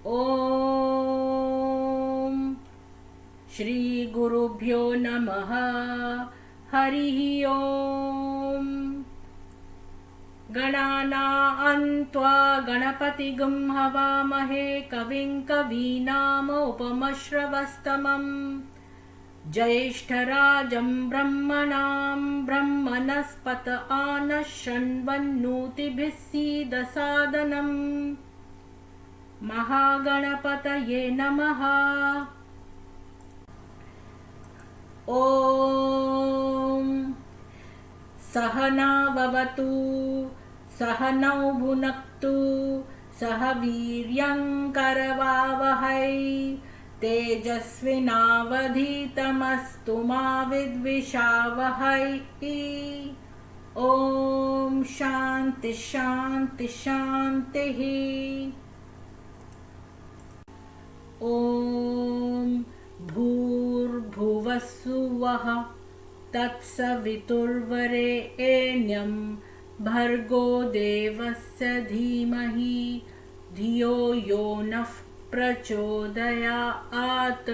ॐ श्रीगुरुभ्यो नमः। हरिः ॐ। गणानां त्वा गणपतिगुं हवामहे कविं कवीनामुपमश्रवस्तमम् ज्येष्ठराजं ब्रह्मणां ब्रह्मणस्पत आनः शृण्वन्नोतिभिः सीदसादनम्। महागणपतये नमः। ॐ सहना भवतु सहनौ भुनक्तु सह वीर्यं करवावहै तेजस्विनावधीतमस्तु मा विद्विषावहै। ॐ शान्ति शान्ति शान्तिः। ॐ भूर्भुवस्सुवः तत्सवितुर्वरेण्यं भर्गो देवस्य धीमहि धियो यो नः प्रचोदयात्।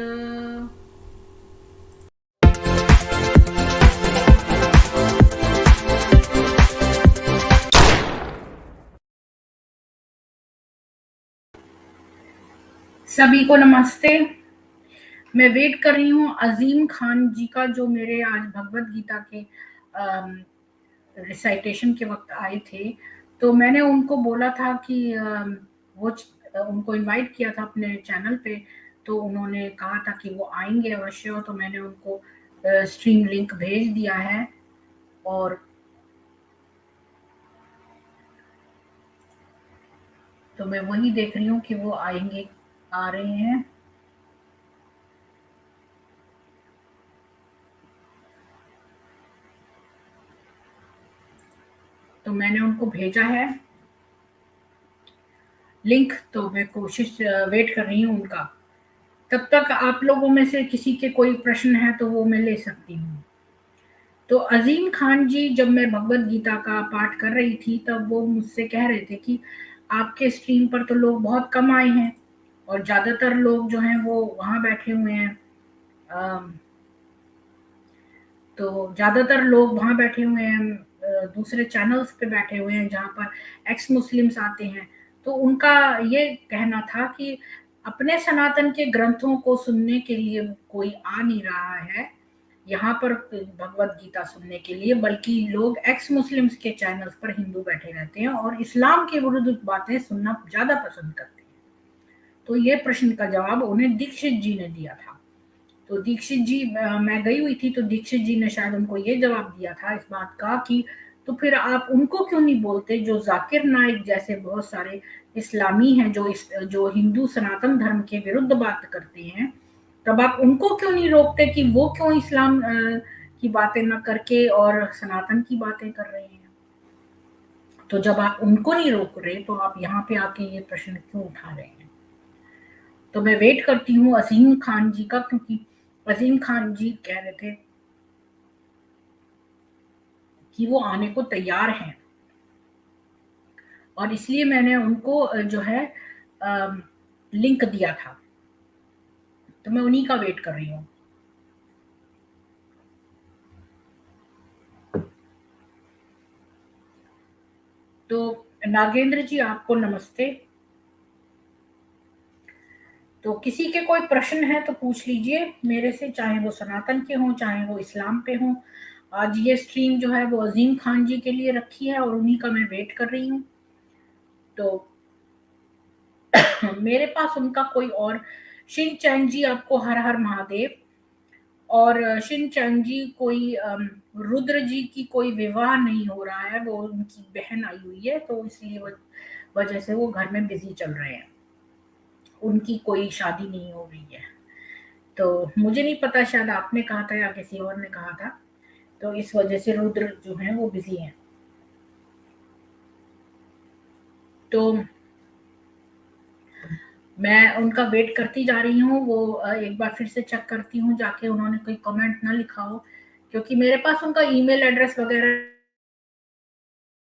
सभी को नमस्ते। मैं वेट कर रही हूँ अजीम खान जी का, जो मेरे आज भगवत गीता के रिसाइटेशन के वक्त आए थे। तो मैंने उनको बोला था कि उनको इनवाइट किया था अपने चैनल पे, तो उन्होंने कहा था कि वो आएंगे अवश्य। तो मैंने उनको स्ट्रीम लिंक भेज दिया है और तो मैं वही देख रही हूँ कि वो आएंगे, आ रहे हैं। तो मैंने उनको भेजा है लिंक, तो मैं वेट कर रही हूँ उनका। तब तक आप लोगों में से किसी के कोई प्रश्न है तो वो मैं ले सकती हूँ। तो अजीम खान जी, जब मैं भगवत गीता का पाठ कर रही थी तब वो मुझसे कह रहे थे कि आपके स्ट्रीम पर तो लोग बहुत कम आए हैं और ज्यादातर लोग जो हैं वो वहां बैठे हुए हैं। अम, तो ज्यादातर लोग वहां बैठे हुए हैं, दूसरे चैनल्स पे बैठे हुए हैं जहाँ पर एक्स मुस्लिम्स आते हैं। तो उनका ये कहना था कि अपने सनातन के ग्रंथों को सुनने के लिए कोई आ नहीं रहा है यहाँ पर भगवत गीता सुनने के लिए, बल्कि लोग एक्स मुस्लिम्स के चैनल्स पर हिंदू बैठे रहते हैं और इस्लाम के विरुद्ध बातें सुनना ज्यादा पसंद करते हैं। तो ये प्रश्न का जवाब उन्हें दीक्षित जी ने दिया था। तो दीक्षित जी, मैं गई हुई थी तो दीक्षित जी ने शायद उनको ये जवाब दिया था इस बात का कि तो फिर आप उनको क्यों नहीं बोलते, जो जाकिर नाइक जैसे बहुत सारे इस्लामी हैं जो हिंदू सनातन धर्म के विरुद्ध बात करते हैं, तब आप उनको क्यों नहीं रोकते कि वो क्यों इस्लाम की बातें न करके और सनातन की बातें कर रहे हैं। तो जब आप उनको नहीं रोक रहे तो आप यहाँ पे आके ये प्रश्न क्यों उठा रहे हैं। तो मैं वेट करती हूँ अजीम खान जी का, क्योंकि अजीम खान जी कह रहे थे कि वो आने को तैयार हैं और इसलिए मैंने उनको जो है लिंक दिया था। तो मैं उन्हीं का वेट कर रही हूँ। तो नागेंद्र जी, आपको नमस्ते। तो किसी के कोई प्रश्न है तो पूछ लीजिए मेरे से, चाहे वो सनातन के हों चाहे वो इस्लाम पे हों। आज ये स्ट्रीम जो है वो अजीम खान जी के लिए रखी है और उन्हीं का मैं वेट कर रही हूँ। तो मेरे पास उनका कोई और शिन चैन जी, आपको हर हर महादेव। और शिन चैन जी, कोई रुद्र जी की कोई विवाह नहीं हो रहा है, वो उनकी बहन आई हुई है तो इसलिए वजह से वो घर में बिजी चल रहे हैं, उनकी कोई शादी नहीं हो रही है। तो मुझे नहीं पता, शायद आपने कहा था या किसी और ने कहा था, तो इस वजह से रुद्र जो है वो बिजी हैं। तो मैं उनका वेट करती जा रही हूँ। वो एक बार फिर से चेक करती हूँ जाके उन्होंने कोई कमेंट ना लिखा हो, क्योंकि मेरे पास उनका ईमेल एड्रेस वगैरह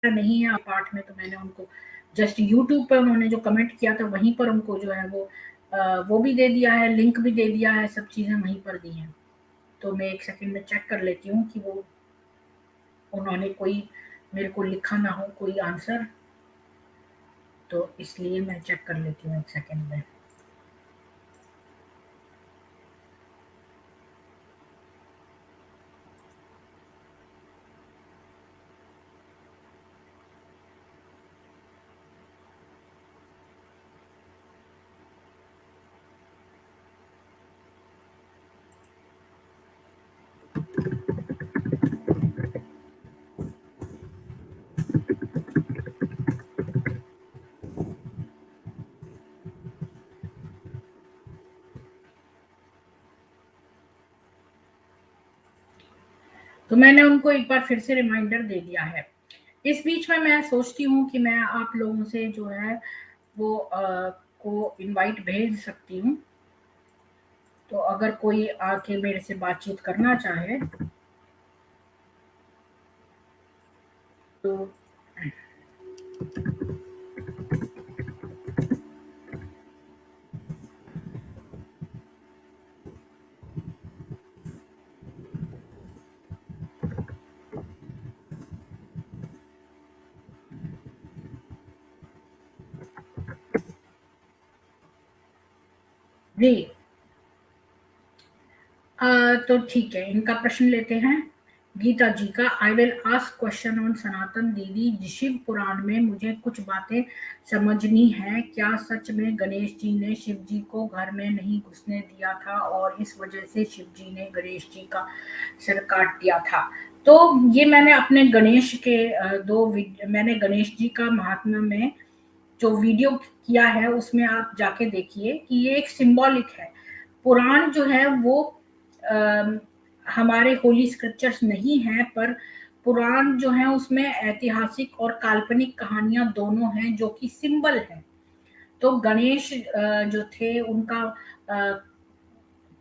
नहीं है पाठ में, तो मैंने उनको जस्ट यूट्यूब पे उन्होंने जो कमेंट किया था वहीं पर उनको जो है वो भी दे दिया है, लिंक भी दे दिया है, सब चीज़ें वहीं पर दी हैं। तो मैं 1 सेकंड में चेक कर लेती हूँ कि वो उन्होंने कोई मेरे को लिखा ना हो कोई आंसर, तो इसलिए मैं चेक कर लेती हूँ 1 सेकंड में। तो मैंने उनको एक बार फिर से रिमाइंडर दे दिया है। इस बीच में मैं सोचती हूँ कि मैं आप लोगों से जो है वो को इनवाइट भेज सकती हूँ। तो अगर कोई आके मेरे से बातचीत करना चाहे तो जी। तो ठीक है, इनका प्रश्न लेते हैं। गीता जी का, I will ask question on Sanatan दीदी। शिव पुराण में मुझे कुछ बातें समझनी है। क्या सच में गणेश जी ने शिव जी को घर में नहीं घुसने दिया था और इस वजह से शिव जी ने गणेश जी का सिर काट दिया था? तो ये मैंने अपने गणेश के मैंने गणेश जी का महात्म्य में जो वीडियो किया है उसमें आप जाके देखिए कि ये एक सिंबॉलिक है। पुराण जो है वो अ, हमारे होली स्क्रिप्चर्स नहीं है, पर पुराण जो है उसमें ऐतिहासिक और काल्पनिक कहानियां दोनों हैं जो कि सिंबल है। तो गणेश जो थे उनका अ,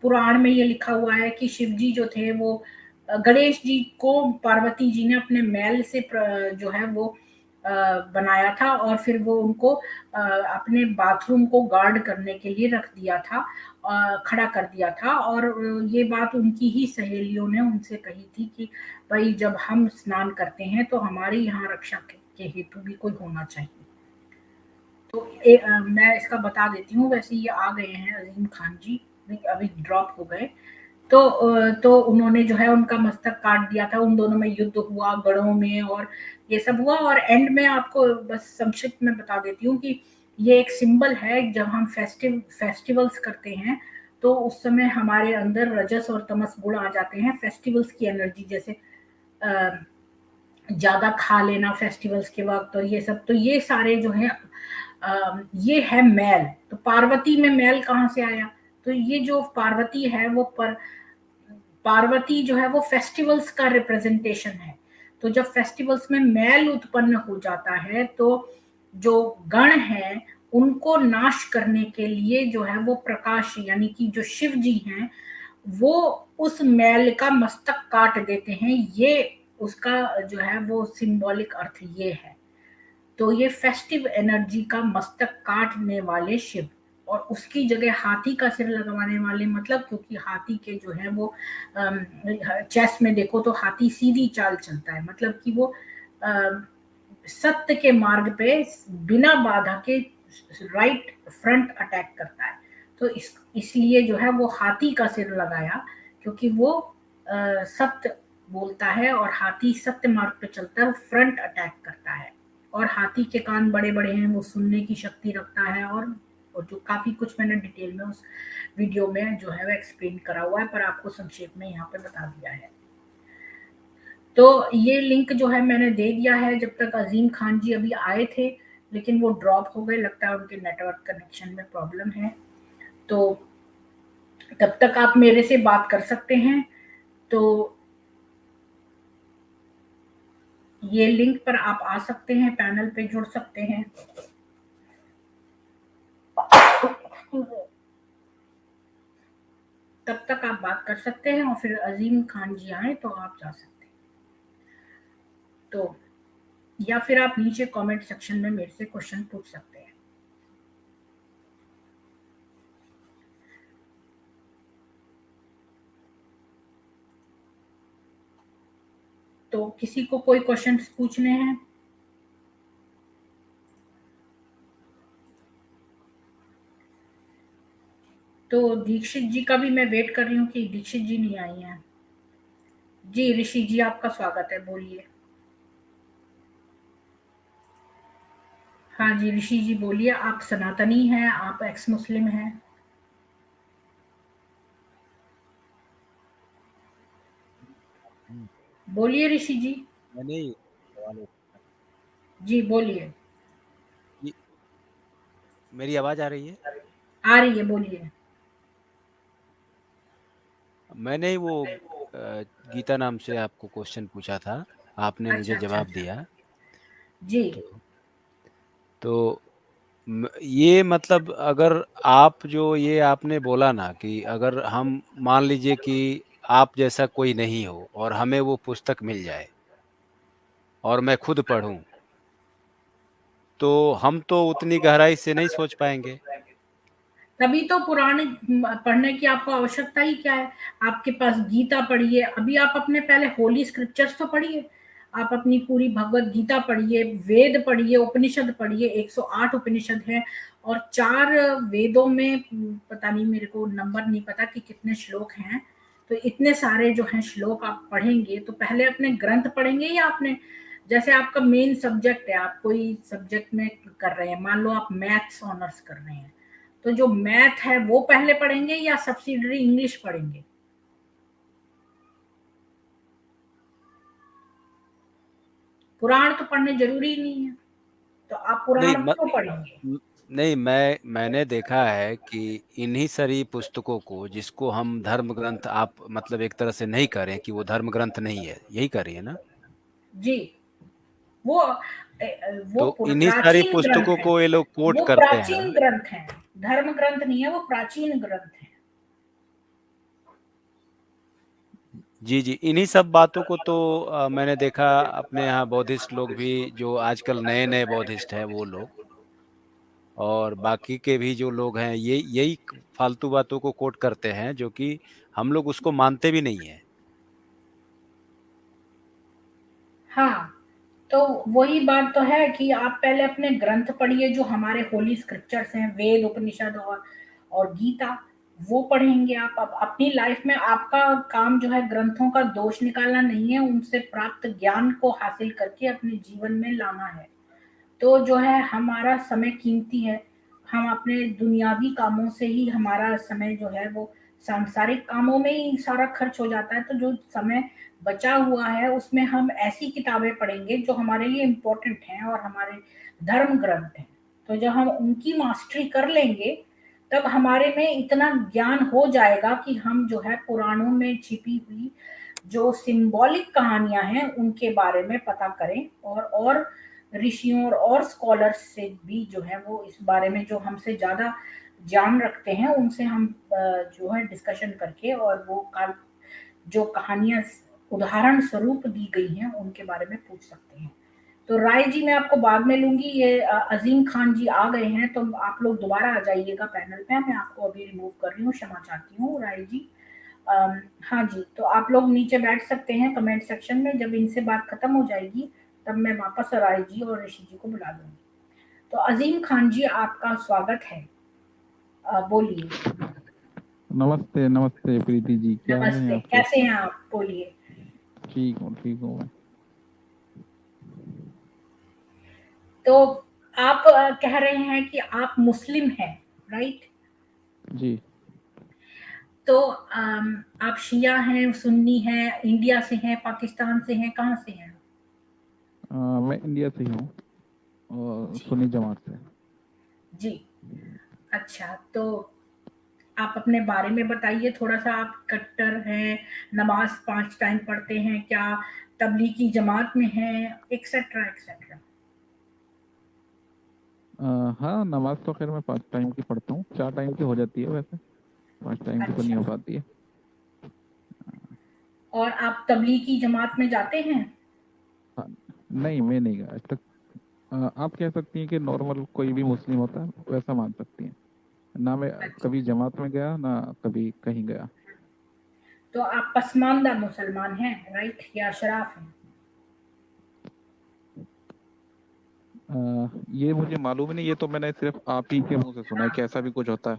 पुराण में ये लिखा हुआ है कि शिव जी जो थे वो गणेश जी को पार्वती जी ने अपने मैल से जो है वो बनाया था और फिर वो उनको अपने बाथरूम को गार्ड करने के लिए रख दिया था, खड़ा कर दिया था। और ये बात उनकी ही सहेलियों ने उनसे कही थी कि भाई जब हम स्नान करते हैं तो हमारे यहाँ रक्षा के हेतु भी कोई होना चाहिए। तो मैं इसका बता देती हूँ। वैसे ये आ गए हैं अजीम खान जी, अभी ड्रॉप हो गए। तो उन्होंने जो है उनका मस्तक काट दिया था, उन दोनों में युद्ध हुआ गढ़ों में और ये सब हुआ। और एंड में आपको बस संक्षिप्त में बता देती हूँ कि ये एक सिंबल है। जब हम फेस्टिवल्स करते हैं तो उस समय हमारे अंदर रजस और तमस गुण आ जाते हैं। फेस्टिवल्स की एनर्जी जैसे अ, ज़्यादा खा लेना फेस्टिवल्स के वक़्त और ये सब, तो ये सारे जो हैं ये है मैल। तो पार्वती में मैल कहाँ से आया? तो ये जो पार्वती है वो पार्वती जो है वो फेस्टिवल्स का रिप्रेजेंटेशन है। तो जब फेस्टिवल्स में मैल उत्पन्न हो जाता है तो जो गण हैं उनको नाश करने के लिए जो है वो प्रकाश यानी कि जो शिव जी हैं वो उस मैल का मस्तक काट देते हैं। ये उसका जो है वो सिंबॉलिक अर्थ ये है। तो ये फेस्टिव एनर्जी का मस्तक काटने वाले शिव और उसकी जगह हाथी का सिर लगवाने वाले, मतलब क्योंकि हाथी के जो है वो चेस में देखो तो हाथी सीधी चाल चलता है, मतलब कि वो अम, सत्य के मार्ग पे बिना बाधा के राइट फ्रंट अटैक करता है। तो इसलिए जो है वो हाथी का सिर लगाया, क्योंकि वो सत्य बोलता है और हाथी सत्य मार्ग पे चलता है, फ्रंट अटैक करता है। और हाथी के कान बड़े बड़े हैं, वो सुनने की शक्ति रखता है। और जो काफी कुछ मैंने डिटेल में उस वीडियो में जो है वो एक्सप्लेन करा हुआ है, पर आपको संक्षेप में यहाँ पे बता दिया है। तो ये लिंक जो है मैंने दे दिया है। जब तक अजीम खान जी अभी आए थे लेकिन वो ड्रॉप हो गए, लगता है उनके नेटवर्क कनेक्शन में प्रॉब्लम है। तो तब तक आप मेरे से बात कर सकते हैं। तो ये लिंक पर आप आ सकते हैं, पैनल पे जुड़ सकते हैं। तब तक आप बात कर सकते हैं और फिर अजीम खान जी आए तो आप जा सकते हैं। तो या फिर आप नीचे कमेंट सेक्शन में मेरे से क्वेश्चन पूछ सकते हैं। तो किसी को कोई क्वेश्चंस पूछने हैं? तो दीक्षित जी का भी मैं वेट कर रही हूँ कि दीक्षित जी नहीं आई हैं। जी ऋषि जी, आपका स्वागत है, बोलिए। हाँ जी ऋषि जी बोलिए, आप सनातनी हैं, आप एक्स मुस्लिम हैं? हम्म, बोलिए ऋषि जी। मैंने ही सवाल उठाया। जी बोलिए। ये मेरी आवाज आ रही है? आ रही है, बोलिए। मैंने ही वो गीता नाम से आपको क्वेश्चन पूछा था, आपने अच्छा मुझे अच्छा जवाब अच्छा। दिया। जी। तो ये मतलब अगर आप जो ये आपने बोला ना कि अगर हम मान लीजिए कि आप जैसा कोई नहीं हो और हमें वो पुस्तक मिल जाए और मैं खुद पढूं, तो हम तो उतनी गहराई से नहीं सोच पाएंगे। तभी तो पुराने पढ़ने की आपको आवश्यकता ही क्या है? आपके पास गीता पढ़िए, अभी आप अपने पहले होली स्क्रिप्चर्स तो पढ़िए। आप अपनी पूरी भगवत गीता पढ़िए, वेद पढ़िए, उपनिषद पढ़िए, 108 उपनिषद है और 4 वेदों में पता नहीं, मेरे को नंबर नहीं पता कि कितने श्लोक हैं। तो इतने सारे जो हैं श्लोक आप पढ़ेंगे, तो पहले अपने ग्रंथ पढ़ेंगे या आपने, जैसे आपका मेन सब्जेक्ट है, आप कोई सब्जेक्ट में कर रहे हैं, मान लो आप मैथ्स ऑनर्स कर रहे हैं, तो जो मैथ है वो पहले पढ़ेंगे या सब्सिडरी इंग्लिश पढ़ेंगे? पुराण तो पढ़ने जरूरी नहीं है, तो आप नहीं पुराण क्यों पढ़ेंगे? नहीं, मैंने देखा है कि इन्हीं सारी पुस्तकों को, जिसको हम धर्म ग्रंथ, आप मतलब एक तरह से नहीं करें कि वो धर्म ग्रंथ नहीं है, यही करिए ना। जी। वो वो तो इन्हीं सारी प्राचीन ग्रंथ पुस्तकों है। को ये लोग कोट वो करते हैं प्राचीन ना। ग्रंथ है। धर्म ग्रंथ नहीं है, वो प्राचीन ग्रंथ है। जी जी, इन्हीं सब बातों को तो मैंने देखा अपने यहाँ बौद्धिस्ट लोग भी, जो आजकल नए नए बौद्धिस्ट हैं वो लोग, और बाकी के भी जो लोग हैं, ये यही फालतू बातों को कोट करते हैं, जो कि हम लोग उसको मानते भी नहीं है। हाँ, तो वही बात तो है कि आप पहले अपने ग्रंथ पढ़िए, जो हमारे होली स्क्रिप्चर्स हैं, वेद, उपनिषद और गीता, वो पढ़ेंगे आप। अब अपनी लाइफ में आपका काम जो है ग्रंथों का दोष निकालना नहीं है, उनसे प्राप्त ज्ञान को हासिल करके अपने जीवन में लाना है। तो जो है हमारा समय कीमती है, हम अपने दुनियावी कामों से ही हमारा समय जो है वो सांसारिक कामों में ही सारा खर्च हो जाता है। तो जो समय बचा हुआ है उसमें हम ऐसी किताबें पढ़ेंगे जो हमारे लिए इम्पोर्टेंट हैं और हमारे धर्म ग्रंथ हैं। तो जब हम उनकी मास्टरी कर लेंगे, तब हमारे में इतना ज्ञान हो जाएगा कि हम जो है पुराणों में छिपी हुई जो सिंबॉलिक कहानियां हैं उनके बारे में पता करें, और ऋषियों और स्कॉलर्स से भी जो है वो इस बारे में जो हमसे ज्यादा ज्ञान रखते हैं उनसे हम जो है डिस्कशन करके, और वो काल जो कहानियां उदाहरण स्वरूप दी गई हैं उनके बारे में पूछ सकते हैं। तो राय जी मैं आपको बाद में लूंगी, ये अजीम खान जी आ गए हैं, तो आप लोग दोबारा आ जाइएगा पैनल पे, मैं आपको अभी रिमूव कर रही हूँ, क्षमा चाहती हूँ राय जी। हाँ जी, तो आप लोग नीचे बैठ सकते हैं कमेंट सेक्शन में, जब इनसे बात खत्म हो जाएगी तब मैं वापस राय जी और ऋषि जी को बुला लूंगी। तो अजीम खान जी, आपका स्वागत है, बोलिए। नमस्ते नमस्ते प्रीति जी, क्या हाल है नमस्ते, आपके? कैसे हैं आप, बोलिए। ठीक हूँ मैं। तो आप कह रहे हैं कि आप मुस्लिम हैं, राइट? जी। तो आप शिया हैं, सुन्नी हैं, इंडिया से हैं, पाकिस्तान से हैं, कहाँ से हैं? मैं इंडिया से ही हूँ और जी। सुन्नी जमात से। जी। अच्छा, तो आप अपने बारे में बताइए थोड़ा सा, आप कट्टर हैं, नमाज 5 टाइम पढ़ते हैं क्या, तबलीगी जमात में हैं, एक्सेट्रा एक्सेट्रा? हाँ, नमाज तो खैर मैं 5 टाइम की पढ़ता हूँ, 4 टाइम की हो जाती है वैसे, 5 टाइम की तो नहीं अच्छा, हो पाती है। और आप तबलीगी जमात में जाते हैं? हाँ, नहीं, मैं नहीं गया आज तक। आप कह सकती हैं कि नॉर्मल कोई भी मुस्लिम होता है वैसा मान सकती हैं। ना मैं अच्छा, कभी जमात में गया, ना कभी कहीं गया। तो आप पसमानदा मुसलमान हैं, राइट, या अशराफ हैं? ये मुझे मालूम नहीं, ये तो मैंने सिर्फ आप ही के मुंह से सुना है कि हाँ, ऐसा भी कुछ होता है।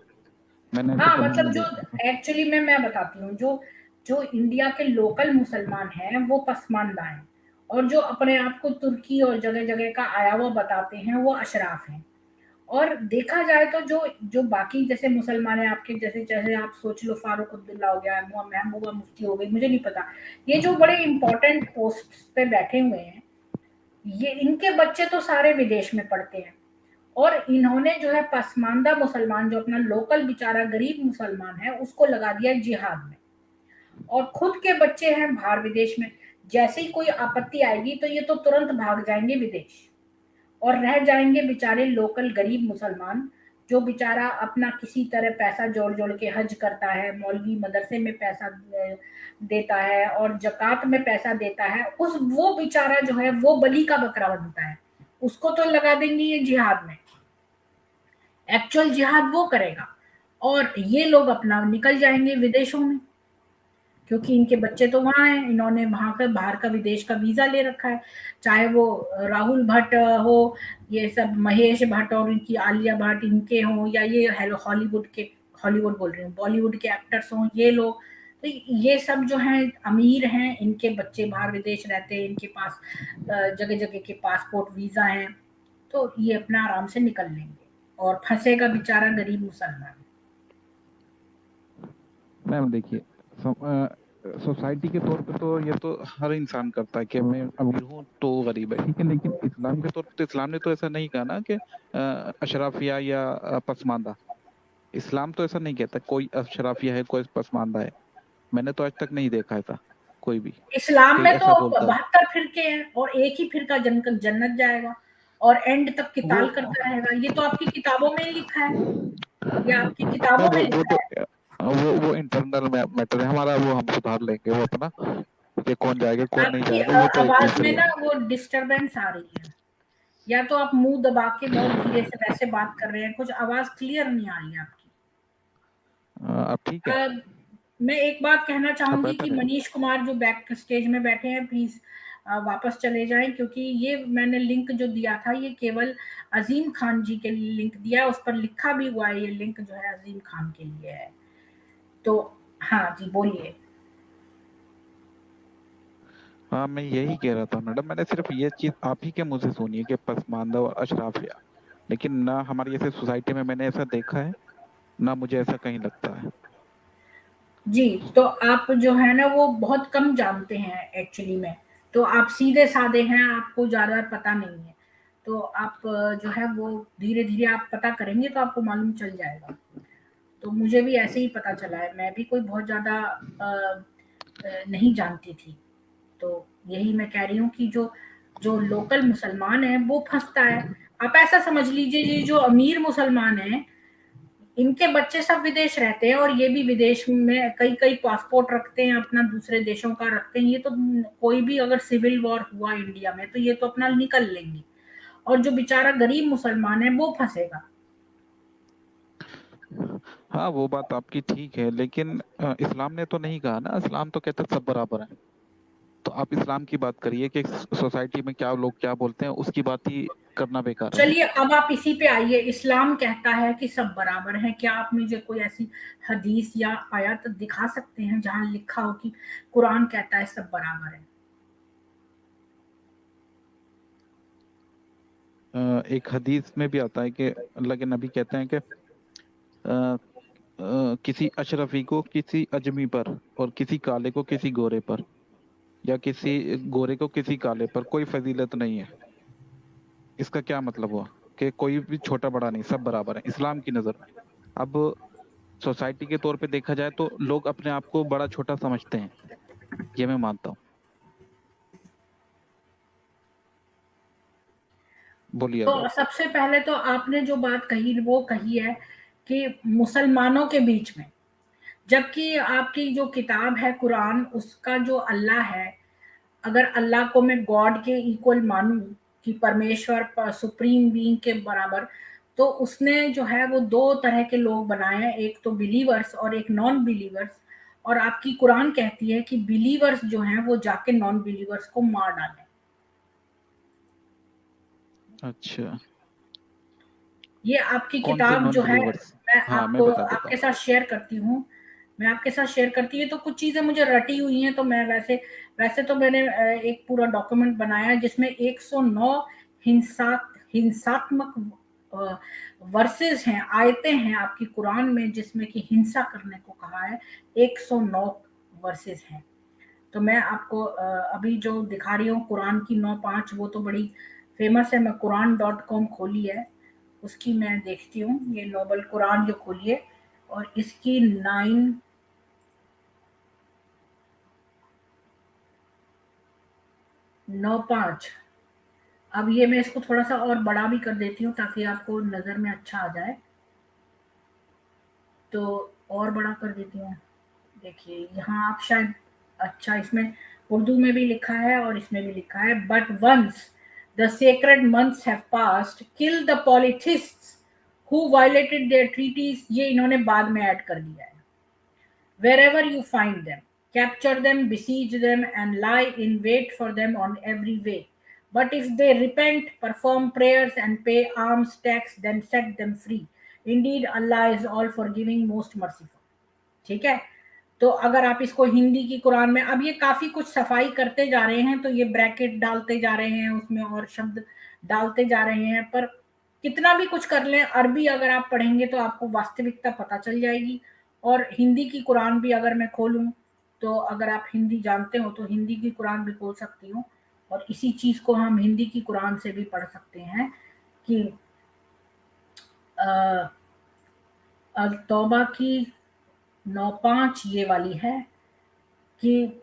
मैंने ऐसे हाँ, कभी मतलब नहीं जो देखा था। एक्चुअली में मैं बताती हूँ, जो जो इंडिया के लोकल मुसलमान हैं वो पसमानदा हैं, और जो अपने आप को तुर्की और जगह जगह का आया हुआ बताते हैं वो अशराफ हैं। और देखा जाए तो जो जो बाकी जैसे मुसलमान है आपके, जैसे जैसे आप सोच लो फारूक अब्दुल्ला हो गया, महबूबा मुफ्ती हो गई, मुझे नहीं पता, ये जो बड़े इंपॉर्टेंट पोस्ट पे बैठे हुए हैं, ये इनके बच्चे तो सारे विदेश में पढ़ते हैं, और इन्होंने जो है पसमानदा मुसलमान, जो अपना लोकल बेचारा गरीब मुसलमान है, उसको लगा दिया जिहाद में, और खुद के बच्चे हैं बाहर विदेश में। जैसे ही कोई आपत्ति आएगी तो ये तो तुरंत भाग जाएंगे विदेश, और रह जाएंगे बेचारे लोकल गरीब मुसलमान, जो बेचारा अपना किसी तरह पैसा जोड़ जोड़ के हज करता है, मौलवी मदरसे में पैसा देता है, और जक़ात में पैसा देता है, उस वो बेचारा जो है वो बलि का बकरा बनता है, उसको तो लगा देंगे ये जिहाद में, एक्चुअल जिहाद वो करेगा, और ये लोग अपना निकल जाएंगे विदेशों में, क्योंकि इनके बच्चे तो वहाँ हैं, इन्होंने वहाँ का बाहर का विदेश का वीज़ा ले रखा है। चाहे वो राहुल भट्ट हो, ये सब महेश भट्ट और इनकी आलिया भट्ट इनके हों, या ये हेलो हॉलीवुड के, हॉलीवुड बोल रही हूँ, बॉलीवुड के एक्टर्स हों, ये लोग, तो ये सब जो हैं अमीर हैं, इनके बच्चे बाहर विदेश रहते हैं, इनके पास जगह-जगह के पासपोर्ट, वीज़ा हैं, तो ये अपना आराम से निकल लेंगे, और फँसेगा बेचारा गरीब मुसलमान। मैम देखिए, सोसाइटी के तौर पे तो ये तो हर इंसान करता है कि मैं अमीर हूँ तो वो गरीब है, ठीक है। लेकिन इस्लाम के तौर पे तो इस्लाम ने तो ऐसा नहीं कहा ना कि अशराफिया या पसमानदा। इस्लाम तो ऐसा नहीं कहता कोई अशराफिया है कोई पसमानदा है। मैंने तो आज तक नहीं देखा ऐसा कोई भी इस्लाम कोई में तो ऐसा बोलता है। 72 फिरके हैं, और एक ही फिरका जन्नत जाएगा, और एंड तक वो किताल करता रहेगा। ये तो आपकी किताबों में ही लिखा है, ये आपकी किताबों में वो लिखा तो है। वो इंटरनल मैटर है हमारा, वो हम सुधार लेंगे वो अपना, कि कौन जाएगा कौन नहीं आपकी जाएगा वो तो एक आवाज में दूसरी ना है। वो डिस्टरबेंस आ रही है, या तो आप मुंह दबा के बहुत धीरे से वैसे बात कर रहे हैं, कुछ आवाज क्लियर नहीं आ रही है आपकी। अब ठीक है। अ, मैं एक बात कहना अब चाहूँगी कि बेहतर है। मनीष कुमार जो बैक स्टेज में बैठे हैं, प्लीज़ वापस चले जाएँ, क्योंकि ये मैंने लिंक जो दिया था ये केवल अज़ीम खान जी के लिए लिंक दिया है, उस पर लिखा भी हुआ है ये लिंक जो है अज़ीम खान के लिए है। तो हाँ जी, बोलिए। हाँ, मैं यही कह रहा था मैडम, मैंने सिर्फ ये चीज आप ही के मुंह से सुनी है कि पसमानदा और अशराफिया, लेकिन ना हमारी ऐसे सोसाइटी में मैंने ऐसा देखा है, ना मुझे ऐसा कहीं लगता है। जी, तो आप जो है ना वो बहुत कम जानते हैं एक्चुअली में। तो आप सीधे-साधे हैं, आपको ज़्यादा पता नहीं है। तो आप जो है वो धीरे-धीरे आप पता करेंगे तो आपको मालूम चल जाएगा। तो मुझे भी ऐसे ही पता चला है, मैं भी कोई बहुत ज़्यादा नहीं जानती थी। तो यही मैं कह रही हूँ कि जो जो लोकल मुसलमान है वो फँसता है। आप ऐसा समझ लीजिए, ये जो अमीर मुसलमान हैं, इनके बच्चे सब विदेश रहते हैं, और ये भी विदेश में कई-कई पासपोर्ट रखते हैं, अपना दूसरे देशों का रखते हैं। ये तो कोई भी अगर सिविल वॉर हुआ इंडिया में तो ये तो अपना निकल लेंगे, और जो बेचारा गरीब मुसलमान है वो फँसेगा। हाँ, वो बात आपकी ठीक है, लेकिन इस्लाम ने तो नहीं कहा ना, इस्लाम तो कहता है सब बराबर है। तो आप इस्लाम की बात करिए कि सोसाइटी में क्या लोग क्या बोलते हैं, उसकी बात ही करना बेकार है। चलिए अब आप इसी पे आइए, इस्लाम कहता है कि सब बराबर हैं, क्या आप मुझे कोई ऐसी हदीस या आयत दिखा सकते हैं जहाँ लिखा हो कि कुरान कहता है सब बराबर है? एक हदीस में भी आता है कि अल्लाह के नबी कहते हैं कि किसी अशरफी को किसी अजमी पर, और किसी काले को किसी गोरे पर, या किसी गोरे को किसी काले पर कोई फजीलत नहीं है। इसका क्या मतलब हुआ कि कोई भी छोटा बड़ा नहीं, सब बराबर है इस्लाम की नजर में। अब सोसाइटी के तौर पे देखा जाए तो लोग अपने आप को बड़ा छोटा समझते हैं, ये मैं मानता हूँ। बोलिए अब तो आप। सबसे पहले तो आपने जो बात कही वो कही है कि मुसलमानों के बीच में, जबकि आपकी जो किताब है कुरान, उसका जो अल्लाह है, अगर अल्लाह को मैं गॉड के इक्वल मानूं कि परमेश्वर सुप्रीम बीइंग के बराबर, तो उसने जो है वो दो तरह के लोग बनाए हैं, एक तो बिलीवर्स और एक नॉन बिलीवर्स। और आपकी कुरान कहती है कि बिलीवर्स जो हैं वो जाके नॉन बिलीवर्स को मार डालें। अच्छा, ये आपकी कौन से किताब नॉन जो है, बिलीवर्स? मैं हाँ, मैं आपको बता देता आपके हूँ। साथ शेयर करती हूँ। मैं आपके साथ शेयर करती है तो कुछ चीज़ें मुझे रटी हुई हैं, तो मैं वैसे तो मैंने एक पूरा डॉक्यूमेंट बनाया है जिसमें 109 हिंसात्मक वर्सेस हैं, आयतें हैं आपकी कुरान में जिसमें कि हिंसा करने को कहा है। 109 वर्सेस हैं। तो मैं आपको अभी जो दिखा रही हूँ कुरान की 9:5, वो तो बड़ी फेमस है। मैं कुरान.com खोली है, उसकी मैं देखती हूँ। ये नोबल कुरान जो खोली है और इसकी 9:5। अब ये मैं इसको थोड़ा सा और बड़ा भी कर देती हूँ ताकि आपको नज़र में अच्छा आ जाए। तो और बड़ा कर देती हूँ। देखिए यहाँ आप शायद, अच्छा इसमें उर्दू में भी लिखा है और इसमें भी लिखा है, but once the sacred months have passed kill the polytheists who violated their treaties. ये इन्होंने बाद में ऐड कर दिया है। Wherever you find them, capture them, besiege them, and lie in wait for them on every way. But if they repent, perform prayers, and pay alms tax, then set them free. Indeed, Allah is all forgiving, most merciful. ठीक है। तो अगर आप इसको हिंदी की कुरान में, अब ये काफी कुछ सफाई करते जा रहे हैं, तो ये ब्रैकेट डालते जा रहे हैं, उसमें और शब्द डालते जा रहे हैं, पर कितना भी कुछ कर लें, अरबी अगर आप पढ़ेंगे तो आपको वास्तविकता पता चल जाएगी। और हिंदी की कुरान भी अगर मैं खोलूं, तो अगर आप हिंदी जानते हो तो हिंदी की कुरान भी खोल सकती हूँ, और इसी चीज को हम हिंदी की कुरान से भी पढ़ सकते हैं कि तौबा की 9:5 ये वाली है कि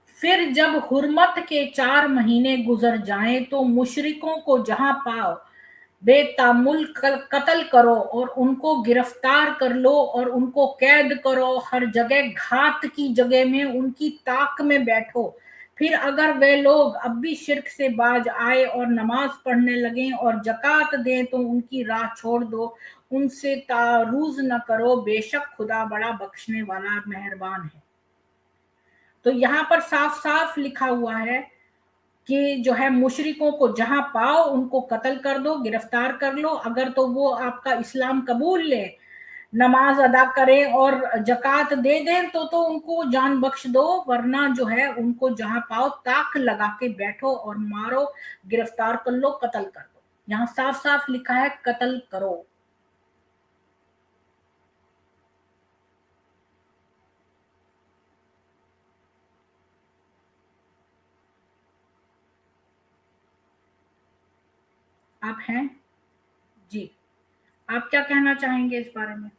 फिर जब हुर्मत के 4 महीने गुजर जाएं तो मुशरिकों को जहां पाओ बेतामुल कत्ल करो और उनको गिरफ्तार कर लो और उनको कैद करो, हर जगह घात की जगह में उनकी ताक में बैठो। फिर अगर वे लोग अब भी शिर्क से बाज आए और नमाज पढ़ने लगें और जक़ात दें तो उनकी राह छोड़ दो, उनसे तारूज न करो, बेशक खुदा बड़ा बख्शने वाला मेहरबान है। तो यहाँ पर साफ साफ लिखा हुआ है कि जो है मुशरिकों को जहां पाओ उनको कत्ल कर दो, गिरफ्तार कर लो। अगर तो वो आपका इस्लाम कबूल ले, नमाज अदा करें और जक़ात दे दें तो उनको जान बख्श दो, वरना जो है उनको जहां पाओ ताक लगा के बैठो और मारो, गिरफ्तार कर लो, कत्ल कर दो। यहाँ साफ साफ लिखा है कत्ल करो। आप हैं जी, आप क्या कहना चाहेंगे इस बारे में?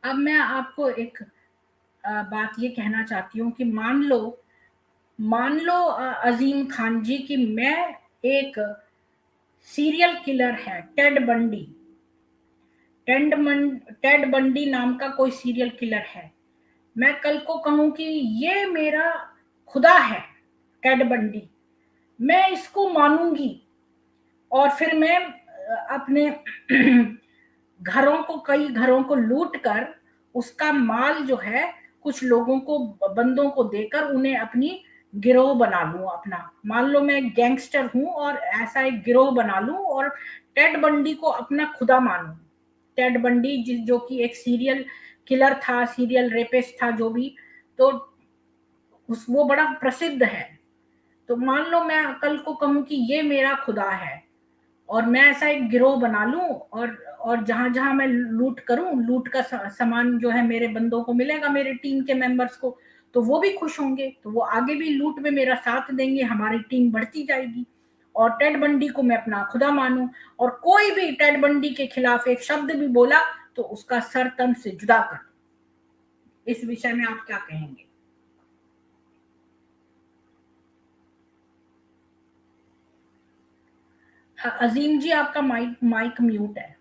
अब मैं आपको एक बात ये कहना चाहती हूँ कि मान लो अजीम खान जी की मैं एक सीरियल किलर है, टेड बंडी नाम का कोई सीरियल किलर है। मैं कल को कहूं कि ये मेरा खुदा है टेड बंडी, मैं इसको मानूंगी और फिर मैं अपने कई घरों को लूट कर उसका माल जो है कुछ लोगों को, बंदों को देकर उन्हें अपनी गिरोह बना लूं अपना। मान लो मैं गैंगस्टर हूं और ऐसा एक गिरोह बना लूं और टेड बंडी को अपना खुदा मानूं। टेड बंडी जो कि एक सीरियल किलर था, सीरियल रेपिस्ट था, जो भी, तो वो बड़ा प्रसिद्ध है। तो मान लो मैं कल को कहूं कि ये मेरा खुदा है और मैं ऐसा एक गिरोह बना लूं और जहां जहां मैं लूट करूं, लूट का सामान जो है मेरे बंदों को मिलेगा, मेरे टीम के मेंबर्स को, तो वो भी खुश होंगे, तो वो आगे भी लूट में मेरा साथ देंगे, हमारी टीम बढ़ती जाएगी। और टेड बंडी को मैं अपना खुदा मानूं और कोई भी टेड बंडी के खिलाफ एक शब्द भी बोला तो उसका सर तन से जुदा कर दूं। इस विषय में आप क्या कहेंगे? अजीम जी, आपका माइक माइक म्यूट है।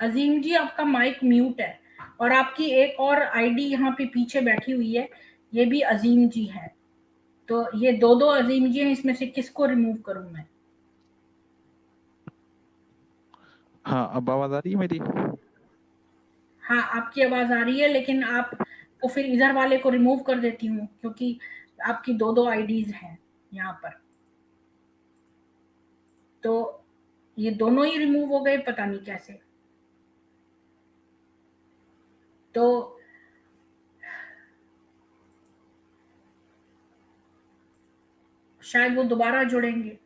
अजीम जी, आपका माइक म्यूट है। और आपकी एक और आईडी यहाँ पे पीछे बैठी हुई है, ये भी अजीम जी है। तो ये दो दो अजीम जी हैं, इसमें से किसको रिमूव करूं मैं? हाँ, अब आवाज आ रही है मेरी? हाँ, आपकी आवाज आ रही है, लेकिन आप तो फिर इधर वाले को रिमूव कर देती हूँ, क्योंकि आपकी दो दो आईडीज हैं यहाँ पर। तो ये दोनों ही रिमूव हो गए, पता नहीं कैसे। तो शायद वो दोबारा जुड़ेंगे।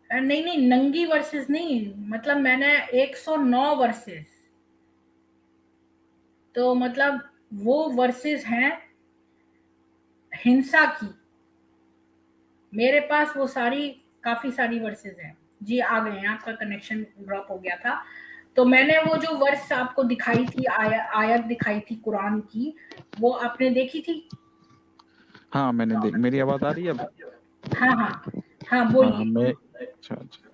नहीं नहीं, नंगी वर्सेस नहीं, मतलब मैंने 109 वर्सेस, तो मतलब वो वर्सेस हैं हिंसा की। मेरे पास वो सारी काफी सारी वर्सेस हैं। जी आ गए हैं, आपका कनेक्शन ड्रॉप हो गया था। तो मैंने वो जो वर्स आपको दिखाई थी, आयत दिखाई थी कुरान की, वो आपने देखी थी? हाँ, मैंने देख, मेरी आवाज आ रही है अब? हाँ हाँ हाँ, हाँ, बोलिए। मैं अच्छा अच्छा।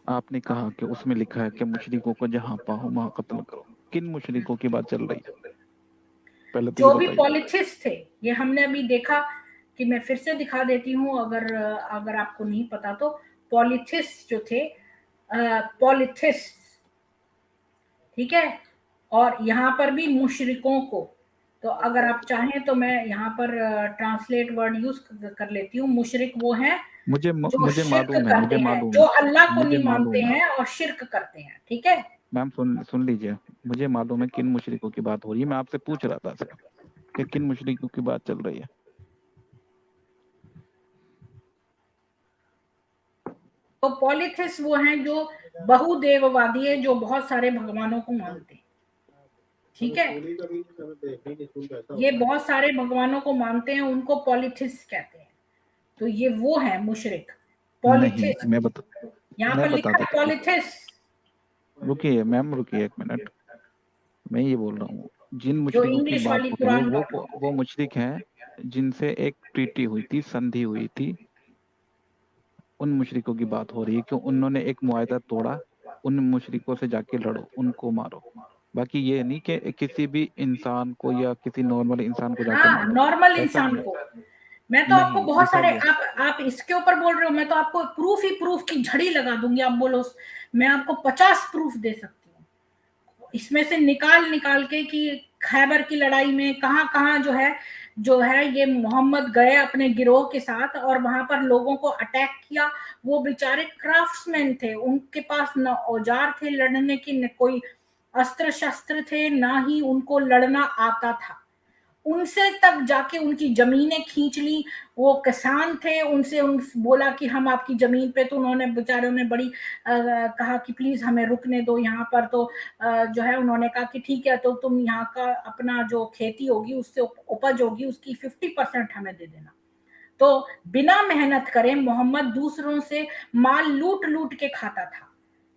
आपने कहा कि उसमें लिखा है कि मुशरिकों को जहां पाओ वहां कत्ल करो। किन मुशरिकों की बात चल रही है, पहले तो ये जो भी बताइए। पॉलिथिस्ट थे, ये हमने अभी देखा, कि मैं फिर से दिखा देती हूँ, अगर अगर आपको नहीं पता तो। पॉलिथिस्ट जो थे, पॉलिथिस्ट, ठीक है। और यहाँ पर भी मुशरिकों को, तो अगर आप चाहें तो मैं यहाँ पर ट्रांसलेट वर्ड यूज कर लेती हूँ। मुशरिक वो हैं जो मुझे शिर्क मालूम है, करते मुझे हैं, मालूम जो है, अल्लाह को मुझे नहीं मानते मालूम है। हैं और शिर्क करते हैं, ठीक है। मैम सुन लीजिए, मुझे मालूम है किन मुशरिकों की बात हो रही है। मैं आपसे पूछ रहा था सिर्फ कि किन मुशरिकों की बात चल रही है। तो पॉलिथिस वो हैं जो बहुदेववादी है, जो बहुत सारे भगवानों को मानते हैं, ठीक है। ये बहुत सारे भगवानों को मानते हैं, उनको पॉलिथिस कहते हैं। तो ये वो है मुशरिक, नहीं, पॉलिथिस। यहाँ मैं पर बता लिखा है देता हूँ। पॉलिथिस। रुकिए मैम, रुकिए एक मिनट। मैं ये बोल रहा हूँ, जिन जो मुशरिकों की इंग्लिश बात वाली हो रही है कुरान वो मुशरिक हैं जिनसे एक ट्रीटी हुई थी, संधि हुई थी। उन मुशरिकों की बात हो रही है कि उन्होंने एक मुआहदा तोड़ा। उन मुशरिकों से जाके लड़ो, उनको मारो। बाकी ये नहीं कि किसी भी इंसान को या किसी नॉर्मल इंसान को जाके हाँ, मारो। नॉर्मल ऐसा इंसान नहीं को। है। मैं तो आपको नहीं बहुत लिखा सारे, गया। आप इसके ऊपर बोल रहे हो, मैं तो आपको प्रूफ ही प्रूफ की झड़ी लगा दूंगी। आप बोलो, मैं आपको 50 प्रूफ दे सकती हूँ, इसमें से निकाल निकाल के, कि खैबर की लड़ाई में कहाँ कहाँ जो है ये मोहम्मद गए अपने गिरोह के साथ, और वहां पर लोगों को अटैक किया। वो बेचारे क्राफ्ट्समैन थे, उनके पास न औजार थे लड़ने की, न कोई अस्त्र शस्त्र थे, ना ही उनको लड़ना आता था। उनसे तक जाके उनकी जमीनें खींच ली। वो किसान थे, उनसे बोला कि हम आपकी जमीन पे, तो उन्होंने बेचारों ने बड़ी कहा कि प्लीज हमें रुकने दो यहाँ पर। तो जो है उन्होंने कहा कि ठीक है, तो तुम यहाँ का अपना जो खेती होगी, उससे उपज होगी, उसकी 50% हमें दे देना। तो बिना मेहनत करे मोहम्मद दूसरों से माल लूट लूट के खाता था।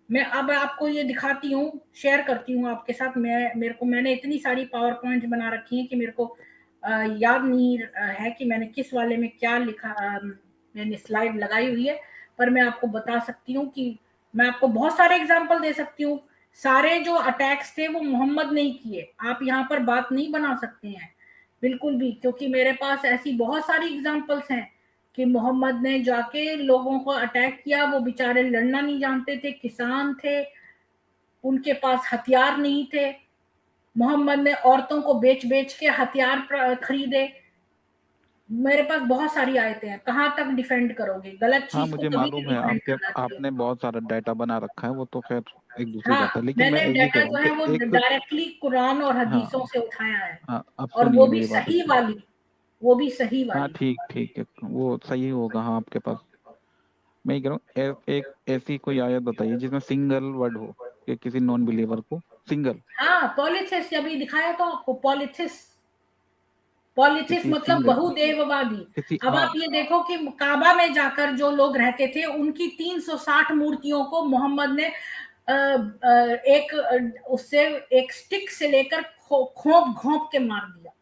मैं अब आपको ये दिखाती हूँ, शेयर करती हूँ आपके साथ। मैंने इतनी सारी पावर पॉइंट बना रखी है कि मेरे को याद नहीं है कि मैंने किस वाले में क्या लिखा, मैंने स्लाइड लगाई हुई है। पर मैं आपको बता सकती हूँ कि मैं आपको बहुत सारे एग्जाम्पल दे सकती हूँ। सारे जो अटैक्स थे वो मोहम्मद ने किए, आप यहाँ पर बात नहीं बना सकते हैं बिल्कुल भी, क्योंकि मेरे पास ऐसी बहुत सारी एग्जाम्पल्स हैं कि मोहम्मद ने जाके लोगों को अटैक किया। वो बेचारे लड़ना नहीं जानते थे, किसान थे, उनके पास हथियार नहीं थे। मोहम्मद ने औरतों को बेच बेच के हथियार खरीदे। मेरे पास बहुत सारी आयतें हैं, कहाँ तक डिफेंड करोगे? गलत हाँ, चीज को मुझे कभी नहीं मालूम है, डिफेंड आपके करना चाहिए। आपने बहुत सारा डाटा बना रखा है, वो तो खैर एक दूसरी हाँ, बात है। लेकिन मैं मैंने ये कह डाटा रहा जो हूँ है कि वो एक। डायरेक्टली कुरान और हदीसों हाँ से उठाया है, हाँ, अब और सुनिए वो भी मेरी बात सही सुनिए। वाली, वो भी सही हाँ, वाली। ठीक ठीक है, वो सही होगा। हाँ, आपके पास। मैं ये कह रहा हूँ, एक ऐसी कोई आयत बताइए जिसमें सिंगल वर्ड हो कि किसी नॉन बिलीवर को सिंगल। हाँ, पॉलिथिस अभी दिखाया तो आपको, पॉलिथिस। पॉलिथिस्ट किसी मतलब सिंह बहुदेववादी। किसी अब आप ये देखो कि काबा में जाकर जो लोग रहते थे उनकी 360 मूर्तियों को मोहम्मद ने उससे एक स्टिक से लेकर खोप घोंप के मार दिया,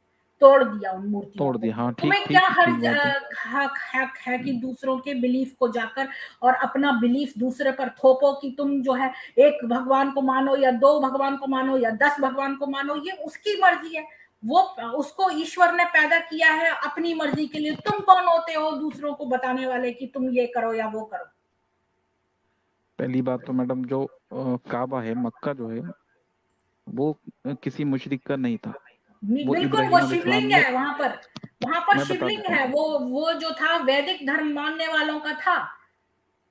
तोड़ दिया उन मूर्तियों तोड़ को। दिया। हाँ, तुम्हें ठीक क्या ठीक ठीक बात है। हक है कि दूसरों के बिलीफ को जाकर और अपना बिलीफ दूसरे पर थोपो कि तुम जो है एक भगवान को मानो या 2 भगवान को मानो या 10 भगवान को मानो, ये उसकी मर्जी है। वो उसको ईश्वर ने पैदा किया है अपनी मर्जी के लिए। तुम कौन होते हो दूसरों को बताने वाले कि तुम ये करो या वो करो? पहली बात तो मैडम जो काबा है, मक्का जो है, वो किसी मुशरिक का नहीं था। वो बिल्कुल, वो इब्राहिम अलैहिस्सलाम शिवलिंग ने, है वहां पर मैं बता शिवलिंग देता है। हूँ। वो जो था वैदिक धर्म मानने वालों का था।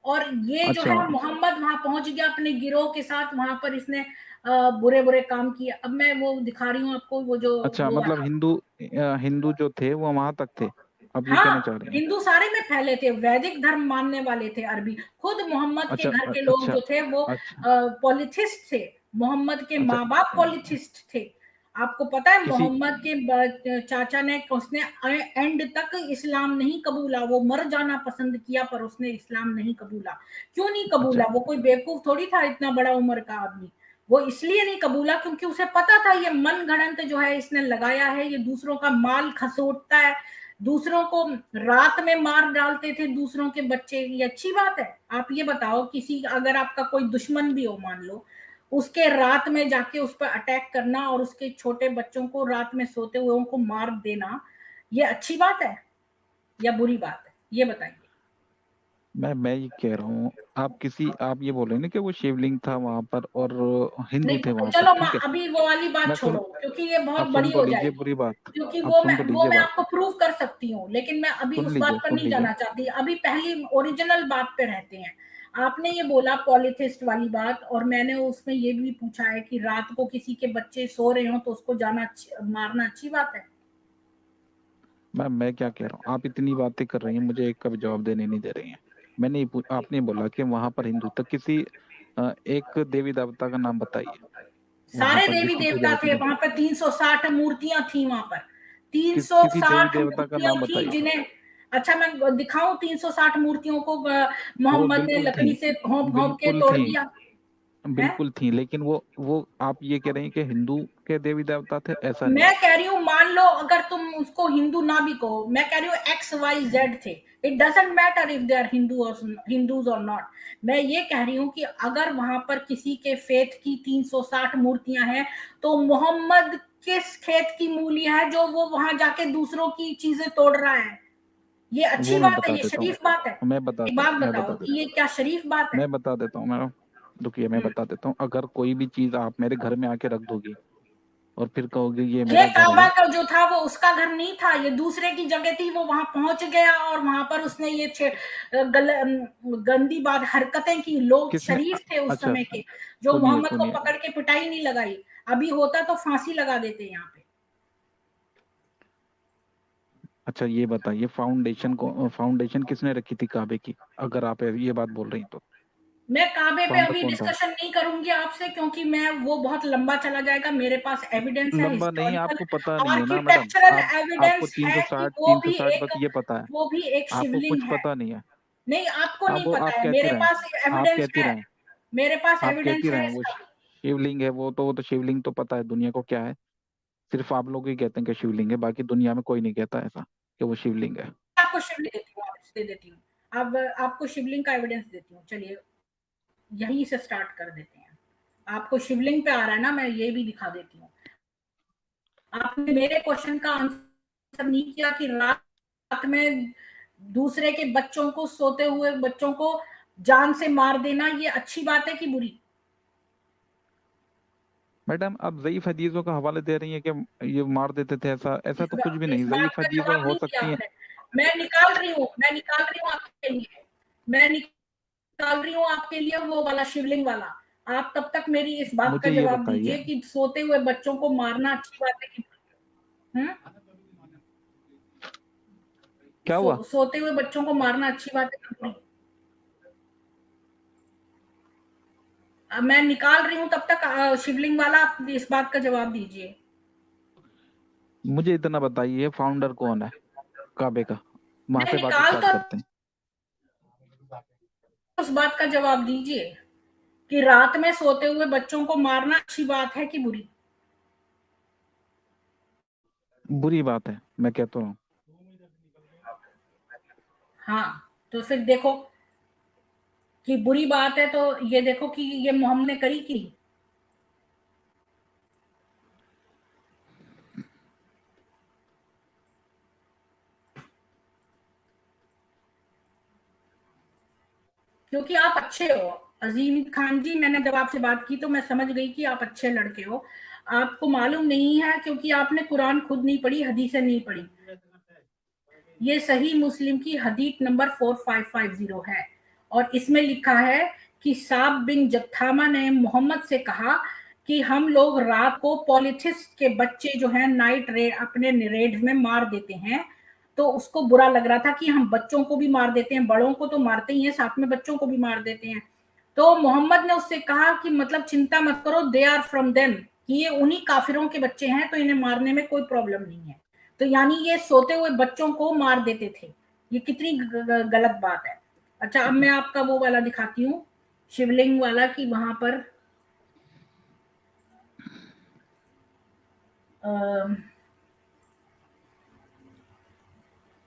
और ये जो अच्छा है मोहम्मद वहां पहुंच गया अपने गिरोह के साथ, वहां पर इसने बुरे बुरे काम किए। अब मैं वो दिखा रही हूँ आपको, वो जो अच्छा, वो मतलब हिंदू जो थे वो वहां तक थे, अब ये कहना हाँ, चाह रहे हैं? हिंदू सारे में फैले थे, वैदिक धर्म मानने वाले थे अरबी। खुद मोहम्मद के अच्छा घर के लोग अच्छा जो थे वो अच्छा पॉलिथिस्ट थे। मोहम्मद के अच्छा। माँ बाप पॉलिथिस्ट थे। आपको पता है किसी मोहम्मद के चाचा ने, उसने एंड तक इस्लाम नहीं कबूला। वो मर जाना पसंद किया पर उसने इस्लाम नहीं कबूला। क्यों नहीं अच्छा कबूला? वो कोई बेवकूफ थोड़ी था, इतना बड़ा उम्र का आदमी। वो इसलिए नहीं कबूला क्योंकि उसे पता था ये मन गढ़ंत जो है इसने लगाया है, ये दूसरों का माल खसोटता है, दूसरों को रात में मार डालते थे दूसरों के बच्चे। ये अच्छी बात है? आप ये बताओ, किसी अगर आपका कोई दुश्मन भी हो मान लो, उसके रात में जाके उस पर अटैक करना और उसके छोटे बच्चों को रात में सोते हुए उनको मार देना, ये अच्छी बात है या बुरी बात है? ये बताइए। मैं ये कह रहा हूँ, आप ये बोल रहे हैं ना कि वो शिवलिंग था वहां पर और हिंदू थे नहीं वहां पर, चलो, ठीक है। अभी वो वाली बात मैं छोड़ो सुन क्योंकि ये बहुत आप बड़ी सुन तो हो लीजिए जाएगी। बुरी बात। क्योंकि आप सुन तो वो लीजिए मैं बात। आपको प्रूव कर सकती हूँ, लेकिन मैं अभी उस बात पर सुन नहीं लीजिए। जाना चाहती। अभी पहली ओरिजिनल बात पे रहते हैं। आपने ये बोला पॉलिथिस्ट वाली बात, और मैंने उसमें ये भी पूछा है कि रात को किसी के बच्चे सो रहे हो तो उसको मारना अच्छी बात है? मैं क्या कह रहा हूँ, आप इतनी बातें कर रही हैं, मुझे एक का भी जवाब देने नहीं दे रही हैं। मैंने आपने बोला कि वहां पर हिंदू, तक किसी एक देवी देवता का नाम बताइए वहां सारे पर देवी जिसकी पूजा देवता होती थे थी। वहां पर, 360 मूर्तियां थी वहां पर। किसी देवी 360 देवता का मूर्तियां नाम थी बताइए। जिन्हें, अच्छा मैं दिखाऊं 360 मूर्तियों को? वो मोहम्मद ने बिल्कुल थी, लकड़ी से घोंप घोंप के बिल्कुल तोड़ थी, दिया है? बिल्कुल थी, लेकिन वो आप ये कह रहे हैं कि हिंदू के देवी देवता थे, ऐसा नहीं मैं है। कह रही हूँ मान लो अगर तुम उसको हिंदू ना भी कहो, मैं कह रही हूँ एक्स वाई जेड थे। It doesn't matter if they are Hindus और नॉट। मैं ये कह रही हूँ कि अगर वहां पर किसी के फेथ की 360 मूर्तियां हैं, तो मोहम्मद किस खेत की मूली है जो वो वहां जाके दूसरों की चीजें तोड़ रहा है? ये वो अच्छी मैं बात है? बता ये देता हूँ, शरीफ बात है? एक बात मैं बता बताओ देता कि ये क्या शरीफ बात है? मैं बता देता हूँ मैडम। रुकिए, मैं हम्म। बता देता हूँ। अगर कोई भी चीज आप मेरे घर में आके रख दोगी और फिर कहोगे ये ये मेरा घर काबा है। का जो था वो उसका घर नहीं था, ये दूसरे की जगह थी। वो वहां पहुंच गया और वहां पर उसने ये गंदी बात हरकतें की। लोग किसने शरीफ थे उस अच्छा, समय के, जो सुनिए मोहम्मद को सुनिए। पकड़ के पिटाई नहीं लगाई। अभी होता तो फांसी लगा देते यहाँ पे। अच्छा, ये बताइए, फाउंडेशन किसने रखी थी काबे की, अगर आप ये बात बोल रही तो? मैं काबे पे फाउंडर अभी कौन था? डिस्कशन नहीं करूंगी आपसे, क्योंकि मैं वो बहुत लंबा चला जाएगा। मेरे पास एविडेंस है, लंबा नहीं, हिस्टोरिकल आपको पता नहीं है ना मैडम। आर्किटेक्चरल आप आपको एविडेंस तीन है सौ कि साठ तीन सौ साठ बस ये पता है, वो भी एक आपको शिवलिंग कुछ है। पता नहीं है। नहीं, आपको आप नहीं वो पता आप है, कहती मेरे रहें, पास आप एविडेंस कहती है। रहें, मेरे पास आप कहती एविडेंस है रहें। वो इसका भी। शिवलिंग है, वो तो शिवलिंग तो पता है दुनिया को क्या है। सिर्फ आप लोग ही कहते हैं कि शिवलिंग है, बाकी दुनिया में कोई नहीं कहता ऐसा कि वो शिवलिंग है। आपको शिवलिंग देती हूँ, दे देती हूँ। अब आपको शिवलिंग का एविडेंस देती हूँ। चलिए यहीं से स्टार्ट कर देते हैं। आपको शिवलिंग पे आ रहा है ना, मैं ये भी दिखा देती हूँ। आपने मेरे क्वेश्चन का आंसर नहीं किया कि रात में दूसरे के बच्चों को, सोते हुए बच्चों को जान से मार देना, ये अच्छी बात है कि बुरी? मैडम, आप ज़ईफ हदीसों का हवाले दे रही हैं कि ये मार देते थे, ऐसा ऐसा तो कुछ भी इस नहीं। बात ज़ईफ का हदीसें जवाब हो नहीं दिया सकती हैं। आपने। मैं निकाल रही हूँ आपके लिए। मैं निकाल रही हूँ आपके लिए वो वाला शिवलिंग वाला। आप तब तक मेरी इस बात का मुझे ये जवाब बताइए, दीजिए कि सोते हुए बच्चों को मारना अच्छी बात है कि? हम्म? क्या हुआ? सोते हुए बच्चों को मारना अच्छी बात है कि बुरी? अब मैं निकाल रही हूँ तब तक शिवलिंग वाला, आप इस बात का जवाब दीजिए। मुझे इतना बताइए, फाउंडर कौन है काबे का? वहां मैं से बात निकाल स्टार्ट तो करते हैं। उस बात का जवाब दीजिए कि रात में सोते हुए बच्चों को मारना अच्छी बात है कि बुरी? बुरी बात है, मैं कहता हूँ। हाँ, तो फिर देखो कि बुरी बात है, तो ये देखो कि ये मोहम्मद ने करी कि नहीं? क्योंकि आप अच्छे हो अजीम खान जी, मैंने जब आपसे बात की तो मैं समझ गई कि आप अच्छे लड़के हो। आपको मालूम नहीं है क्योंकि आपने कुरान खुद नहीं पढ़ी, हदीसें नहीं पढ़ी। ये सही मुस्लिम की हदीस नंबर 4550 है और इसमें लिखा है कि साब बिन जत्थामा ने मोहम्मद से कहा कि हम लोग रात को पॉलिथिस के बच्चे जो हैं नाइट रेड अपने रेड में मार देते हैं। तो उसको बुरा लग रहा था कि हम बच्चों को भी मार देते हैं, बड़ों को तो मारते ही हैं, साथ में बच्चों को भी मार देते हैं। तो मोहम्मद ने उससे कहा कि मतलब चिंता मत करो, दे आर फ्रॉम देम, कि ये उन्हीं काफिरों के बच्चे हैं, तो इन्हें मारने में कोई प्रॉब्लम नहीं है। तो यानी ये सोते हुए बच्चों को मार देते थे। ये कितनी गलत बात है। अच्छा, अब मैं आपका वो वाला दिखाती हूँ, शिवलिंग वाला, कि वहां पर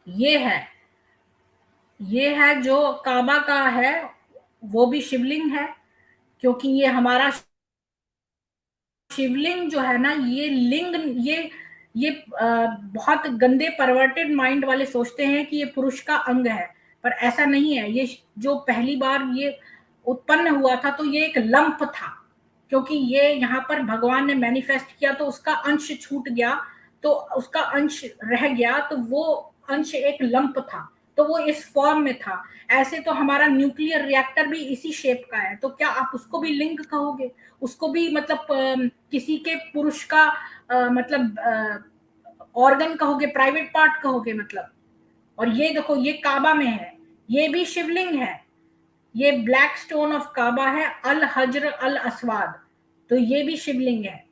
ये है, ये है जो काबा का है, वो भी शिवलिंग है। क्योंकि ये हमारा शिवलिंग जो है ना, ये लिंग, ये बहुत गंदे परवर्टेड माइंड वाले सोचते हैं कि ये पुरुष का अंग है, पर ऐसा नहीं है। ये जो पहली बार ये उत्पन्न हुआ था तो ये एक लंप था, क्योंकि ये यहाँ पर भगवान ने मैनिफेस्ट किया तो उसका अंश छूट गया, तो उसका अंश रह गया, तो वो अंश एक लंप था, तो वो इस फॉर्म में था। ऐसे तो हमारा न्यूक्लियर रिएक्टर भी इसी शेप का है, तो क्या आप उसको भी लिंग कहोगे? उसको भी मतलब किसी के पुरुष का मतलब ऑर्गन कहोगे, प्राइवेट पार्ट कहोगे मतलब? और ये देखो, ये काबा में है, ये भी शिवलिंग है। ये ब्लैक स्टोन ऑफ काबा है, अल हजर अल अस्वाद, तो ये भी शिवलिंग है।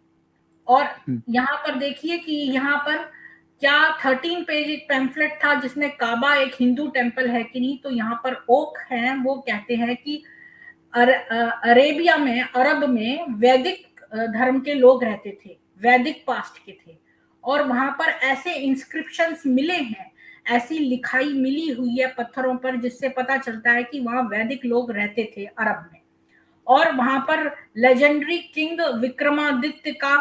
और यहाँ पर देखिए कि यहाँ पर क्या 13 पेज एक पैम्फलेट था जिसमें काबा एक हिंदू टेम्पल है कि नहीं, तो यहाँ पर ओक है, वो कहते हैं कि अरेबिया में, अरब में वैदिक धर्म के लोग रहते थे, वैदिक पास्ट के थे, और वहां पर ऐसे इंस्क्रिप्शंस मिले हैं, ऐसी लिखाई मिली हुई है पत्थरों पर, जिससे पता चलता है कि वहां वैदिक लोग रहते थे अरब में। और वहां पर लेजेंडरी किंग विक्रमादित्य का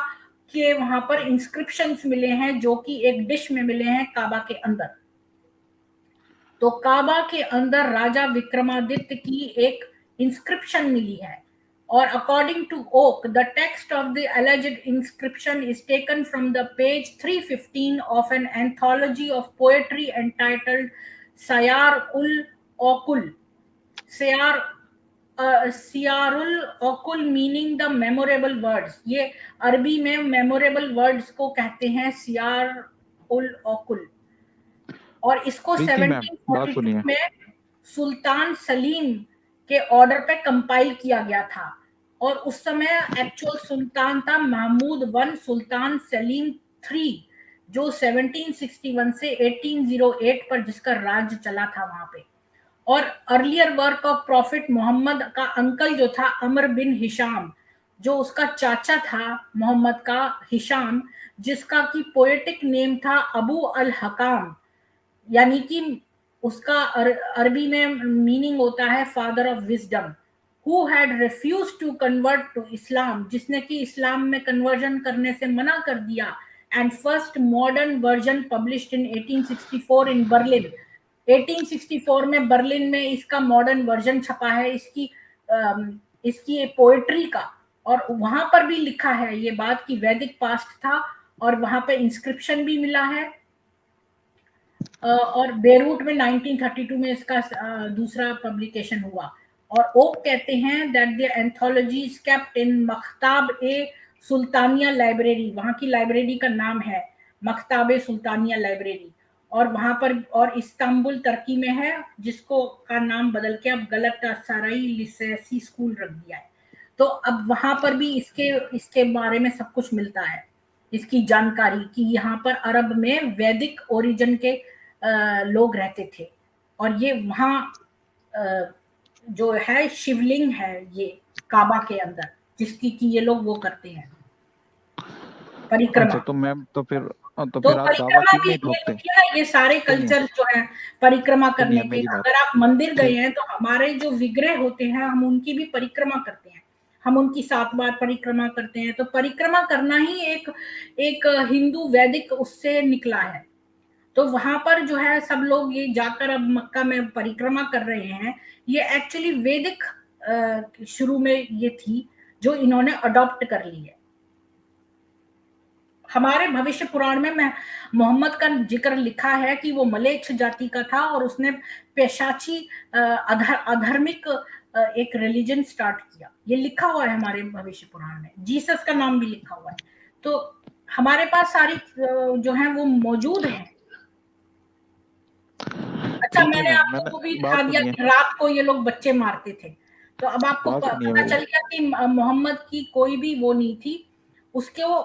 के वहां पर इंस्क्रिप्शंस मिले हैं, जो कि एक डिश में मिले हैं काबा के अंदर। तो काबा के अंदर राजा विक्रमादित्य की एक इंस्क्रिप्शन मिली है। और according to Oak, the text of the alleged inscription is taken from the page 315 of an anthology of poetry entitled Sayar ul Okul, Sayar Siyarul Okul meaning the memorable words. ये अरबी में मेमोरेबल वर्ड्स को कहते हैं सियार उल ओकुल। और इसको प्रीति ma'am, बात 1742 सुनिए। में सुल्तान सलीम के ऑर्डर पे कंपाइल किया गया था। और उस समय एक्चुअल सुल्तान था महमूद वन सुल्तान सलीम थ्री, जो 1761 से 1808 पर जिसका राज्य चला था वहां पे। और earlier work of prophet Muhammad का अंकल जो था अमर बिन हिशाम, जो उसका चाचा था मोहम्मद का हिशाम, जिसका की पोएटिक नेम था अबू अल हकाम, यानी कि उसका अरबी में मीनिंग होता है father of wisdom, who had refuse to convert to Islam, जिसने कि इस्लाम में कन्वर्जन करने से मना कर दिया। And first modern version published in 1864 in Berlin. 1864 में बर्लिन में इसका मॉडर्न वर्जन छपा है, इसकी पोएट्री का। और वहां पर भी लिखा है ये बात कि वैदिक पास्ट था, और वहां पे इंस्क्रिप्शन भी मिला है। और बेरूट में 1932 में इसका दूसरा पब्लिकेशन हुआ। और ओक कहते हैं that the anthology is kept in Maktab e Sultania library, वहां की लाइब्रेरी का नाम है मख्ताब ए सुल्तानिया लाइब्रेरी। और वहां पर, और इस्तांबुल तुर्की में है, जिसको का नाम बदल के अब गलतासाराय लिसेसी स्कूल रख दिया है। तो अब वहां पर भी इसके इसके बारे में सब कुछ मिलता है। इसकी जानकारी कि यहाँ पर अरब में वैदिक ओरिजिन के लोग रहते थे, और ये वहाँ जो है शिवलिंग है ये काबा के अंदर, जिसकी कि ये लोग वो करते हैं परिक्रमा। अच्छा, तो मैम तो तो फिर आप दावा परिक्रमा क्यों भी नहीं ये ठोकते? देखिए ना, ये सारे सुनिए कल्चर जो है परिक्रमा सुनिए करने के, मेरी बात। अगर आप मंदिर गए ठीक, हैं तो हमारे जो विग्रह होते हैं हम उनकी भी परिक्रमा करते हैं, हम उनकी 7 बार परिक्रमा करते हैं। तो परिक्रमा करना ही एक एक हिंदू वैदिक उससे निकला है। तो वहां पर जो है सब लोग ये जाकर अब मक्का में परिक्रमा कर रहे हैं, ये एक्चुअली वैदिक शुरू में ये थी जो इन्होंने अडॉप्ट कर ली है। हमारे भविष्य पुराण में मोहम्मद का जिक्र लिखा है कि वो मलेच्छ जाति का था और उसने पेशाची अधर्मिक एक रिलीजन स्टार्ट किया, ये लिखा हुआ है हमारे भविष्य पुराण में, जीसस का नाम भी लिखा हुआ है। तो हमारे पास सारी जो है वो मौजूद है। अच्छा, ठीक है मैंने मैम, आपको मैंने वो भी दिखा बात दिया सुनिए, कि रात को ये लोग बच्चे मारते थे, तो अब आपको बात सुनिए पता मेरी। चल गया कि मोहम्मद की कोई भी वो नहीं थी, उसके वो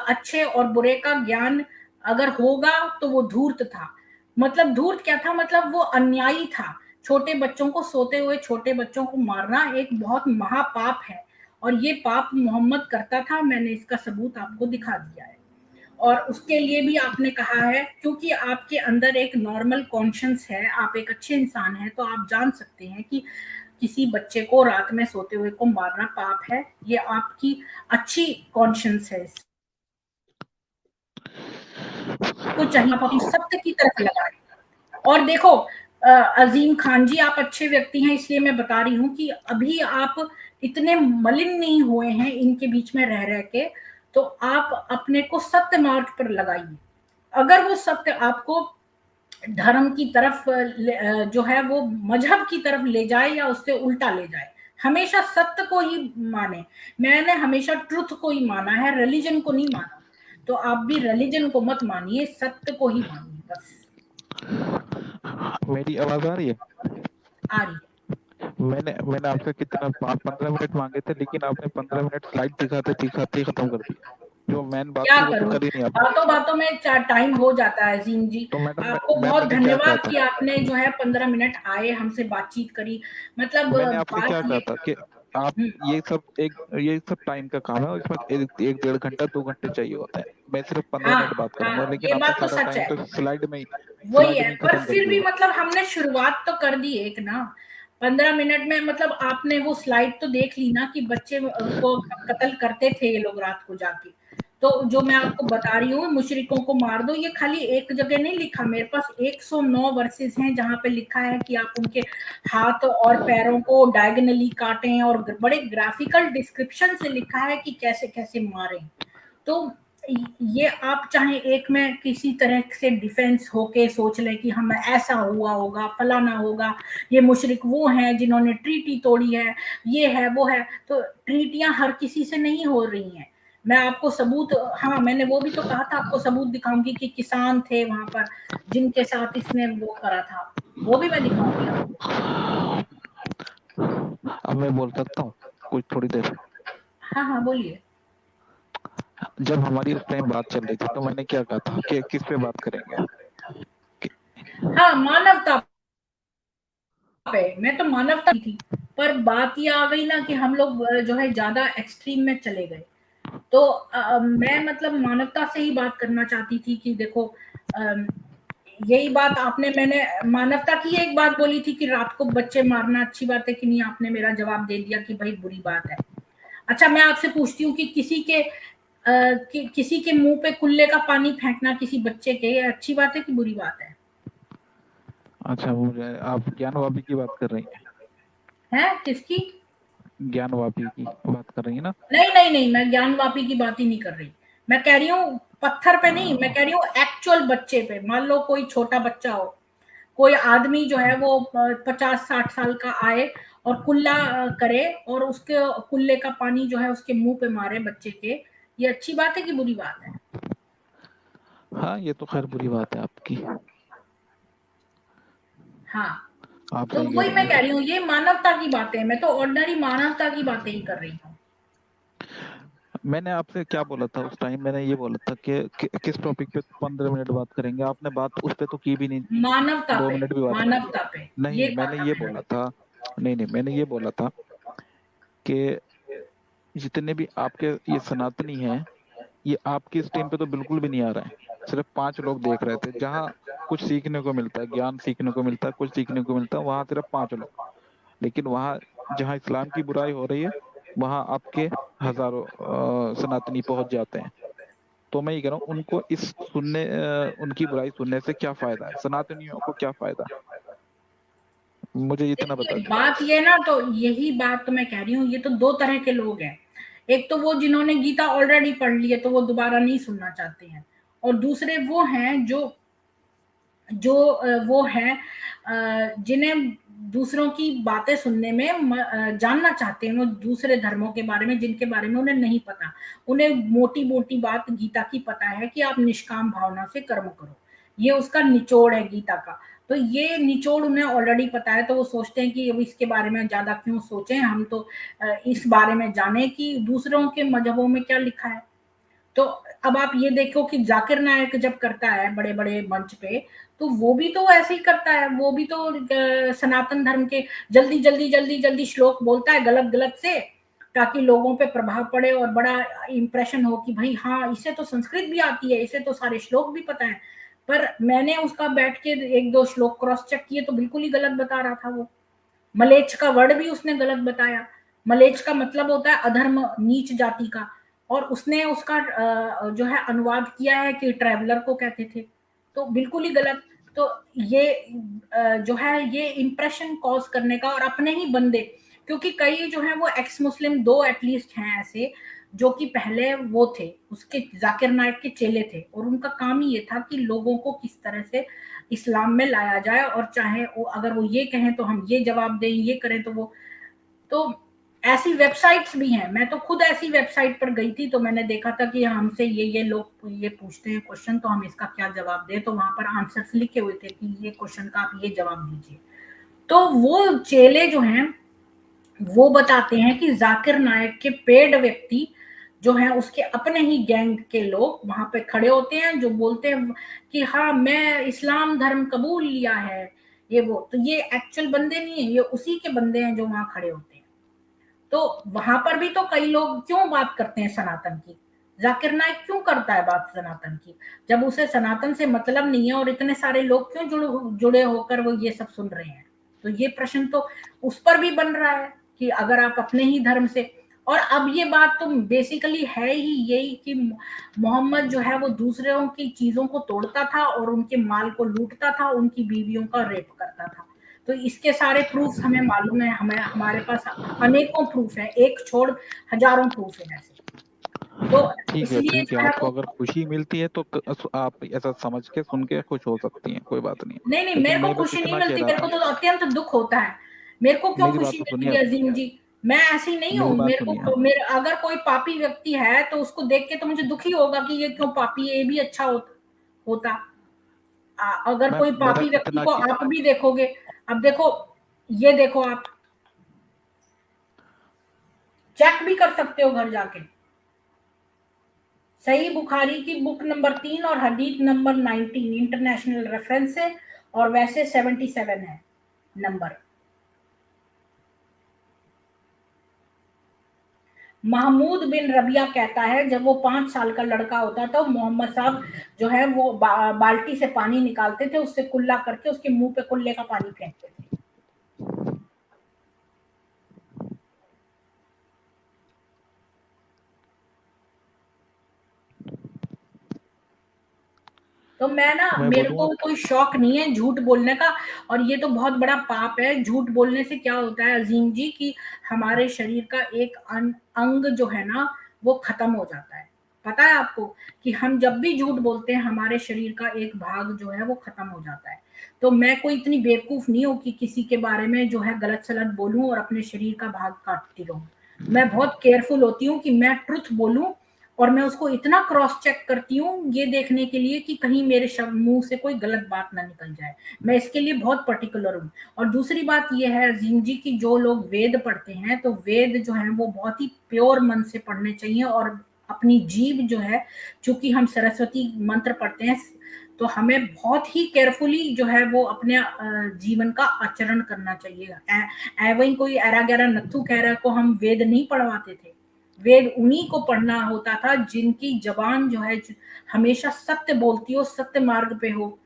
अच्छे और बुरे का ज्ञान अगर होगा तो वो धूर्त था। मतलब धूर्त क्या था, मतलब वो अन्यायी था। छोटे बच्चों को, सोते हुए छोटे बच्चों को मारना एक बहुत महापाप है, और ये पाप मोहम्मद करता था। मैंने इसका सबूत आपको दिखा दिया है। और उसके लिए भी आपने कहा है, क्योंकि आपके अंदर एक नॉर्मल कॉन्शियंस है, आप एक अच्छे इंसान हैं, तो आप जान सकते हैं कि किसी बच्चे को रात में सोते हुए को मारना पाप है। ये आपकी अच्छी कॉन्शियंस है। इसको चाहिए आप अपनी सत्य की तरफ लगाएं। और देखो अजीम खान जी, आप अच्छे व्यक्ति हैं, इसलिए मैं बता रही हूँ कि अभी आप इतने मलिन नहीं हुए हैं इनके बीच में रह रह के, तो आप अपने को सत्य मार्ग पर लगाइए। अगर वो सत्य आपको धर्म की तरफ जो है वो मजहब की तरफ ले जाए या उससे उल्टा ले जाए, हमेशा सत्य को ही माने। मैंने हमेशा ट्रुथ को ही माना है, रिलीजन को नहीं माना। तो आप भी रिलीजन को मत मानिए, सत्य को ही मानिए बस। मेरी आवाज आ रही है? आ रही है। मैंने आपसे कितना 15 मिनट मांगे थे, लेकिन आपने 15 मिनट स्लाइड दिखाते दिखाते ही खत्म कर दिया। जो मेन बात क्या थी वो तो करूं, करी नहीं आपने। बातों बातों में टाइम हो जाता है अजीम जी। तो मैडम आपको बहुत मैंने क्या कहा धन्यवाद था? कि आपने जो है 15 मिनट आए, हमसे बातचीत करी। मतलब मैंने आपसे बात क्या कहा ये था कि आप हम्म, ये सब टाइम का काम है, और इसमें एक 1.5 घंटा 2 घंटे चाहिए होता है। मैं सिर्फ 15 मिनट हाँ बात करूंगा, हाँ, लेकिन ये आपने बात तो सारा सच टाइम है। तो वही स्लाइड है, में ही पर खत्म कर फिर भी दिया। मतलब हमने शुरुआत तो कर दी एक ना। 15 मिनट में मतलब आपने वो स्लाइड तो देख ली ना कि बच्चे को कत्ल करते थे ये लोग रात को जाके। तो जो मैं आपको बता रही हूँ, मुशरिकों को मार दो, ये खाली एक जगह नहीं लिखा, मेरे पास 109 वर्सेस हैं जहां पे लिखा है कि आप उनके हाथ और पैरों को डायगनली काटें, और बड़े ग्राफिकल डिस्क्रिप्शन से लिखा है कि कैसे कैसे मारें। तो ये आप चाहे एक में किसी तरह से डिफेंस होके सोच ले कि हम ऐसा हुआ होगा, फलाना होगा, ये मुशरिक वो हैं जिन्होंने ट्रीटी तोड़ी है, ये है वो है। तो ट्रीटियां हर किसी से नहीं हो रही हैं। मैं आपको सबूत, हाँ मैंने वो भी तो कहा था आपको सबूत दिखाऊंगी कि किसान थे वहां पर जिनके साथ इसने वो करा था, वो भी मैं दिखाऊंगी आपको। अब मैं बोल सकता हूँ कुछ थोड़ी देर? हाँ हाँ, बोलिए। जब हमारी उस टाइम बात चल रही थी तो मैंने क्या कहा था कि किस पे बात करेंगे? हाँ, मानवता पे, मैं तो मानवता की थी। पर बात ये आ गई ना कि हम लोग जो है ज्यादा एक्सट्रीम में चले गए। तो मैं मतलब मानवता से ही बात करना चाहती थी कि देखो यही बात आपने, मैंने मानवता की एक बात बोली थी कि रात को बच्चे मारना अच्छी बात है कि नहीं, आपने मेरा जवाब दे दिया कि भाई बुरी बात है। अच्छा, मैं आपसे पूछती हूँ कि किसी के मुंह पे कुल्ले का पानी फेंकना किसी बच्चे के, ये अच्छी बात है कि बुरी बात है? अच्छा, मुझे आप ज्ञानवापी की बात कर रही हैं? हैं किसकी? ज्ञानवापी की बात कर रही है ना? नहीं नहीं नहीं, मैं ज्ञानवापी की बात ही नहीं कर रही। मैं कह रही हूँ पत्थर पे नहीं, मैं कह रही हूँ एक्चुअल बच्चे पे। मान लो कोई छोटा बच्चा हो, कोई आदमी जो है वो 50-60 साल का आए और कुल्ला करे, और उसके कुल्ले का पानी जो है उसके मुंह पे मारे बच्चे के, ये अच्छी बात है कि बुरी बात है? हाँ, ये तो खैर बुरी बात है आपकी। हाँ, आप तो सही कह वही रही मैं कह हैं। रही हूँ, ये मानवता की बातें, मैं तो ऑर्डिनरी मानवता की बातें ही कर रही हूँ। मैंने आपसे क्या बोला था उस टाइम? मैंने ये बोला था कि किस टॉपिक पे 15 मिनट बात करेंगे। आपने बात उस पे तो की भी नहीं, मानवता दो पे, मिनट भी बात नहीं की। मानवता पे, ये नहीं, कहा मैंने था ये मैंने। बोला था, नहीं नहीं, मैंने ये बोला था कि जितने भी आपके ये सनातनी हैं, ये आपकी इस टीम पे तो बिल्कुल भी नहीं आ रहा है। सिर्फ 5 लोग देख रहे थे। जहाँ कुछ सीखने को मिलता है, ज्ञान सीखने को मिलता है, कुछ सीखने को मिलता है, वहां सिर्फ 5 लोग। लेकिन वहाँ जहाँ इस्लाम की बुराई हो रही है, वहां आपके हजारों सनातनी पहुंच जाते हैं। तो मैं ये कह रहा हूँ, उनको उनकी बुराई सुनने से क्या फायदा है? सनातनियों को क्या फायदा? मुझे इतना बता देखिए दीजिए। बात ये ना, तो यही बात तो मैं कह रही हूँ, ये तो दो तरह के लोग हैं। एक तो वो जिन्होंने गीता ऑलरेडी पढ़ ली है, तो वो दोबारा नहीं सुनना चाहते हैं, और दूसरे वो हैं जो जो वो हैं जिन्हें दूसरों की बातें सुनने में जानना चाहते हैं, वो दूसरे धर्मों के बारे में, जिनके बारे में उन्हें नहीं पता। उन्हें मोटी मोटी बात गीता की पता है कि आप निष्काम भावना से कर्म करो, ये उसका निचोड़ है गीता का। तो ये निचोड़ उन्हें ऑलरेडी पता है, तो वो सोचते हैं कि अब इसके बारे में ज्यादा क्यों सोचें, हम तो इस बारे में जाने कि दूसरों के मजहबों में क्या लिखा है। तो अब आप ये देखो कि जाकिर नायक जब करता है बड़े बड़े मंच पे, तो वो भी तो ऐसे ही करता है, वो भी तो सनातन धर्म के जल्दी जल्दी जल्दी जल्दी श्लोक बोलता है गलत गलत से, ताकि लोगों पे प्रभाव पड़े और बड़ा इंप्रेशन हो कि भाई हाँ, इसे तो संस्कृत भी आती है, इसे तो सारे श्लोक भी पता है। पर मैंने उसका बैठ के एक दो श्लोक क्रॉस चेक किए, तो बिल्कुल ही गलत बता रहा था वो। मलेच्छ का वर्ड भी उसने गलत बताया। मलेच्छ का मतलब होता है अधर्म, नीच जाति का, और उसने उसका जो है अनुवाद किया है कि ट्रैवलर को कहते थे, तो बिल्कुल ही गलत। तो ये जो है ये इंप्रेशन कॉज करने का, और अपने ही बंदे, क्योंकि कई जो है वो एक्स मुस्लिम दो एटलीस्ट हैं ऐसे, जो कि पहले वो थे उसके जाकिर नायक के चेले थे, और उनका काम ही ये था कि लोगों को किस तरह से इस्लाम में लाया जाए, और चाहे वो अगर वो ये कहें तो हम ये जवाब दें, ये करें तो वो। तो ऐसी वेबसाइट्स भी हैं, मैं तो खुद ऐसी वेबसाइट पर गई थी, तो मैंने देखा था कि हमसे ये लोग ये पूछते हैं क्वेश्चन, तो हम इसका क्या जवाब दें, तो वहां पर आंसर्स लिखे हुए थे कि ये क्वेश्चन का आप ये जवाब दीजिए। तो वो चेले जो हैं वो बताते हैं कि जाकिर नायक के पेड व्यक्ति जो हैं, उसके अपने ही गैंग के लोग वहां पे खड़े होते हैं, जो बोलते हैं कि हाँ मैं इस्लाम धर्म कबूल लिया है, ये वो। तो ये एक्चुअल बंदे नहीं है, ये उसी के बंदे हैं जो वहां खड़े होते हैं। तो वहां पर भी तो कई लोग क्यों बात करते हैं सनातन की, जाकिर नायक क्यों करता है बात सनातन की, जब उसे सनातन से मतलब नहीं है, और इतने सारे लोग क्यों जुड़े होकर वो ये सब सुन रहे हैं। तो ये प्रश्न तो उस पर भी बन रहा है कि अगर आप अपने ही धर्म से, और अब ये बात तो बेसिकली है ही यही कि मोहम्मद जो है वो दूसरों की चीजों को तोड़ता था और उनके माल को लूटता था, उनकी बीवियों का रेप करता था। तो इसके सारे प्रूफ हमें मालूम है, हमें हमारे पास अनेकों प्रूफ है, एक छोड़ हजारों प्रूफ है ऐसे। तो ठीक है, इसलिए ठीक है। जो है आपको वो, अगर खुशी मिलती है तो आप ऐसा समझ के सुन के खुश हो सकती हैं, कोई बात नहीं है। नहीं नहीं, लेकिन मेरे को मैं बस खुशी नहीं इतना कह मिलती, रहा मेरे को था, तो अत्यंत दुख होता है। मेरे को क्यों मेरी बात खुशी तो सुनिए मिलेगी आप, अजीम जी, मैं ऐसी नहीं हूँ। मेरी बात मेरे सुनिए। को मेरे अगर कोई पापी व्यक्ति है तो उसको देख के तो मुझे दुखी होगा कि ये क्यों पापी है, ये भी अच्छा होता। अगर मैं कोई मेरा पापी व्यक्ति इतना को कि आप भी देखोगे, अब देखो, ये देखो आप चेक भी कर सकते हो घर जाके, सही बुखारी की बुक नंबर 3 और हदीस नंबर 19 इंटरनेशनल रेफरेंस है, और वैसे 77 है नंबर। महमूद बिन रबिया कहता है जब वो 5 साल का लड़का होता था, मोहम्मद साहब जो है वो बाल्टी से पानी निकालते थे, उससे कुल्ला करके उसके मुंह पे कुल्ले का पानी फेंकते थे। तो मैं ना, मैं मेरे बोलूँगा को कोई शौक नहीं है झूठ बोलने का, और ये तो बहुत बड़ा पाप है। झूठ बोलने से क्या होता है अजीम जी, कि हमारे शरीर का एक अंग जो है ना वो खत्म हो जाता है। पता है आपको कि हम जब भी झूठ बोलते हैं हमारे शरीर का एक भाग जो है वो खत्म हो जाता है। तो मैं कोई इतनी बेवकूफ नहीं हूँ कि किसी के बारे में जो है गलत सलत बोलूं और अपने शरीर का भाग काटती रहूं। मैं बहुत केयरफुल होती हूँ कि मैं ट्रुथ बोलूं, और मैं उसको इतना क्रॉस चेक करती हूँ ये देखने के लिए कि कहीं मेरे शब्द मुंह से कोई गलत बात ना निकल जाए। मैं इसके लिए बहुत पर्टिकुलर हूँ। और दूसरी बात ये है अजीम जी की जो लोग वेद पढ़ते हैं, तो वेद जो है वो बहुत ही प्योर मन से पढ़ने चाहिए, और अपनी जीभ जो है, चूँकि हम सरस्वती मंत्र पढ़ते हैं, तो हमें बहुत ही केयरफुली जो है वो अपने जीवन का आचरण करना चाहिए। वही कोई ऐरा गैरा नत्थु कह रहा को हम वेद नहीं पढ़वाते थे। वेद उन्हीं को पढ़ना होता था जिनकी जबान जो है हमेशा सत्य बोलती हो, सत्य मार्ग पे हो।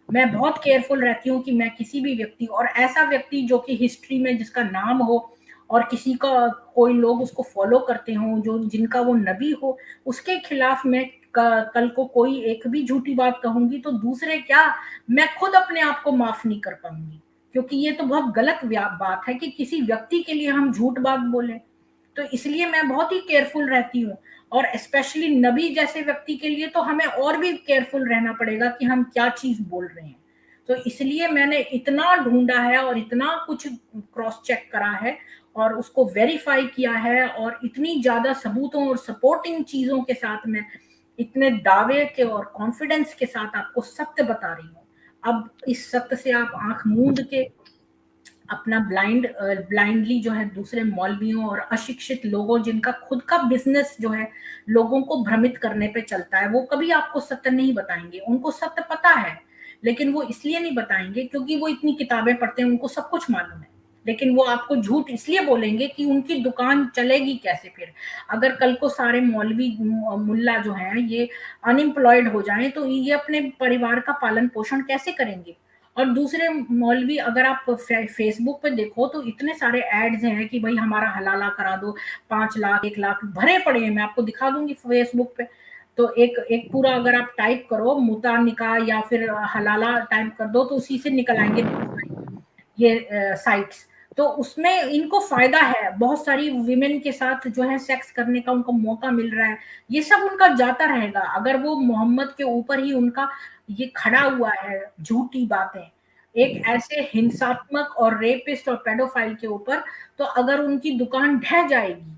मैं बहुत केयरफुल रहती हूँ कि मैं किसी भी व्यक्ति, और ऐसा व्यक्ति जो कि हिस्ट्री में जिसका नाम हो और किसी का कोई लोग उसको फॉलो करते हों, जो जिनका वो नबी हो, उसके खिलाफ मैं कल को कोई एक भी झूठी बात कहूंगी तो दूसरे क्या, मैं खुद अपने आप को माफ नहीं कर पाऊंगी, क्योंकि ये तो बहुत गलत बात है कि किसी व्यक्ति के लिए हम झूठ बात बोले। तो इसलिए मैं बहुत ही केयरफुल रहती हूँ, और स्पेशली नबी जैसे व्यक्ति के लिए तो हमें और भी केयरफुल रहना पड़ेगा कि हम क्या चीज बोल रहे हैं। तो इसलिए मैंने इतना ढूंढा है और इतना कुछ क्रॉस चेक करा है और उसको वेरीफाई किया है, और इतनी ज्यादा सबूतों और सपोर्टिंग चीजों के साथ में इतने दावे के और कॉन्फिडेंस के साथ आपको सत्य बता रही हूँ। अब इस सत्य से आप आंख मूंद के अपना ब्लाइंडली जो है दूसरे मौलवियों और अशिक्षित लोगों जिनका खुद का बिजनेस जो है लोगों को भ्रमित करने पे चलता है, वो कभी आपको सत्य नहीं बताएंगे। उनको सत्य पता है, लेकिन वो इसलिए नहीं बताएंगे क्योंकि वो इतनी किताबें पढ़ते हैं, उनको सब कुछ मालूम है। लेकिन वो आपको झूठ इसलिए बोलेंगे कि उनकी दुकान चलेगी कैसे। फिर अगर कल को सारे मौलवी मुल्ला जो हैं ये अनएम्प्लॉयड हो जाएं तो ये अपने परिवार का पालन पोषण कैसे करेंगे। और दूसरे मौलवी, अगर आप फेसबुक पे देखो तो इतने सारे एड्स हैं कि भाई हमारा हलाला करा दो, 5 लाख 1 लाख भरे पड़े हैं। मैं आपको दिखा दूंगी फेसबुक पे। तो एक एक पूरा अगर आप टाइप करो मुता निकाह या फिर हलाला टाइप कर दो तो उसी से निकल आएंगे ये साइट्स। तो उसमें इनको फायदा है, बहुत सारी विमेन के साथ जो है सेक्स करने का उनको मौका मिल रहा है। ये सब उनका जाता रहेगा अगर वो मोहम्मद के ऊपर ही उनका ये खड़ा हुआ है झूठी बातें एक ऐसे हिंसात्मक और रेपिस्ट और पेडोफाइल के ऊपर। तो अगर उनकी दुकान ढह जाएगी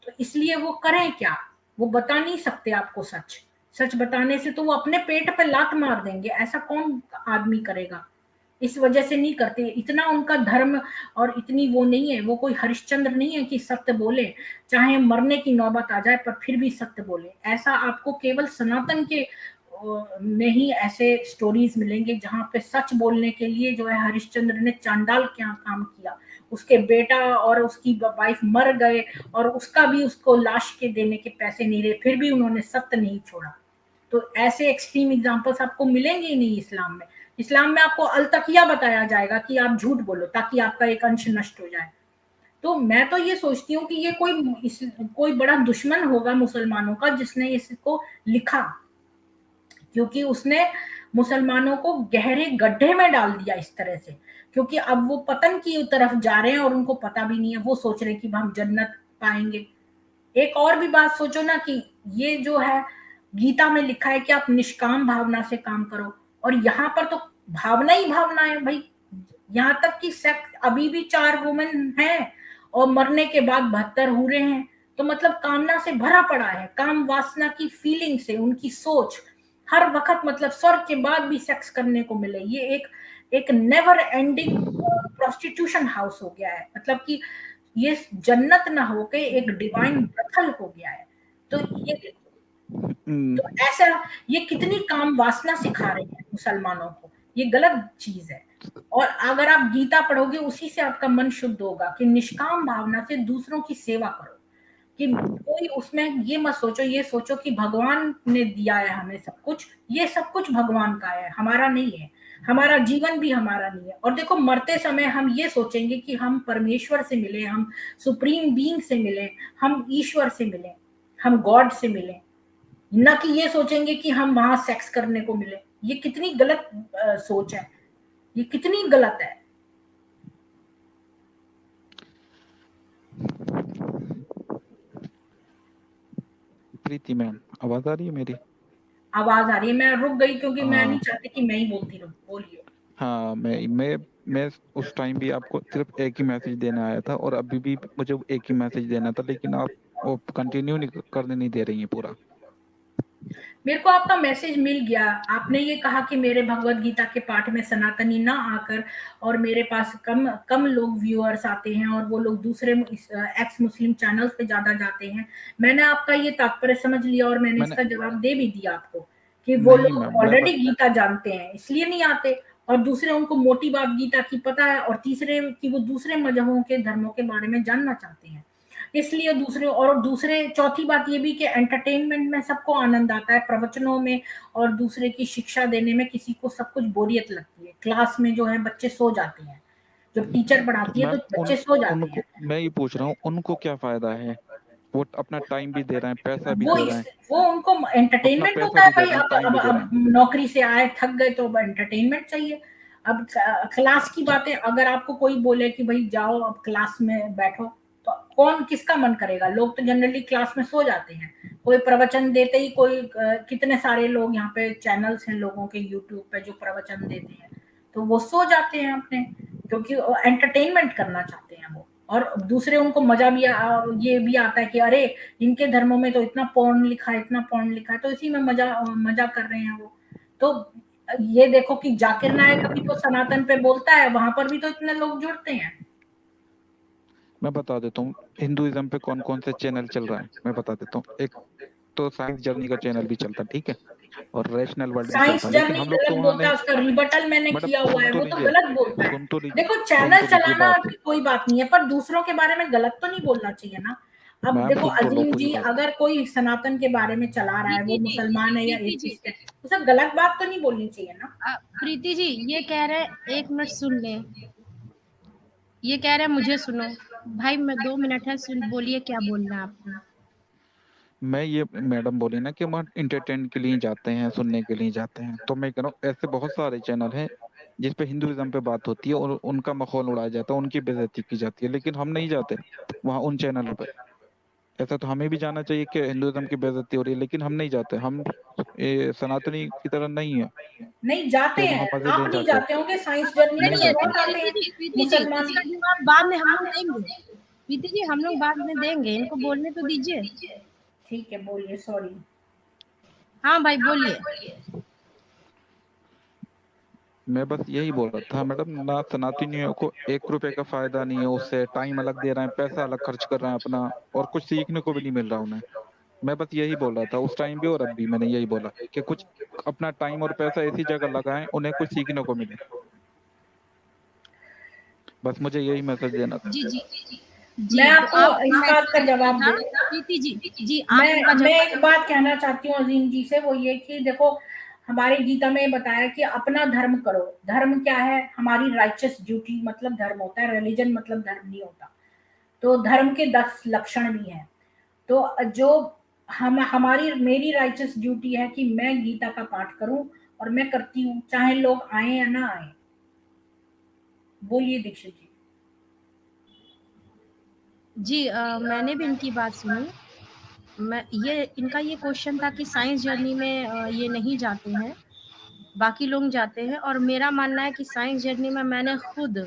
तो इसलिए वो करें क्या, वो बता नहीं सकते आपको सच। सच बताने से तो वो अपने पेट पे लात मार देंगे, ऐसा कौन आदमी करेगा। इस वजह से नहीं करते, इतना उनका धर्म और इतनी वो नहीं है, वो कोई हरिश्चंद्र नहीं है कि सत्य बोले चाहे मरने की नौबत आ जाए पर फिर भी सत्य बोले। ऐसा आपको केवल सनातन के में ही ऐसे स्टोरीज मिलेंगे जहां पे सच बोलने के लिए जो है हरिश्चंद्र ने चांडाल क्या काम किया। उसके बेटा और उसकी वाइफ मर गए और उसका भी उसको लाश के देने के पैसे नहीं रहे, फिर भी उन्होंने सत्य नहीं छोड़ा। तो ऐसे एक्सट्रीम एग्जांपल्स आपको मिलेंगे ही नहीं इस्लाम में। इस्लाम में आपको अलतकिया बताया जाएगा कि आप झूठ बोलो ताकि आपका एक अंश नष्ट हो जाए। तो मैं तो ये सोचती हूँ कि ये कोई बड़ा दुश्मन होगा मुसलमानों का जिसने इसको लिखा, क्योंकि उसने मुसलमानों को गहरे गड्ढे में डाल दिया इस तरह से। क्योंकि अब वो पतन की तरफ जा रहे हैं और उनको पता भी नहीं है, वो सोच रहे हैं कि हम जन्नत पाएंगे। एक और भी बात सोचो ना कि ये जो है गीता में लिखा है कि आप निष्काम भावना से काम करो, और यहाँ पर तो भावना ही भावना है भाई। यहाँ तक कि सेक्स अभी भी 4 वुमेन हैं और मरने के बाद 72 हूरे हैं। तो मतलब कामना से भरा पड़ा है, काम वासना की फीलिंग से उनकी सोच हर वक्त, मतलब स्वर्ग के बाद भी सेक्स करने को मिले। ये एक नेवर एंडिंग प्रोस्टिट्यूशन हाउस हो गया है, मतलब कि ये जन्नत ना होके एक डिवाइन ब्रथल हो गया है। तो ये देखो, तो ऐसा ये कितनी काम वासना सिखा रही है मुसलमानों को, ये गलत चीज है। और अगर आप गीता पढ़ोगे उसी से आपका मन शुद्ध होगा कि निष्काम भावना से दूसरों की सेवा करो। कि कोई उसमें ये मत सोचो, ये सोचो कि भगवान ने दिया है हमें सब कुछ, ये सब कुछ भगवान का है, हमारा नहीं है। हमारा जीवन भी हमारा नहीं है। और देखो मरते समय हम ये सोचेंगे कि हम परमेश्वर से मिले, हम सुप्रीम बीइंग से मिले, हम ईश्वर से मिले, हम गॉड से मिले, न कि ये सोचेंगे कि हम वहां सेक्स करने को मिले। ये कितनी गलत सोच है, ये कितनी गलत है। प्रीति मैम, आवाज आ रही है मेरी? आवाज आ रही है, मैं रुक गई क्योंकि मैं नहीं चाहती कि मैं ही बोलती रहूं। बोलिए। हाँ, मैं उस टाइम भी आपको सिर्फ एक ही मैसेज देने आया था और अभी भी मुझे एक ही मैसेज देना था, लेकिन आप वो कंटिन्यू नहीं करने नहीं दे रही हैं पूरा। मेरे को आपका मैसेज मिल गया। आपने ये कहा कि मेरे भगवत गीता के पाठ में सनातनी ना आकर और मेरे पास कम कम लोग व्यूअर्स आते हैं और वो लोग दूसरे एक्स मुस्लिम चैनल्स पे ज़्यादा जाते हैं। मैंने आपका ये तात्पर्य समझ लिया और मैंने मैंने इसका जवाब दे भी दिया आपको कि वो नहीं लोग मैम, मैं ऑलरेडी बस गीता जानते हैं, इसलिए नहीं आते और दूसरे उनको मोटी बात गीता की पता है और तीसरे कि वो दूसरे मज़हबों के धर्मों के बारे में जानना चाहते हैं। इसलिए दूसरे चौथी बात ये भी कि एंटरटेनमेंट में सबको आनंद आता है, प्रवचनों में और दूसरे की शिक्षा देने में किसी को सब कुछ बोरियत लगती है। क्लास में जो है बच्चे सो जाते हैं, जब टीचर तो पढ़ाती है तो मैम बच्चे सो जाते हैं। उनको मैं ये पूछ रहा हूँ, उनको क्या फायदा है? वो अपना टाइम भी दे रहे हैं, पैसा भी दे रहे हैं, वो उनको अपना एंटरटेनमेंट पैसा होता है भी दे भाई। रहे हैं, अब टाइम अब भी दे रहे अब हैं। नौकरी से आए थक गए तो अब एंटरटेनमेंट चाहिए। अब क्लास की बातें अगर आपको कोई बोले कि भाई जाओ अब क्लास में बैठो, तो कौन किसका मन करेगा? लोग तो जनरली क्लास में सो जाते हैं। कोई प्रवचन देते ही कितने सारे लोग यहाँ पे चैनल्स हैं लोगों के यूट्यूब पे जो प्रवचन देते हैं, तो वो सो जाते हैं अपने, क्योंकि एंटरटेनमेंट करना चाहते हैं वो। और दूसरे उनको मजा भी ये भी आता है कि अरे इनके धर्मों में तो इतना पॉर्न लिखा है, इतना पॉर्न लिखा है, तो इसी में मजा मजा कर रहे हैं वो। तो ये देखो कि जाकिर नायक अभी तो सनातन पे बोलता है, वहां पर भी तो इतने लोग जुड़ते हैं। मैं बता देता हूँ हिंदुइज्म पे कौन कौन से चैनल चल रहा है, मैं बता देता हूँ। एक तो साइंस जर्नी का चैनल भी चलता है, ठीक है, और रैशनल वर्ल्ड भी साइंस चलता है, लेकिन जर्नी हम लोग तो गलत वहाँ बोलता है, नहीं। उसका रिबटल मैंने मैडम किया हुआ सुन है, तो वो तो लीजिए, गलत बोलता है। सुन तो लीजिए, देखो सुन चैनल तो लीजिए चलाना बात। कोई बात नहीं है, पर दूसरों के बारे में गलत तो नहीं बोलना चाहिए ना। अब मैम देखो सुन तो लो अजीम पूरी जी बात। अगर कोई सनातन के बारे में चला रहा है, वो प्रीति जी, मुसलमान है या प्रीति जी, एथिस्ट है, तो सब गलत बात तो नहीं बोलनी चाहिए ना। प्रीति जी ये कह रहे, एक मिनट सुन ले, ये कह रहे मुझे सुनो। भाई मैं 2 मिनट है, सुन बोलिए क्या बोलना है आपको। मैं ये मैडम बोली ना कि वहाँ इंटरटेन के लिए जाते हैं, सुनने के लिए जाते हैं, तो मैं कह रहा हूँ ऐसे बहुत सारे चैनल हैं जिस पे हिंदुइज्म पे बात होती है और उनका माहौल उड़ाया जाता है, उनकी बेइज्जती की जाती है, लेकिन हम नहीं जाते वहाँ उन चैनलों पे। ऐसा तो हमें भी जाना चाहिए कि हिंदुइज्म की बेइज्जती हो रही है, लेकिन हम नहीं जाते। हम सनातनी की तरह नहीं है नहीं जाते कि वहाँ हैं, मजे आप ले नहीं जाते। जाते होंगे, साइंस जर्नी में नहीं तो चलिए जाते। बहुत आते हैं प्रीति जी मुसलमान। इसका जवाब बाद में हम लोग देंगे। प्रीति जी हम लोग बाद में देंगे, इनको बोलने तो दीजिए। ठीक है, बोलिए, सॉरी। हाँ भाई बोलिए। मैं बस यही बोल रहा था मैडम, ना सनातनियों को 1 रुपए का फायदा नहीं है उससे, टाइम अलग दे रहे हैं, पैसा अलग खर्च कर रहे हैं अपना, और कुछ सीखने को भी नहीं मिल रहा उन्हें। मैं बस यही बोल रहा था उस टाइम भी और अब भी मैंने यही बोला कि कुछ अपना टाइम और पैसा ऐसी जगह लगाएं उन्हें कुछ सीखने को मिले। बस मुझे यही मैसेज देना था। जी जी मैं जी, तो आपको आप इस बात का जवाब था दूं। प्रीति जी, जी आप इनका मैं जवाब। एक बात कहना चाहती हूँ अजीम जी से, वो ये कि देखो हमारे गीता में बताया कि अपना धर्म करो। धर्म क्या है? हमारी राइचस ड्यूटी मतलब धर्म होता है, रिलीजन मतलब धर्म नहीं होता। तो धर्म के 10 लक्षण भी हैं। तो जो हम हमारी मेरी राइचस ड्यूटी है कि मैं गीता का पाठ करूं और मैं करती हूँ, चाहे लोग आए या ना आए। बोलिए दीक्षित जी। जी मैंने भी इनकी बात सुनी। मैं ये इनका ये क्वेश्चन था कि साइंस जर्नी में ये नहीं जाते हैं, बाकी लोग जाते हैं, और मेरा मानना है कि साइंस जर्नी में मैंने खुद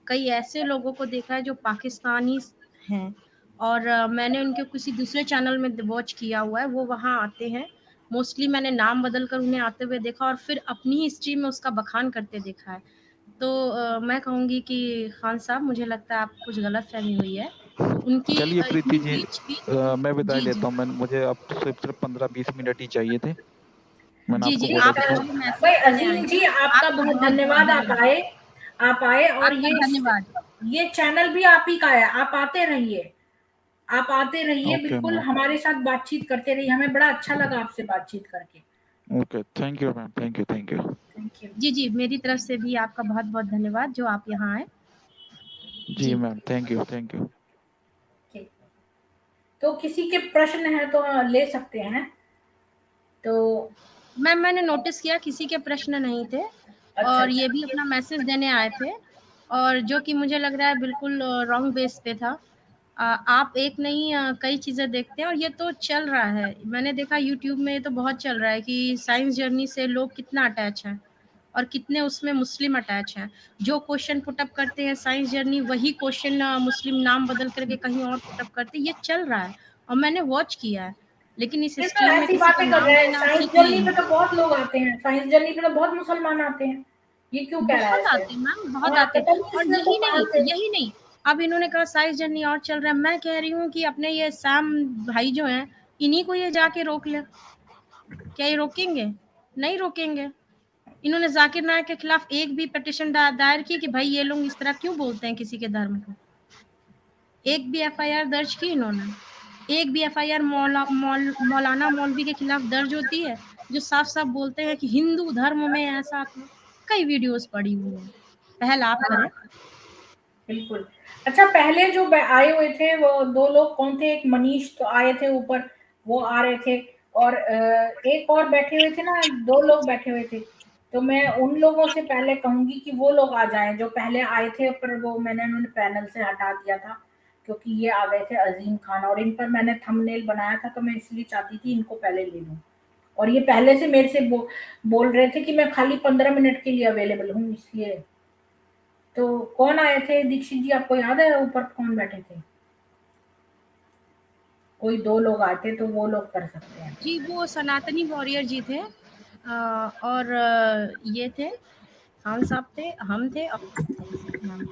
कई ऐसे लोगों को देखा है जो पाकिस्तानी हैं, और मैंने उनके किसी दूसरे चैनल में वॉच किया हुआ है, वो वहाँ आते हैं। मोस्टली मैंने नाम बदल कर उन्हें आते हुए देखा और फिर अपनी हिस्ट्री में उसका बखान करते देखा है। तो मैं कहूँगी कि खान साहब मुझे लगता है आपको कुछ गलतफ़हमी हुई है। उनकी चलिए प्रीति जी, स्पीच मैं विदाई जी, जी। लेता हूँ। मुझे अब सिर्फ 15-20 मिनट ही चाहिए थे। मैंने जी, आपको जी, बोला आप था मुझे मैसेज भाई करने अजीम जी आइए। आपका आपका बहुत बहुत-बहुत धन्यवाद, धन्यवाद। आप आए और आपका धन्यवाद। ये चैनल भी आप ही का है। आप आते रहिए, आप आते रहिए, ओके बिल्कुल मैम, हमारे साथ बातचीत करते रहिए। हमें बड़ा अच्छा लगा आपसे बातचीत करके। Okay, thank you ma'am, thank you, thank you. Thank you. जी, जी, मेरी तरफ से भी आपका बहुत-बहुत धन्यवाद जो आप यहाँ आए। जी जी। Ma'am, thank you, thank you. ठीक। तो किसी के प्रश्न है तो ले सकते हैं। तो मैम मैंने नोटिस किया किसी के प्रश्न नहीं थे, अच्छा और ये अच्छा। भी अपना मैसेज देने आए थे, और जो कि मुझे लग रहा है बिल्कुल रॉन्ग बेस पे था। आप एक नहीं कई चीज़ें देखते हैं और ये तो चल रहा है। मैंने देखा यूट्यूब में ये तो बहुत चल रहा है कि साइंस जर्नी से लोग कितना अटैच हैं और कितने उसमें मुस्लिम अटैच हैं। जो क्वेश्चन पुट अप करते हैं साइंस जर्नी, वही क्वेश्चन मुस्लिम नाम बदल करके कहीं और पुट अप करते हैं। ये चल रहा है और मैंने वॉच किया है। लेकिन इस ये तो स्ट्रीम में ऐसी किसी का बातें कर नाम रहे हैं, लेना साइंस ठीक जर्नी नहीं पे है। तो बहुत लोग आते हैं, साइंस जर्नी पे तो बहुत मुसलमान आते हैं, ये क्यों कह रहा है बहुत ऐसे? आते हैं मैम, बहुत हाँ, आते पता हैं। नहीं और इसमें को कहाँ से। यही नहीं, अब इन्होंने कहा साइंस जर्नी और चल रहा है, मैं कह रही हूँ कि अपने ये सैम भाई जो हैं, इन्हीं को ये जाके रोक ले। क्या ये रोकेंगे? नहीं रोकेंगे। इन्होंने जाकिर नायक के खिलाफ एक भी पिटीशन दायर की कि भाई ये लोग इस तरह क्यों बोलते हैं किसी के धर्म को? एक भी एफआईआर दर्ज की इन्होंने? एक भी एफआईआर मौलाना मौलवी के खिलाफ दर्ज होती है जो साफ साफ बोलते हैं कि हिंदू धर्म में ऐसा था? कई वीडियोस पड़ी हुई हैं, पहल आप हाँ, करें। बिल्कुल। अच्छा, पहले जो आए हुए थे वो 2 लोग कौन थे? एक मनीष तो आए थे ऊपर, वो आ रहे थे, और एक और बैठे हुए थे ना, 2 लोग बैठे हुए थे। तो मैं उन लोगों से पहले कहूँगी कि वो लोग आ जाएँ जो पहले आए थे, पर वो मैंने उन्हें पैनल से हटा दिया था, क्योंकि ये आ गए थे अज़ीम खान, और इन पर मैंने थंबनेल बनाया था, तो मैं इसलिए चाहती थी इनको पहले ले लूँ। और ये पहले से मेरे से बोल रहे थे कि मैं खाली 15 मिनट के लिए अवेलेबल हूँ, इसलिए। तो कौन आए थे दीक्षित जी, आपको याद है ऊपर कौन बैठे थे? कोई 2 लोग आए थे, तो वो लोग कर सकते हैं। जी, वो सनातनी वॉरियर जी थे, और ये थे, खान साहब थे, हम थे और मैम।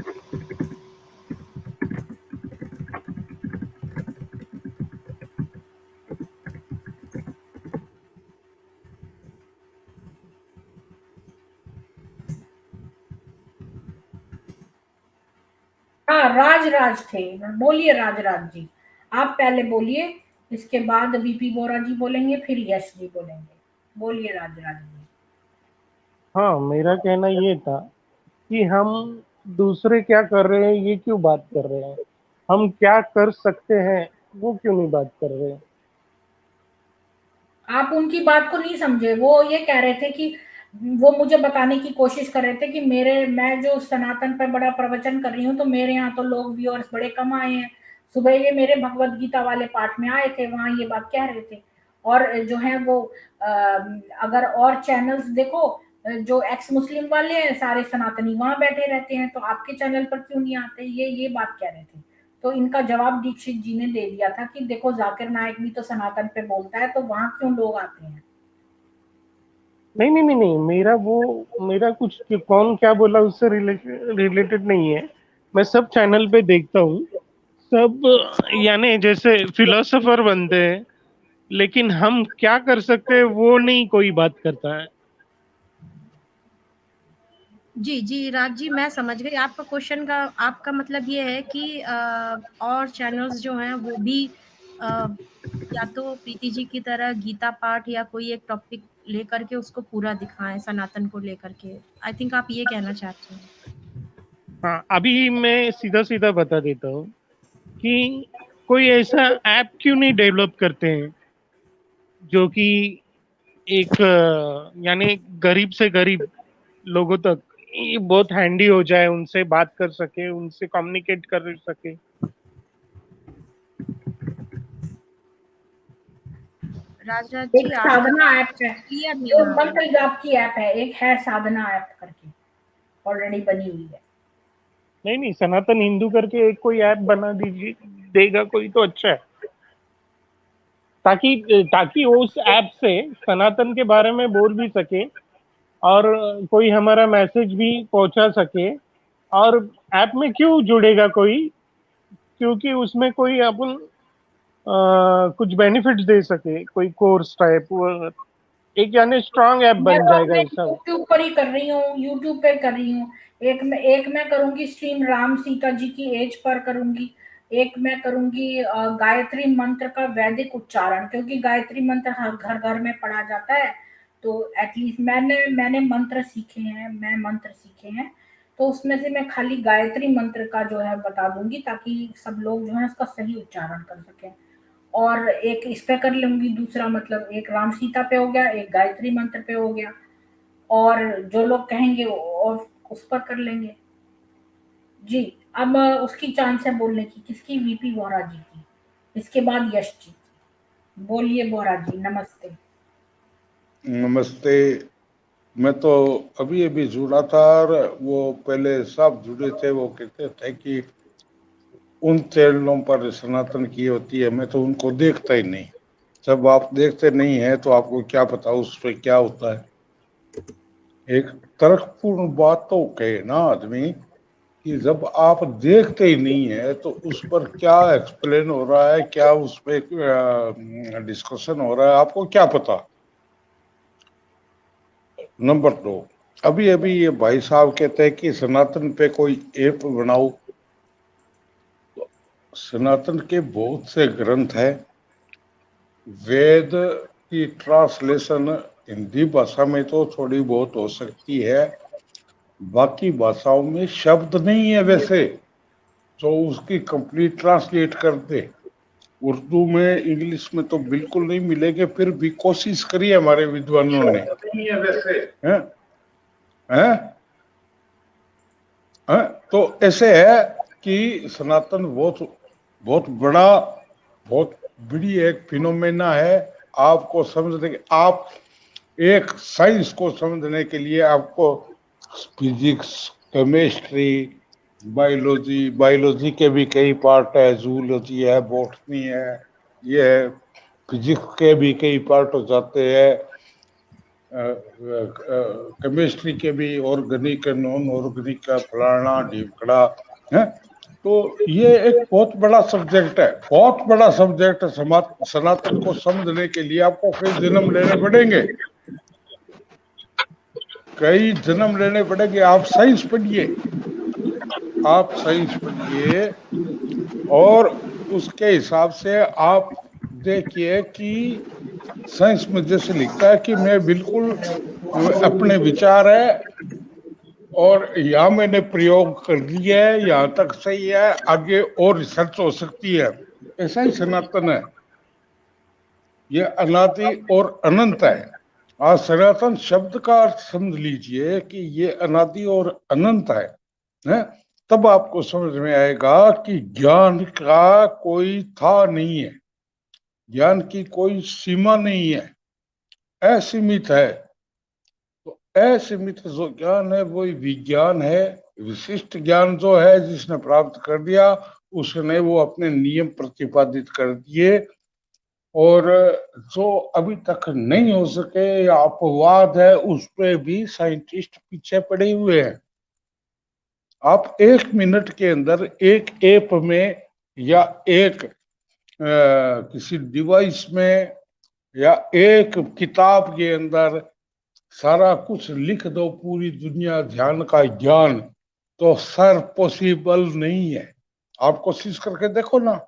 हाँ, राज थे। बोलिए राज जी, आप पहले बोलिए, इसके बाद वीपी बोरा जी बोलेंगे, फिर यश जी बोलेंगे। बोलिए राज जी। हाँ, मेरा कहना ये था कि हम दूसरे क्या कर रहे हैं ये क्यों बात कर रहे हैं, हम क्या कर सकते हैं वो क्यों नहीं बात कर रहे हैं। आप उनकी बात को नहीं समझे। वो ये कह रहे थे कि वो मुझे बताने की कोशिश कर रहे थे कि मैं जो सनातन पर बड़ा प्रवचन कर रही हूँ, तो मेरे यहाँ तो लोग व्यूअर्स बड़े कम आए हैं। सुबह ये मेरे भगवत गीता वाले पाठ में आए थे, वहां ये बात कह रहे थे। और जो है वो अगर और चैनल्स देखो, जो एक्स मुस्लिम वाले हैं सारे सनातनी वहां बैठे रहते हैं, तो आपके चैनल पर क्यों नहीं आते? ये बात कह रहे थे। तो इनका जवाब दीक्षित जी ने दे दिया था कि देखो जाकिर नायक भी तो सनातन पे बोलता है, तो वहां क्यों लोग आते हैं? नहीं नहीं नहीं नहीं, मेरा कुछ कौन क्या बोला उससे रिलेटेड नहीं है। मैं सब चैनल पे देखता हूँ, सब यानी जैसे फिलोसोफर बनते हैं, लेकिन हम क्या कर सकते हैं वो नहीं कोई बात करता है। जी राज जी, मैं समझ गई आपका क्वेश्चन का। आपका मतलब ये है कि और चैनल्स जो हैं वो भी या तो प्रीति जी की तरह गीता पाठ या कोई एक टॉपिक लेकर के उसको पूरा दिखाएं सनातन को लेकर के। आई थिंक आप ये कहना चाहते हैं। हाँ, अभी मैं सीधा सीधा बता देता हूँ कि कोई ऐसा ऐप क्यों नहीं डेवलप करते हैं जो कि एक यानी गरीब से गरीब लोगों तक ये बहुत हैंडी हो जाए, उनसे बात कर सके, उनसे कम्युनिकेट कर सके। राजराज एक जी, आपकी साधना बात ऐप है, क्लियर नहीं जो आ रही। मंत्र जाप की ऐप है, एक है साधना ऐप करके, ऑलरेडी बनी हुई है। नहीं, सनातन हिंदू करके एक कोई ऐप बना दीजिए, देगा कोई तो अच्छा है, ताकि उस ऐप से सनातन के बारे में बोल भी सके और कोई हमारा मैसेज भी पहुंचा सके। और ऐप में क्यों जुड़ेगा कोई? क्योंकि उसमें कोई अपन कुछ बेनिफिट्स दे सके, कोई कोर्स टाइप, एक यानी स्ट्रांग ऐप मैं बन तो जाएगा अपने ऐसा। यूट्यूब पर ही कर रही हूँ, यूट्यूब पे कर रही हूँ। एक मैं करूंगी स्ट्रीम राम सीता जी की एज पर करूंगी। एक मैं करूंगी गायत्री मंत्र का वैदिक उच्चारण, क्योंकि गायत्री मंत्र हर घर घर में पढ़ा जाता है। तो एटलीस्ट मैंने मंत्र सीखे हैं, तो उसमें से मैं खाली गायत्री मंत्र का जो है बता दूंगी, ताकि सब लोग जो है उसका सही उच्चारण कर सकें। और एक इस पे कर लूंगी दूसरा, मतलब एक राम सीता पे हो गया, एक गायत्री मंत्र पे हो गया, और जो लोग कहेंगे और उस पर कर लेंगे। जी, अब उसकी चांस है बोलने की, किसकी? वीपी बोरा जी की, इसके बाद यश जी। बोलिए बोरा जी, नमस्ते। नमस्ते। मैं तो अभी अभी जुड़ा था, और वो पहले सब जुड़े थे, वो कहते थे कि उन चैनलों पर सनातन की होती है, मैं तो उनको देखता ही नहीं। जब आप देखते नहीं है तो आपको क्या पता उस पे क्या होता है। एक तर्कपूर्ण बात तो कहे ना आदमी कि जब आप देखते ही नहीं है तो उस पर क्या एक्सप्लेन हो रहा है, क्या उस पे डिस्कशन हो रहा है, आपको क्या पता। नंबर 2, अभी अभी ये भाई साहब कहते हैं कि सनातन पे कोई ऐप बनाओ। तो सनातन के बहुत से ग्रंथ है, वेद की ट्रांसलेशन हिंदी भाषा में तो थोड़ी बहुत हो सकती है, बाकी भाषाओं में शब्द नहीं है वैसे तो उसकी कंप्लीट ट्रांसलेट कर दे। उर्दू में, इंग्लिश में तो बिल्कुल नहीं मिलेंगे, फिर भी कोशिश करी हमारे विद्वानों ने। नहीं है वैसे हैं हैं हैं? तो ऐसे है कि सनातन बहुत बड़ा, बहुत बड़ी एक फिनोमेना है। आपको समझने के, आप एक साइंस को समझने के लिए आपको फिजिक्स, केमिस्ट्री, बायोलॉजी के भी कई पार्ट है, जूलॉजी है, बॉटनी है, ये है, फिजिक्स के भी कई पार्ट हो जाते हैं, केमिस्ट्री के भी, ऑर्गेनिक, नॉन ऑर्गेनिक का, फलाना ढीमकड़ा है। तो ये एक बहुत बड़ा सब्जेक्ट है, बहुत बड़ा सब्जेक्ट है। सनातन को समझने के लिए आपको कई जन्म लेने पड़ेंगे, कई जन्म लेने पड़ेंगे। आप साइंस पढ़िए, आप साइंस पढ़िए और उसके हिसाब से आप देखिए कि साइंस में जैसे लिखता है कि मैं बिल्कुल अपने विचार है और यहाँ मैंने प्रयोग कर दिया है, यहाँ तक सही है, आगे और रिसर्च हो सकती है। ऐसा ही सनातन है, ये अनादि और अनंत है। आज सनातन शब्द का अर्थ समझ लीजिए कि ये अनादि और अनंत है? तब आपको समझ में आएगा कि ज्ञान का कोई था नहीं है, ज्ञान की कोई सीमा नहीं है, असीमित है। तो असीमित जो ज्ञान है वही विज्ञान है। विशिष्ट ज्ञान जो है जिसने प्राप्त कर दिया उसने वो अपने नियम प्रतिपादित कर दिए, और जो अभी तक नहीं हो सके या अपवाद है उस पे भी साइंटिस्ट पीछे पड़े हुए हैं। आप 1 मिनट के अंदर एक ऐप में या एक किसी डिवाइस में या एक किताब के अंदर सारा कुछ लिख दो, पूरी दुनिया ध्यान का ज्ञान, तो सर पॉसिबल नहीं है। आप कोशिश करके देखो ना,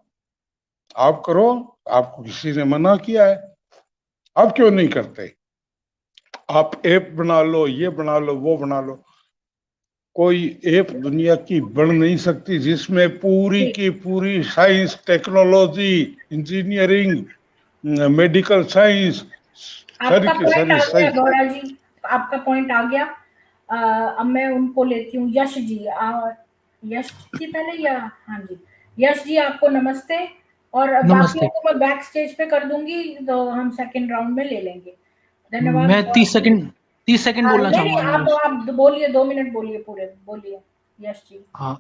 आप करो, आपको किसी ने मना किया है, आप क्यों नहीं करते? आप ऐप बना लो, ये बना लो, वो बना लो, कोई ऐप दुनिया की बन नहीं सकती जिसमें पूरी की पूरी science, technology, engineering, medical science, सारी आपका की पॉइंट सारी आ गया साइंस। गौरा जी, आपका पॉइंट आ गया। अब मैं उनको लेती हूँ, यश जी। यश जी पहले, या हाँ जी, यश जी आपको नमस्ते। और बाकियों नमस्ते। को मैं बैक स्टेज पे कर दूंगी तो हम सेकंड राउंड में ले लेंगे। धन्यवाद। मैं 30 सेकंड बोलना नहीं नहीं, चाहूंगा अनिमेश। आप बोलिए, 2 मिनट बोलिए, पूरे बोलिए यश जी। हाँ,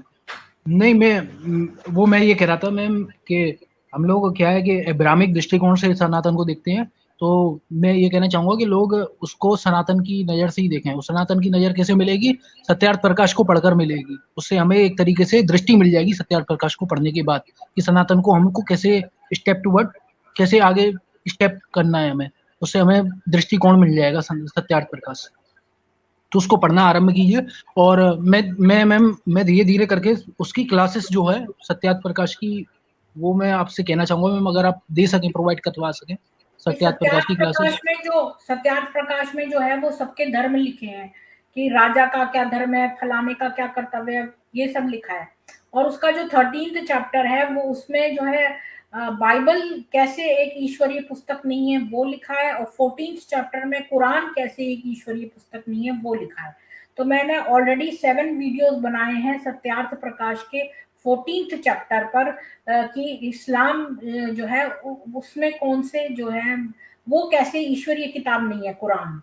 नहीं मैं ये कह रहा था मैम कि हम लोग क्या है कि अब्राहमिक दृष्टिकोण से सनातन को देखते हैं, तो मैं ये कहना चाहूंगा कि लोग उसको सनातन की नज़र से ही देखें। उस सनातन की नज़र कैसे मिलेगी? सत्यार्थ प्रकाश को पढ़कर मिलेगी। उससे हमें एक तरीके से दृष्टि मिल जाएगी सत्यार्थ प्रकाश को पढ़ने के बाद कि सनातन को हमको कैसे स्टेप टू वर्ड, कैसे आगे स्टेप करना है हमें। उससे हमें दृष्टिकोण मिल जाएगा सत्यार्थ प्रकाश से। तो उसको पढ़ना आरंभ कीजिए। और मैं धीरे धीरे करके उसकी क्लासेस जो है सत्यार्थ प्रकाश की, वो मैं आपसे कहना चाहूंगा मैम, अगर आप दे सकें, प्रोवाइड करवा सकें सत्यार्थ प्रकाश की क्लासेस। सत्यार्थ प्रकाश में जो है वो सबके धर्म लिखे हैं कि राजा का क्या धर्म है, फलाने का क्या कर्तव्य है, ये सब लिखा है। और उसका जो 13th चैप्टर है वो उसमें जो है बाइबल कैसे एक ईश्वरीय पुस्तक नहीं है वो लिखा है, और 14th चैप्टर में कुरान कैसे एक ईश्वरीय पुस्तक नहीं है वो लिखा है। तो मैंने ऑलरेडी 7 वीडियोस बनाए हैं सत्यार्थ प्रकाश के 14th चैप्टर पर कि इस्लाम जो है उसमें कौन से जो है वो कैसे ईश्वरीय किताब नहीं है कुरान।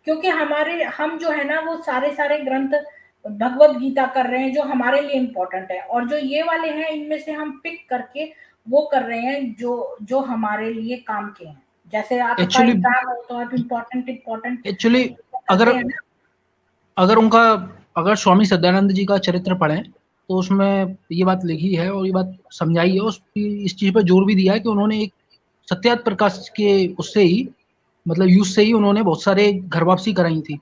क्योंकि हम जो है ना वो सारे ग्रंथ भगवत गीता कर रहे हैं जो हमारे लिए इम्पोर्टेंट है, और जो ये वाले हैं इनमें से हम पिक करके वो कर रहे हैं जो जो हमारे लिए काम के हैं। जैसे आपका Actually- एग्जाम हो तो आप इम्पोर्टेंट एक्चुअली अगर स्वामी सदानंद जी का चरित्र पढ़ें तो उसमें ये बात लिखी है और ये बात समझाई है, इस चीज पर जोर भी दिया है कि उन्होंने एक सत्यार्थ प्रकाश के उससे ही मतलब यूज से ही उन्होंने बहुत सारे घर वापसी कराई थी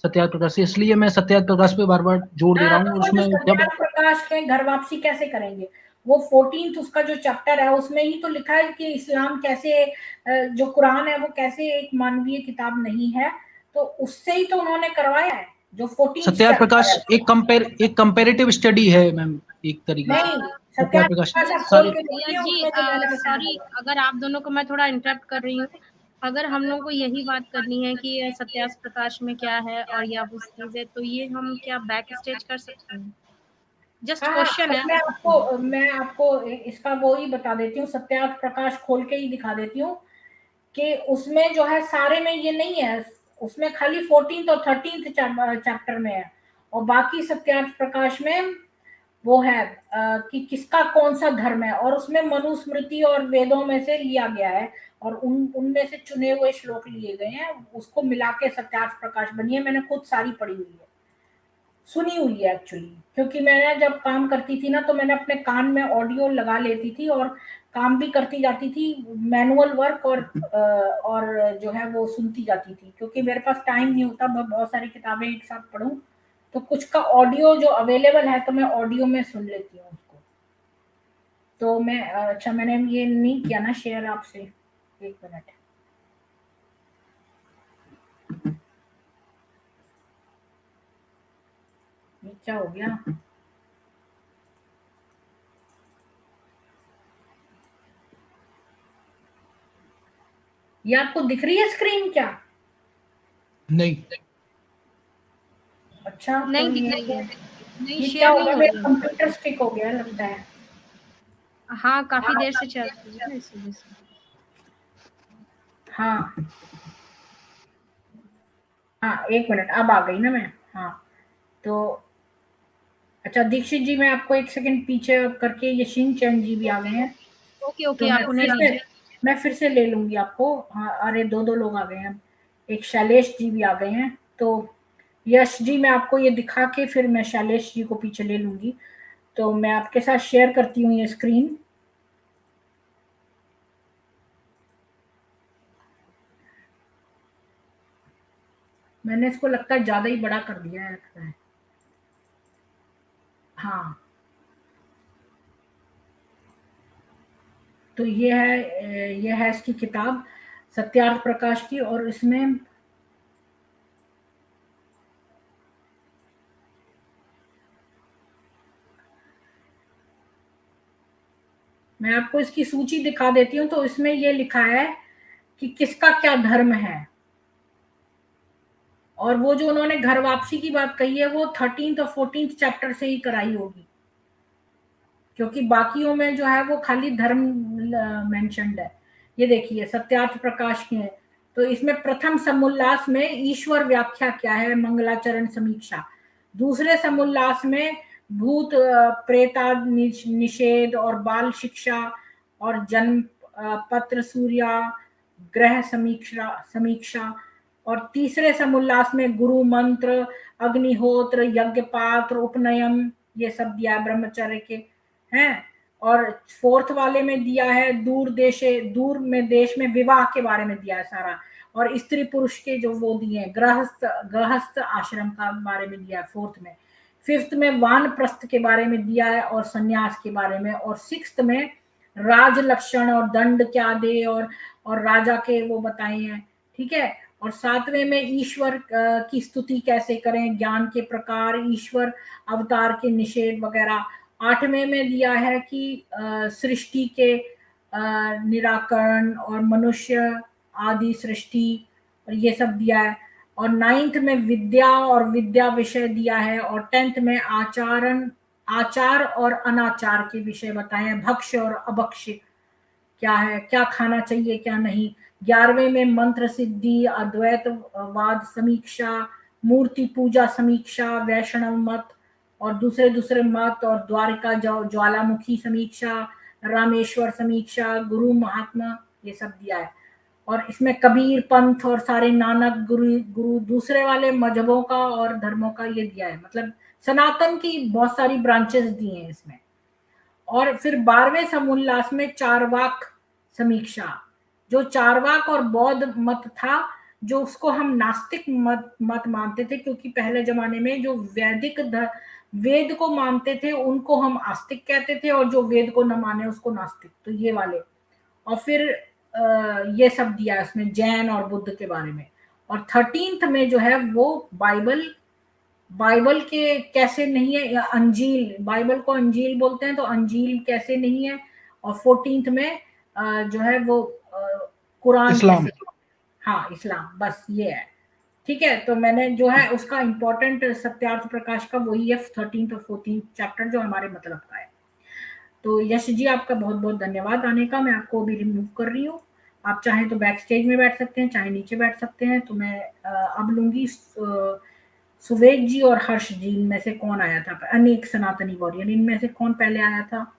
सत्यार्थ प्रकाश से, इसलिए मैं सत्यार्थ प्रकाश पे बार बार जोर दे रहा हूँ। तो उसमें जब सत्यार्थ प्रकाश के घर वापसी कैसे करेंगे, वो 14th उसका जो चैप्टर है उसमें ही तो लिखा है कि इस्लाम कैसे, जो कुरान है वो कैसे एक मानवीय किताब नहीं है, तो उससे ही तो उन्होंने करवाया है जो 14th सत्यार्थ प्रकाश है। एक कंपैरेटिव स्टडी है मैम, एक तरीके से नहीं, सत्यार्थ प्रकाश आप सारे खोल के देखिए, जी उसमें जो मैंने बताया सॉरी, अगर आप दोनों को मैं थोड़ा इंटरप्ट कर रही हूँ, अगर हम लोग को यही बात करनी है कि सत्यार्थ प्रकाश में क्या है और या उस चीज है, तो ये हम क्या बैक स्टेज कर सकते हैं? जस्ट क्वेश्चन है। मैं आपको इसका वो ही बता देती हूँ, सत्यार्थ प्रकाश खोल के ही दिखा देती हूँ कि उसमें जो है सारे में ये नहीं है, उसमें खाली 14th और 13th चैप्टर में है, और बाकी सत्यार्थ प्रकाश में वो है कि किसका कौन सा धर्म है, और उसमें मनुस्मृति और वेदों में से लिया गया है और उनमें से चुने हुए श्लोक लिए गए हैं, उसको मिला के सत्यार्थ प्रकाश बनी है। मैंने खुद सारी पढ़ी हुई है, सुनी हुई है एक्चुअली, क्योंकि मैंने जब काम करती थी ना तो मैंने अपने कान में ऑडियो लगा लेती थी और काम भी करती जाती थी, मैनुअल वर्क और जो है वो सुनती जाती थी, क्योंकि मेरे पास टाइम नहीं होता मैं बहुत सारी किताबें एक साथ पढूं, तो कुछ का ऑडियो जो अवेलेबल है तो मैं ऑडियो में सुन लेती हूँ उसको। तो मैं अच्छा, मैंने ये नहीं किया ना शेयर आपसे, एक मिनट। ये क्या हो गया? ये आपको दिख रही है स्क्रीन क्या? नहीं, अच्छा, नहीं तो दिख रही है, नहीं ये क्या शेयर हो नहीं गया, हो मेरा रही है। कंप्यूटर स्टिक हो गया लगता है। हाँ, काफी देर से चल रही है ना, इस वजह से। हाँ हाँ, एक मिनट, अब आ गई ना मैं। हाँ, तो अच्छा दीक्षित जी, मैं आपको एक सेकंड पीछे करके, ये शिन चैन जी भी आ गए हैं, ओके तो ओके, आप उन्हें लीजिए। मैं फिर से ले लूंगी आपको। हाँ, अरे दो लोग आ गए हैं, एक शैलेश जी भी आ गए हैं, तो यश जी मैं आपको ये दिखा के फिर मैं शैलेश जी को पीछे ले लूंगी। तो मैं आपके साथ शेयर करती हूँ ये स्क्रीन। मैंने इसको लगता है ज्यादा ही बड़ा कर दिया है लगता है। हाँ, तो ये है इसकी किताब सत्यार्थ प्रकाश की, और इसमें मैं आपको इसकी सूची दिखा देती हूँ। तो इसमें ये लिखा है कि किसका क्या धर्म है, और वो जो उन्होंने घर वापसी की बात कही है वो 13th और 14th चैप्टर से ही कराई होगी, क्योंकि बाकियों में जो है वो खाली धर्म मेंशन्ड है। ये देखिए सत्यार्थ प्रकाश के हैं, तो इसमें प्रथम समुल्लास में ईश्वर व्याख्या क्या है, मंगलाचरण समीक्षा। दूसरे समुल्लास में भूत प्रेता निषेध और बाल शिक्षा और जन्म पत्र सूर्या ग्रह समीक्षा समीक्षा। और तीसरे समुल्लास में गुरु मंत्र, अग्निहोत्र, यज्ञ पात्र, उपनयन, ये सब दिया है ब्रह्मचर्य के हैं। और फोर्थ वाले में दिया है दूर में देश में विवाह के बारे में दिया है सारा, और स्त्री पुरुष के जो वो दिए हैं, गृहस्थ आश्रम का बारे में दिया है फोर्थ में। फिफ्थ में वानप्रस्थ के बारे में दिया है और सन्यास के बारे में, और सिक्स्थ में राज लक्षण और दंड क्या दे और राजा के वो बताए हैं, ठीक है। और सातवें में ईश्वर की स्तुति कैसे करें, ज्ञान के प्रकार, ईश्वर अवतार के निषेध वगैरह। आठवें में दिया है कि सृष्टि के निराकरण और मनुष्य आदि सृष्टि, और ये सब दिया है। और 9th में विद्या और विद्या विषय दिया है, और 10th में आचार और अनाचार के विषय बताए हैं, भक्ष्य और अभक्ष्य क्या है, क्या खाना चाहिए क्या नहीं। 11वें में मंत्र सिद्धि, अद्वैतवाद समीक्षा, मूर्ति पूजा समीक्षा, वैष्णव मत और दूसरे मत, और द्वारिका ज्वालामुखी समीक्षा, रामेश्वर समीक्षा, गुरु महात्मा, ये सब दिया है। और इसमें कबीर पंथ और सारे नानक गुरु दूसरे वाले मजहबों का और धर्मों का ये दिया है, मतलब सनातन की बहुत सारी ब्रांचेस दी हैं इसमें। और फिर 12वें समोल्लास में चारवाक समीक्षा, जो चारवाक और बौद्ध मत था, जो उसको हम नास्तिक मत मानते थे, क्योंकि पहले जमाने में जो वेद को मानते थे उनको हम आस्तिक कहते थे, और जो वेद को न माने उसको नास्तिक, तो ये वाले। और फिर ये सब दिया इसमें जैन और बुद्ध के बारे में। और 13th में जो है वो बाइबल के कैसे नहीं है, या अंजील, बाइबल को अंजील बोलते हैं, तो अंजील कैसे नहीं है। और 14th में जो है वो कुरान इस्लाम। कैसे, हाँ इस्लाम, बस ये है। ठीक है, तो मैंने जो है उसका इम्पोर्टेंट सत्यार्थ प्रकाश का वही है 13th और 14th चैप्टर जो हमारे मतलब का है। तो यश जी आपका बहुत बहुत धन्यवाद आने का। मैं आपको अभी रिमूव कर रही हूँ, आप चाहें तो बैक स्टेज में बैठ सकते हैं, चाहे नीचे बैठ सकते हैं। तो मैं अब लूंगी सुवेद जी और हर्ष जी, इनमें से कौन आया था, अनेक सनातनी वॉरियर, इनमें से कौन पहले आया था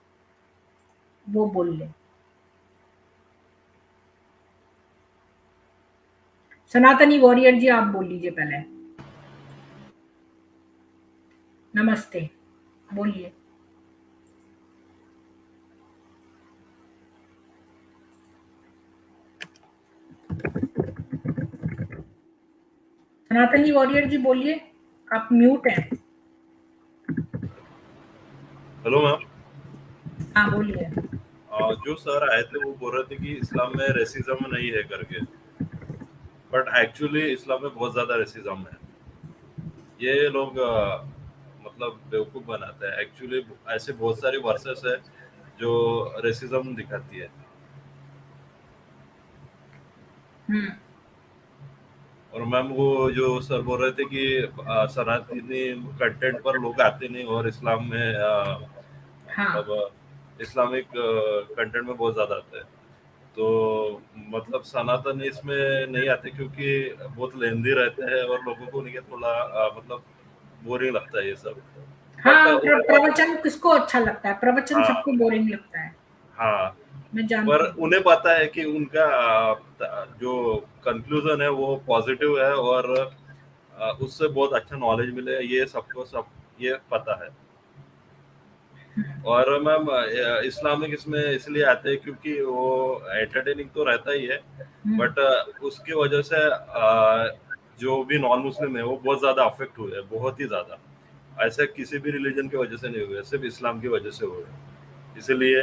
वो बोल ले। सनातनी वॉरियर जी आप बोल लीजिए पहले। नमस्ते, बोलिए। सनातनी वॉरियर जी बोलिए, आप म्यूट हैं। Hello ma'am. हाँ बोलिए। जो सर आए थे वो बोल रहे थे कि इस्लाम में रेसिज्म नहीं है करके, बट एक्चुअली इस्लाम में बहुत ज्यादा रेसिज्म है। ये लोग मतलब बेवकूफ बनाते हैं। एक्चुअली ऐसे बहुत सारी वर्सेस है जो रेसिज्म दिखाती है। और मैम वो जो सर बोल रहे थे कि सनातनी कंटेंट पर लोग आते नहीं, और इस्लाम में मतलब इस्लामिक कंटेंट में बहुत ज्यादा आते हैं। तो मतलब सनातन इसमें नहीं आते क्योंकि बहुत लेंदी रहते हैं और लोगों को नहीं थोड़ा मतलब बोरिंग लगता है ये सब। हाँ, प्रवचन किसको अच्छा लगता है, प्रवचन सबको बोरिंग लगता है। हाँ, मैं जानती पर उन्हें पता है कि उनका जो कंक्लूजन है वो पॉजिटिव है और उससे बहुत अच्छा नॉलेज मिले, ये सबको सब ये पता है। और मैम इस्लामिक इसमें इसलिए आते हैं क्योंकि वो एंटरटेनिंग तो रहता ही है, बट उसकी वजह से जो भी नॉन मुस्लिम है वो बहुत ज्यादा अफेक्ट हुए, बहुत ही ज्यादा। ऐसे किसी भी रिलीजन की वजह से नहीं हुए, सिर्फ इस्लाम की वजह से हुए। इसलिए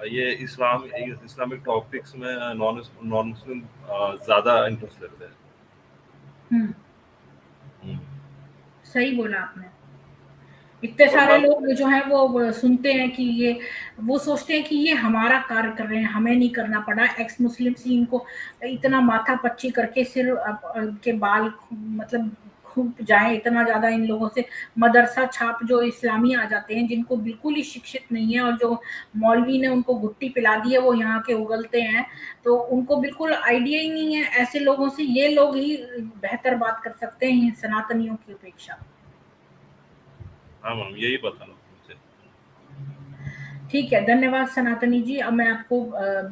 ये इस्लामिक टॉपिक्स में नॉन मुस्लिम ज्यादा इंटरेस्ट लेते हैं। सही बोला आपने। इतने सारे लोग जो है वो सुनते हैं कि ये, वो सोचते हैं कि ये हमारा कार्य कर रहे हैं, हमें नहीं करना पड़ा। एक्स मुस्लिम सी इनको इतना माथा पच्ची करके सिर के बाल मतलब खूब जाए, इतना ज्यादा इन लोगों से मदरसा छाप जो इस्लामी आ जाते हैं, जिनको बिल्कुल ही शिक्षित नहीं है और जो मौलवी ने उनको गुट्टी पिला दी है, वो यहाँ के उगलते हैं, तो उनको बिल्कुल आइडिया ही नहीं है। ऐसे लोगों से ये लोग ही बेहतर बात कर सकते हैं सनातनियों की अपेक्षा। हाँ मैम, यही पता ना मुझे। ठीक है, धन्यवाद सनातनी जी। अब मैं आपको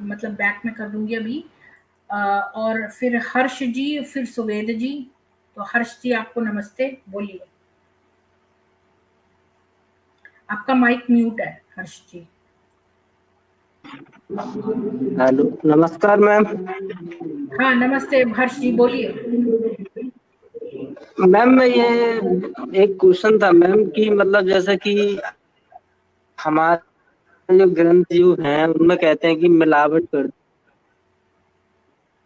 मतलब बैक में कर दूंगी अभी। और फिर हर्ष जी, फिर सुवेद जी। तो हर्ष जी आपको नमस्ते, बोलिए। आपका माइक म्यूट है हर्ष जी। हेलो, नमस्कार मैम। हाँ नमस्ते हर्ष जी, बोलिए। मैम मैं ये एक क्वेश्चन था मैम कि मतलब जैसे कि हमारे जो ग्रंथ जो हैं उनमें कहते हैं कि मिलावट कर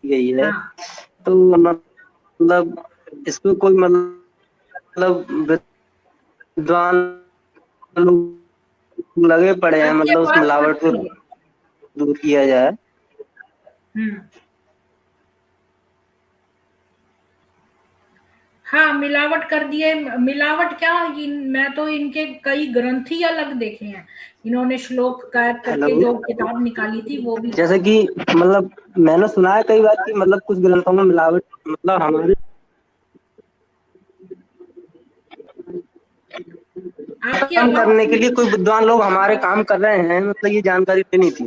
गई है, तो मतलब इसमें कोई मतलब विद्वान लोग लगे पड़े हैं, मतलब उस मिलावट को दूर किया जाए। हाँ, मिलावट कर दिए। मिलावट क्या, मैं तो इनके कई ग्रंथ ही अलग देखे हैं। इन्होंने श्लोक गायब करके जो किताब निकाली थी वो भी, जैसे कि मतलब मैंने सुना है कई बार कि मतलब कुछ ग्रंथों में मिलावट मतलब हमारे काम करने के लिए कोई विद्वान लोग हमारे काम कर रहे हैं, मतलब ये जानकारी लेनी थी।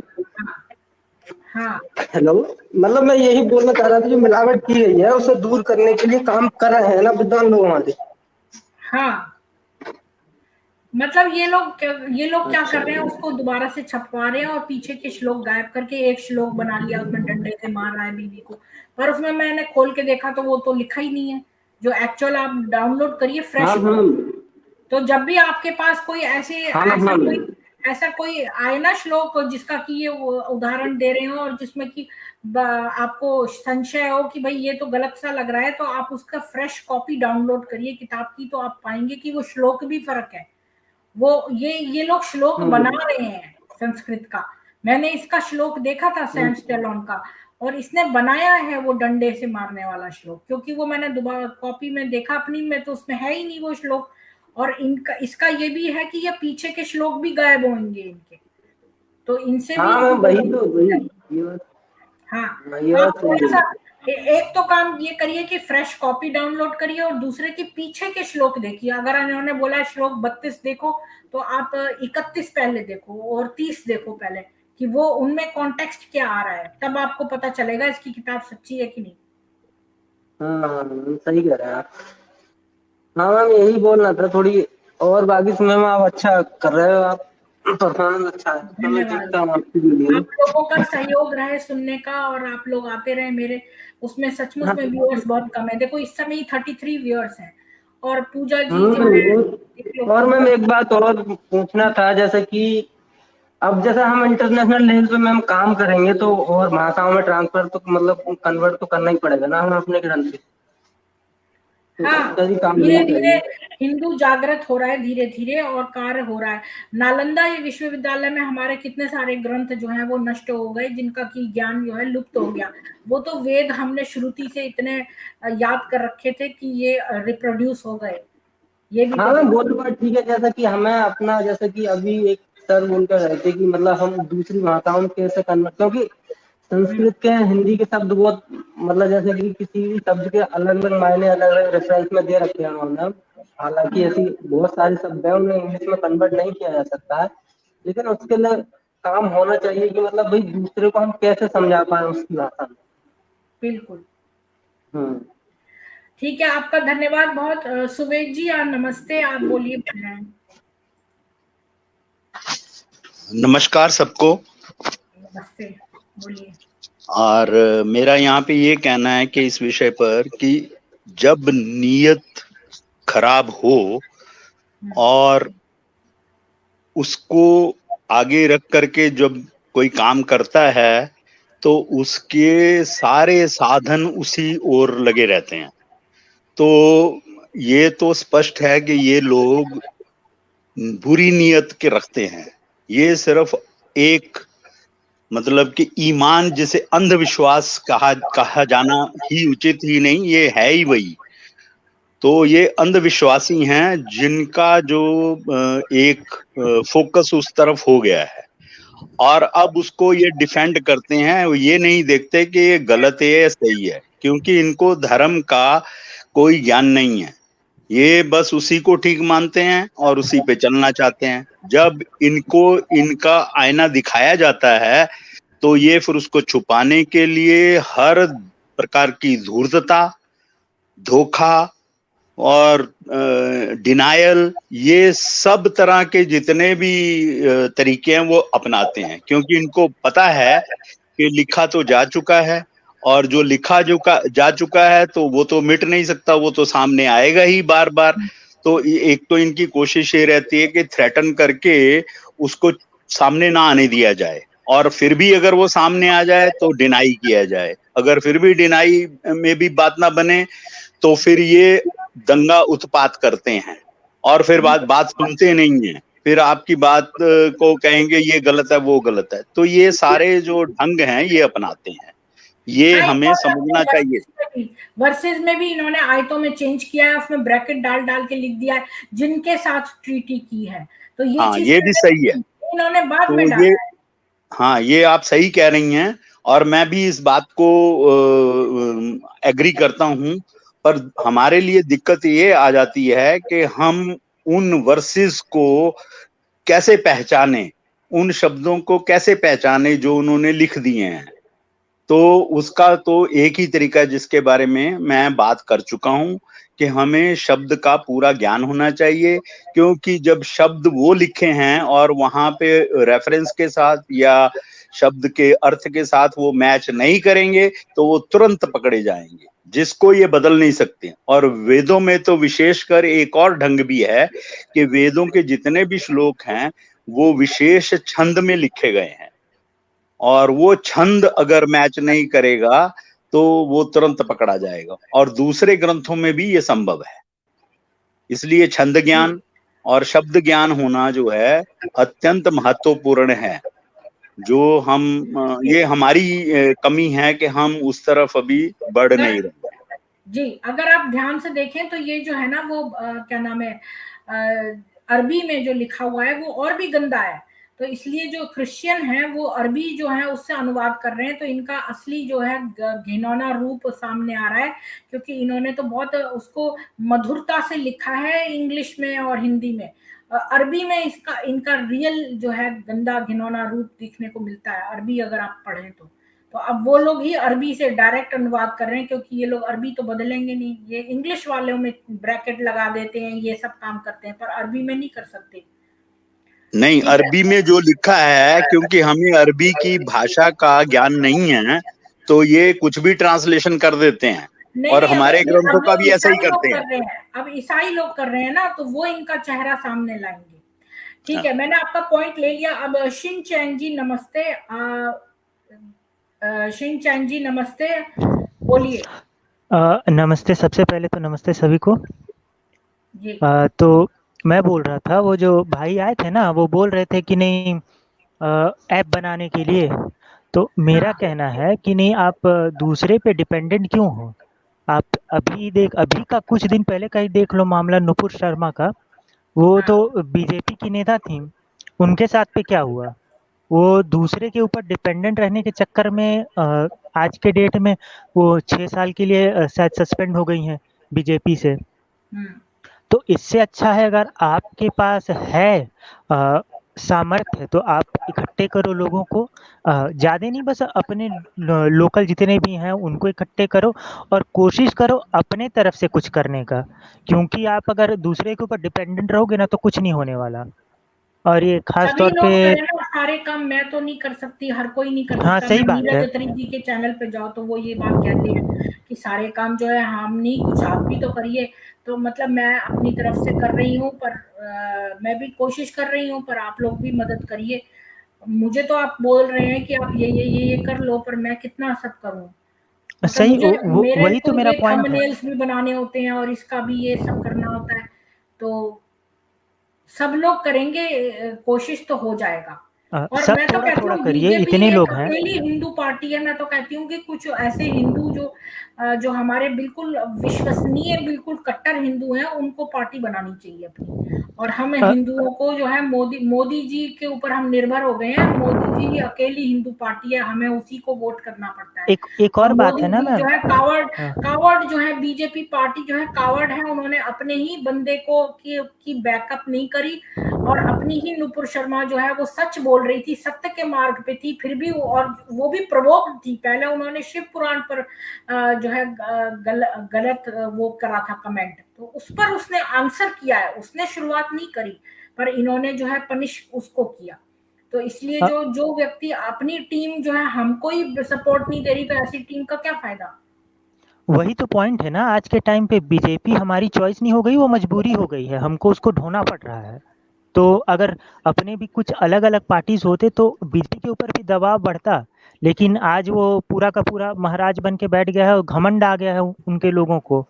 हाँ हेलो, मतलब मैं यही बोलना चाह रहा था, जो मिलावट की गई है उसे दूर करने के लिए काम कर रहे हैं ना विद्वान लोग हमारे। हाँ, मतलब ये लोग क्या कर रहे हैं, उसको दोबारा से छपवा रहे हैं और पीछे के श्लोक गायब करके एक श्लोक बना लिया, उसमें डंडे से मार रहा है बीवी को, पर उसमें मैंने खोल के देखा तो वो तो लिखा ही नहीं है जो एक्चुअल आप डाउनलोड करिए फ्रेश। हाँ हाँ तो जब भी आपके पास कोई हाँ ऐसा कोई आए ना श्लोक जिसका कि ये वो उदाहरण दे रहे हो और जिसमें कि आपको संशय हो कि भाई ये तो गलत सा लग रहा है, तो आप उसका फ्रेश कॉपी डाउनलोड करिए किताब की, तो आप पाएंगे कि वो श्लोक भी फर्क है। वो ये लोग श्लोक बना रहे हैं संस्कृत का। मैंने इसका श्लोक देखा था सैम स्टेलोन का, और इसने बनाया है वो डंडे से मारने वाला श्लोक, क्योंकि वो मैंने दोबारा कॉपी में देखा अपनी में तो उसमें है ही नहीं वो श्लोक। और इसका ये भी है कि ये पीछे के श्लोक भी गायब होंगे इनके, तो इनसे हाँ भी वही तो ये बात, हाँ, ये तो आप बात थोड़ा सही सा है। एक तो काम ये करिए कि फ्रेश कॉपी डाउनलोड करिए, और दूसरे के पीछे के श्लोक देखिए। अगर इन्होंने बोला श्लोक 32 देखो, तो आप 31 पहले देखो और 30 देखो पहले, कि वो उनमें कॉन्टेक्स्ट क्या आ रहा है, तब आपको पता चलेगा इसकी किताब सच्ची है कि नहीं। हाँ सही कह रहे हैं आप। हाँ मैम यही बोलना था थोड़ी, और बाकी समय में आप अच्छा कर रहे हो, आप परफॉर्मेंस अच्छा है, तो मैं धन्यवाद। देखता हूँ आपकी वीडियो। आप लोगों का सहयोग रहे सुनने का, और आप लोग आते रहे मेरे उसमें। सचमुच हाँ में व्यूअर्स बहुत कम है, देखो इस समय ही 33 व्यूअर्स हैं, और पूजा जी जो है देख लो। और मैम एक बात और पूछना था, जैसे कि अब जैसे हम इंटरनेशनल लेवल पे मैम काम करेंगे तो और भाषाओं में ट्रांसफर तो मतलब कन्वर्ट तो करना ही पड़ेगा ना हमें अपने ग्रंथ से, तो हाँ, उसका भी काम धीरे होना धीरे चाहिए। हिंदू जागृत हो रहा है, धीरे धीरे, और कार्य हो रहा है। नालंदा विश्वविद्यालय में हमारे कितने सारे ग्रंथ जो हैं वो नष्ट हो गए, जिनका की ज्ञान जो है लुप्त हो गया। वो तो वेद हमने श्रुति से इतने याद कर रखे थे कि ये रिप्रोड्यूस हो गए, ये भी हाँ तो मैम वो देखो। तो बात ठीक है, जैसा कि हमें अपना, जैसे कि अभी एक सर बोल कर रहे थे कि मतलब हम दूसरी भाषाओं में कैसे कन्वर्ट, क्योंकि संस्कृत के हिंदी के शब्द बहुत, मतलब जैसे कि किसी भी शब्द के अलग अलग मायने अलग अलग रेफरेंस में दे रखे हैं उन्होंने। हालांकि ऐसी बहुत सारे शब्द हैं उन्हें इंग्लिश में कन्वर्ट नहीं किया जा सकता है, लेकिन उसके लिए काम होना चाहिए कि मतलब भाई दूसरे को हम कैसे समझा पाए उसकी भाषा में। बिल्कुल हम्म। ठीक है, आपका धन्यवाद बहुत। सुवेद जी नमस्ते, आप बोलिए। नमस्कार सबको। नमस्ते, बोलिए। और मेरा यहाँ पे ये कहना है कि इस विषय पर कि जब नीयत खराब हो और उसको आगे रख करके जब कोई काम करता है तो उसके सारे साधन उसी ओर लगे रहते हैं, तो ये तो स्पष्ट है कि ये लोग बुरी नीयत के रखते हैं। ये सिर्फ एक मतलब कि ईमान जिसे अंधविश्वास कहा जाना ही उचित ही नहीं, ये है ही वही। तो ये अंधविश्वासी हैं जिनका जो एक फोकस उस तरफ हो गया है, और अब उसको ये डिफेंड करते हैं। ये नहीं देखते कि ये गलत है या सही है, क्योंकि इनको धर्म का कोई ज्ञान नहीं है। ये बस उसी को ठीक मानते हैं और उसी पे चलना चाहते हैं। जब इनको इनका आईना दिखाया जाता है तो ये फिर उसको छुपाने के लिए हर प्रकार की धूर्तता, धोखा और डिनायल, ये सब तरह के जितने भी तरीके हैं वो अपनाते हैं, क्योंकि इनको पता है कि लिखा तो जा चुका है, और जो लिखा जा चुका है तो वो तो मिट नहीं सकता, वो तो सामने आएगा ही बार बार। तो एक तो इनकी कोशिश ये रहती है कि थ्रेटन करके उसको सामने ना आने दिया जाए, और फिर भी अगर वो सामने आ जाए तो डिनाई किया जाए। अगर फिर भी डिनाई में भी बात ना बने तो फिर ये दंगा उत्पात करते हैं, और फिर बात सुनते नहीं है, फिर आपकी बात को कहेंगे ये गलत है वो गलत है। तो ये सारे जो ढंग हैं ये अपनाते हैं, ये हमें समझना चाहिए। वर्सेस में भी इन्होंने आयतों में चेंज किया है, उसमें ब्रैकेट डाल के लिख दिया है जिनके साथ ट्रीटी की है, तो ये हाँ चीज ये भी सही है, इन्होंने बाद तो में डाला है। हाँ ये आप सही कह रही हैं, और मैं भी इस बात को एग्री करता हूं। पर हमारे लिए दिक्कत ये आ जाती है कि हम उन वर्सेस को कैसे पहचाने, उन शब्दों को कैसे पहचाने जो उन्होंने लिख दिए हैं। तो उसका तो एक ही तरीका है जिसके बारे में मैं बात कर चुका हूं कि हमें शब्द का पूरा ज्ञान होना चाहिए, क्योंकि जब शब्द वो लिखे हैं और वहां पे रेफरेंस के साथ या शब्द के अर्थ के साथ वो मैच नहीं करेंगे तो वो तुरंत पकड़े जाएंगे, जिसको ये बदल नहीं सकते। और वेदों में तो विशेषकर एक और ढंग भी है कि वेदों के जितने भी श्लोक हैं वो विशेष छंद में लिखे गए हैं, और वो छंद अगर मैच नहीं करेगा तो वो तुरंत पकड़ा जाएगा, और दूसरे ग्रंथों में भी ये संभव है। इसलिए छंद ज्ञान और शब्द ज्ञान होना जो है अत्यंत महत्वपूर्ण है, जो हम ये हमारी कमी है कि हम उस तरफ अभी बढ़ नहीं रहे। जी, अगर आप ध्यान से देखें तो ये जो है ना वो क्या नाम है, अरबी में जो लिखा हुआ है वो और भी गंदा है। तो इसलिए जो क्रिश्चियन हैं वो अरबी जो है उससे अनुवाद कर रहे हैं, तो इनका असली जो है घिनौना रूप सामने आ रहा है, क्योंकि इन्होंने तो बहुत उसको मधुरता से लिखा है इंग्लिश में और हिंदी में। अरबी में इनका रियल जो है गंदा घिनौना रूप देखने को मिलता है, अरबी अगर आप पढ़ें तो अब वो लोग ही अरबी से डायरेक्ट अनुवाद कर रहे हैं, क्योंकि ये लोग अरबी तो बदलेंगे नहीं, ये इंग्लिश वालों में ब्रैकेट लगा देते हैं, ये सब काम करते हैं, पर अरबी में नहीं कर सकते। नहीं, अरबी में जो लिखा है, क्योंकि हमें अरबी की भाषा का ज्ञान नहीं है तो ये कुछ भी ट्रांसलेशन कर देते हैं, और हमारे ग्रंथों का भी ऐसा ही करते हैं। अब ईसाई लोग कर रहे हैं ना, तो वो इनका चेहरा सामने लाएंगे। ठीक है, मैंने आपका पॉइंट ले लिया। अब शिन चैन जी नमस्ते, शिन चैन जी नमस्ते, बोलिए। नमस्ते, सबसे पहले तो नमस्ते सभी को। जी। तो मैं बोल रहा था, वो जो भाई आए थे ना वो बोल रहे थे कि नहीं ऐप बनाने के लिए, तो मेरा कहना है कि नहीं, आप दूसरे पे डिपेंडेंट क्यों हो। आप अभी का कुछ दिन पहले का ही देख लो मामला नुपुर शर्मा का, वो तो बीजेपी की नेता थी, उनके साथ पे क्या हुआ, वो दूसरे के ऊपर डिपेंडेंट रहने के चक्कर में आज के डेट में वो 6 साल के लिए शायद सस्पेंड हो गई हैं बीजेपी से। तो इससे अच्छा है अगर आपके पास है सामर्थ्य है तो आप इकट्ठे करो लोगों को, ज़्यादा नहीं, बस अपने लोकल जितने भी हैं उनको इकट्ठे करो और कोशिश करो अपने तरफ से कुछ करने का, क्योंकि आप अगर दूसरे के ऊपर डिपेंडेंट रहोगे ना तो कुछ नहीं होने वाला। और ये खास तौर पे सारे काम मैं तो नहीं कर सकती, हर कोई नहीं कर सकता। हाँ, सही बात है। नीरज जी के चैनल पे जाओ तो वो ये बात कहते हैं कि सारे काम जो है हम नहीं, कुछ आप भी तो करिए। तो मतलब मैं अपनी तरफ से कर रही हूँ, पर मैं भी कोशिश कर रही हूँ, पर आप लोग भी मदद करिए। मुझे तो आप बोल रहे हैं कि आप ये कर लो, पर मैं कितना सब करूँ। सही, वही तो मेरा पॉइंट है। थंबनेल्स भी बनाने होते हैं और इसका भी ये सब करना होता है, तो सब लोग करेंगे, कोशिश तो हो जाएगा। और सब मैं तो कहती हूँ करिए, इतने लोग हैं। अकेली हिंदू पार्टी है। मैं तो कहती हूँ कि कुछ ऐसे हिंदू जो हमारे बिल्कुल विश्वसनीय, बिल्कुल कट्टर हिंदू हैं, उनको पार्टी बनानी चाहिए अपनी। और हम हिंदुओं को जो है मोदी जी के ऊपर हम निर्भर हो गए हैं। मोदी जी अकेली हिंदू पार्टी है, हमें उसी को वोट करना पड़ता है। एक और बात है ना मैम, जो है कावर्ड जो है, बीजेपी पार्टी जो है कावर्ड है। उन्होंने अपने ही बंदे को की बैकअप नहीं करी, और अपनी ही नुपुर शर्मा जो है वो सच बोल रही थी, सत्य के मार्ग पे थी, फिर भी वो भी प्रोवोक्ड थी। पहले उन्होंने शिव पुराण पर जो है गलत वो करा था कमेंट, तो उस पर उसने आंसर किया है। उसने शुरुआत नहीं करी, पर इन्होंने जो है पनिश उसको किया। तो इसलिए जो व्यक्ति अपनी टीम जो है हमको ही सपोर्ट नहीं दे रही, तो ऐसी टीम का क्या फायदा। वही तो पॉइंट है ना, आज के टाइम पे बीजेपी हमारी चॉइस नहीं हो गई, वो मजबूरी हो गई है, हमको उसको ढोना पड़ रहा है। तो अगर अपने भी कुछ अलग अलग पार्टीज होते तो बीजेपी के ऊपर भी दबाव बढ़ता, लेकिन आज वो पूरा का पूरा महाराज बन के बैठ गया है और घमंड आ गया है उनके लोगों को।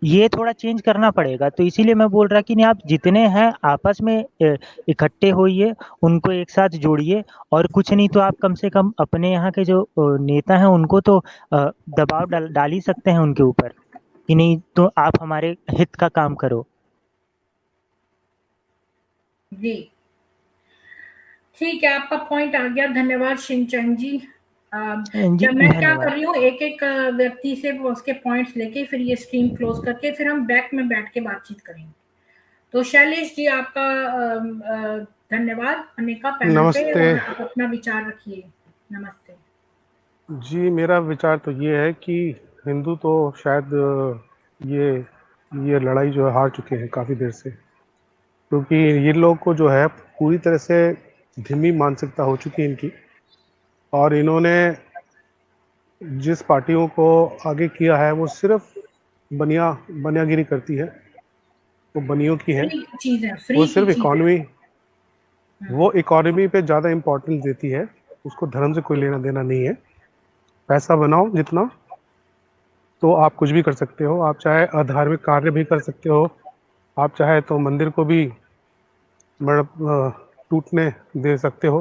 ये थोड़ा चेंज करना पड़ेगा। तो इसीलिए मैं बोल रहा कि नहीं, आप जितने हैं आपस में इकट्ठे होइए, उनको एक साथ जोड़िए, और कुछ नहीं तो आप कम से कम अपने यहाँ के जो नेता हैं उनको तो दबाव डाल ही सकते हैं उनके ऊपर कि नहीं तो आप हमारे हित का काम करो। जी ठीक है, आपका पॉइंट आ गया, धन्यवाद शिनचैन जी। मैं क्या कर रही हूँ, एक एक व्यक्ति से उसके पॉइंट्स लेके फिर ये स्ट्रीम क्लोज करके फिर हम बैक में बैठ के बातचीत करेंगे। तो शैलेश जी आपका धन्यवाद आने का पैनल पे, और आप अपना विचार रखिए। नमस्ते। जी, मेरा विचार तो ये है कि हिंदू तो शायद ये लड़ाई जो है हार चुके हैं काफ़ी देर से, क्योंकि ये लोग को जो है पूरी तरह से धीमी मानसिकता हो चुकी है इनकी, और इन्होंने जिस पार्टियों को आगे किया है वो सिर्फ बनियागिरी करती है, वो बनियों की है, फ्री की चीज है, वो फ्री की सिर्फ चीज है। वो इकोनॉमी पे ज़्यादा इम्पोर्टेंस देती है, उसको धर्म से कोई लेना देना नहीं है। पैसा बनाओ जितना, तो आप कुछ भी कर सकते हो, आप चाहे अधार्मिक कार्य भी कर सकते हो, आप चाहे तो मंदिर को भी टूटने दे सकते हो,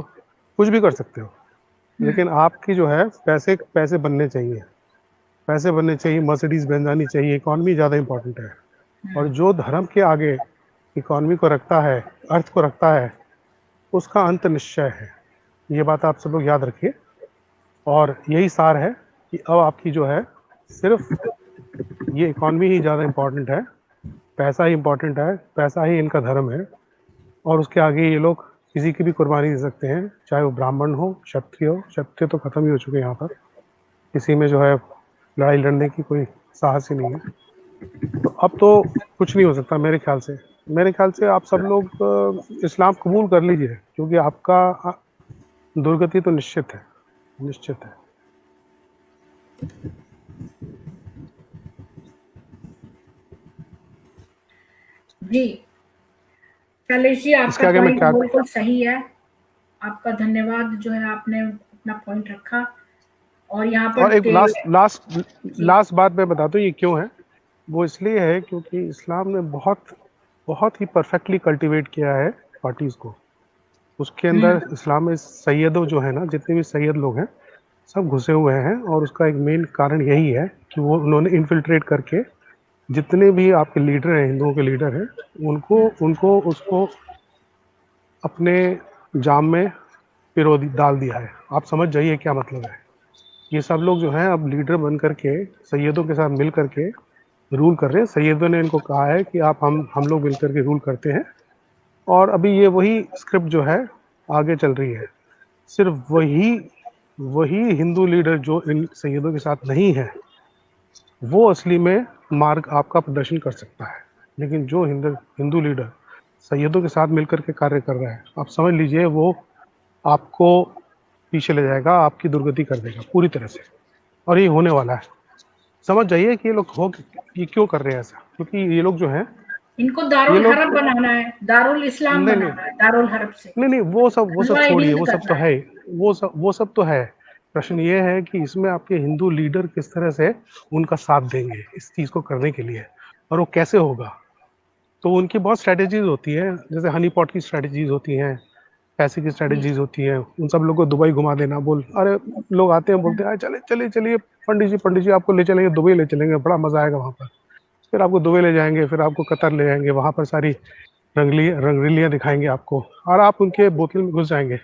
कुछ भी कर सकते हो, लेकिन आपकी जो है पैसे बनने चाहिए, पैसे बनने चाहिए, मर्सिडीज बेंज आनी चाहिए, इकोनॉमी ज़्यादा इम्पोर्टेंट है। और जो धर्म के आगे इकोनॉमी को रखता है, अर्थ को रखता है, उसका अंत निश्चय है। ये बात आप सब लोग याद रखिए, और यही सार है कि अब आपकी जो है सिर्फ ये इकोनॉमी ही ज़्यादा इम्पोर्टेंट है, पैसा ही इम्पोर्टेंट है, पैसा ही इनका धर्म है, और उसके आगे ये लोग किसी की भी कुर्बानी दे सकते हैं, चाहे वो ब्राह्मण हो, क्षत्रिय तो ख़त्म ही हो चुके हैं यहाँ पर, किसी में जो है लड़ाई लड़ने की कोई साहस ही नहीं है। तो अब तो कुछ नहीं हो सकता मेरे ख्याल से आप सब लोग इस्लाम कबूल कर लीजिए, क्योंकि आपका दुर्गति तो निश्चित है। जी शैलेश जी, इसके आपका आगे मैं पॉइंट क्या बिल्कुल सही है, आपका धन्यवाद जो है, आपने अपना पॉइंट रखा। और यहाँ पर और एक लास्ट बात मैं बताता हूँ ये क्यों है। वो इसलिए है क्योंकि इस्लाम ने बहुत ही परफेक्टली कल्टीवेट किया है पार्टीज को। उसके अंदर इस्लाम में सैयदों जो है ना, जितने भी सैयद लोग हैं सब घुसे हुए हैं, और उसका एक मेन कारण यही है कि वो उन्होंने इन्फिल्ट्रेट करके जितने भी आपके लीडर हैं, हिंदुओं के लीडर हैं, उनको उसको अपने जाम में डाल दिया है। आप समझ जाइए क्या मतलब है। ये सब लोग जो हैं अब लीडर बन करके सैयदों के साथ मिल करके रूल कर रहे हैं। सैयदों ने इनको कहा है कि आप हम लोग मिल करके रूल करते हैं, और अभी ये वही स्क्रिप्ट जो है आगे चल रही है। सिर्फ वही हिंदू लीडर जो इन सैयदों के साथ नहीं है, वो असली में मार्ग आपका प्रदर्शन कर सकता है। लेकिन जो हिंदू लीडर सैयदों के साथ मिलकर के कार्य कर रहा है, आप समझ लीजिए वो आपको पीछे ले जाएगा, आपकी दुर्गति कर देगा पूरी तरह से, और ये होने वाला है। समझ जाइए कि ये क्यों कर रहे हैं ऐसा, क्योंकि ये लोग जो हैं इनको दारुल हरब बनाना है, दारुल इस्लाम बनाना है, दारुल हरब से। नहीं, वो सब छोड़िए, वो सब तो है, वो सब तो है। प्रश्न ये है कि इसमें आपके हिंदू लीडर किस तरह से उनका साथ देंगे इस चीज को करने के लिए, और वो कैसे होगा। तो उनकी बहुत स्ट्रेटेजीज होती है, जैसे हनी पॉट की स्ट्रेटेजीज होती हैं, पैसे की स्ट्रेटेजीज होती है। उन सब लोगों को दुबई घुमा देना, अरे लोग आते हैं बोलते हैं चलिए पंडित जी आपको ले चलेंगे, दुबई ले चलेंगे, बड़ा मजा आएगा वहाँ पर। फिर आपको दुबई ले जाएंगे, फिर आपको कतर ले जाएंगे, वहाँ पर सारी रंगरेलियां दिखाएंगे आपको, और आप उनके बोतल में घुस जाएंगे।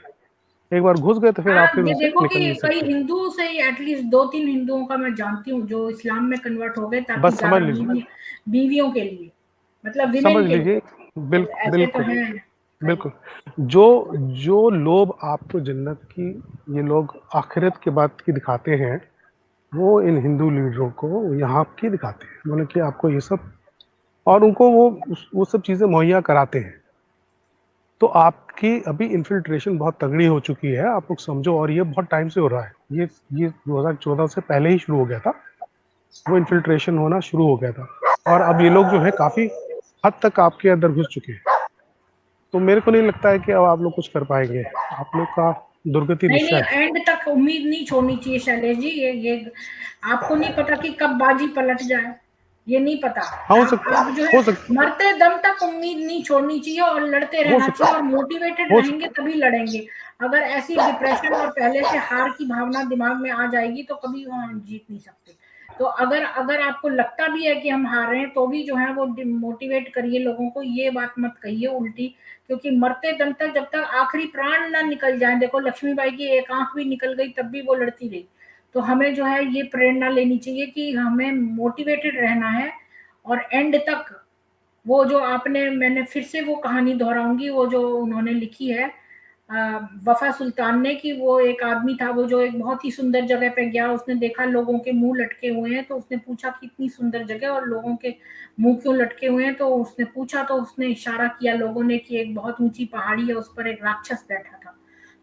एक बार घुस गए तो फिर आप फिर ये उसे देखो निकल कि नहीं कई सकते। हिंदू से एटलीस्ट 2-3 हिंदुओं का मैं जानती हूँ जो इस्लाम में कन्वर्ट हो गए, ताकि बस समझ ज्यादा लीजिए, बीवियों के लिए, मतलब समझ विमेन के लीजिए, लिए, तो ऐसे तो हैं। बिल्कुल। जो लोग आपको जन्नत की, ये लोग आखिरत के बाद की दिखाते हैं, वो इन हिंदू लीडरों को यहाँ की दिखाते हैं, मतलब कि आपको ये सब, और उनको वो सब चीज़ें मुहैया कराते हैं। तो आपकी अभी इन्फिल्ट्रेशन बहुत तगड़ी हो चुकी है, आप लोग समझो, और ये बहुत टाइम से हो रहा है। ये 2014 से पहले ही शुरू हो गया था, वो इन्फिल्ट्रेशन होना शुरू हो गया था, और अब ये लोग जो है काफ़ी हद तक आपके अंदर घुस चुके हैं। तो मेरे को नहीं लगता है कि अब आप लोग कुछ कर पाएंगे, आप लोग का दुर्गति नहीं, निश्चय है। एंड तक उम्मीद नहीं छोड़नी चाहिए शैलेश जी। ये आपको नहीं पता कि कब बाजी पलट जाए, ये नहीं पता। आप जो है मरते दम तक उम्मीद नहीं छोड़नी चाहिए, और लड़ते रहना चाहिए, और मोटिवेटेड रहेंगे तभी लड़ेंगे। अगर ऐसी डिप्रेशन और पहले से हार की भावना दिमाग में आ जाएगी तो कभी हम जीत नहीं सकते। तो अगर आपको लगता भी है कि हम हार रहे हैं, तो भी जो है वो मोटिवेट करिए लोगों को, ये बात मत कहिए उल्टी, क्योंकि मरते दम तक, जब तक आखिरी प्राण ना निकल जाए, देखो लक्ष्मीबाई की एक आंख भी निकल गई तब भी वो लड़ती रही। तो हमें जो है ये प्रेरणा लेनी चाहिए कि हमें मोटिवेटेड रहना है, और एंड तक वो जो मैंने फिर से वो कहानी दोहराऊंगी, वो जो उन्होंने लिखी है, वफा सुल्तान ने, कि वो एक आदमी था वो जो एक बहुत ही सुंदर जगह पे गया, उसने देखा लोगों के मुंह लटके हुए हैं, तो उसने पूछा कि इतनी सुंदर जगह और लोगों के मुंह क्यों लटके हुए हैं, तो उसने पूछा, तो उसने इशारा किया लोगों ने कि एक बहुत ऊंची पहाड़ी है, उस पर एक राक्षस बैठा था।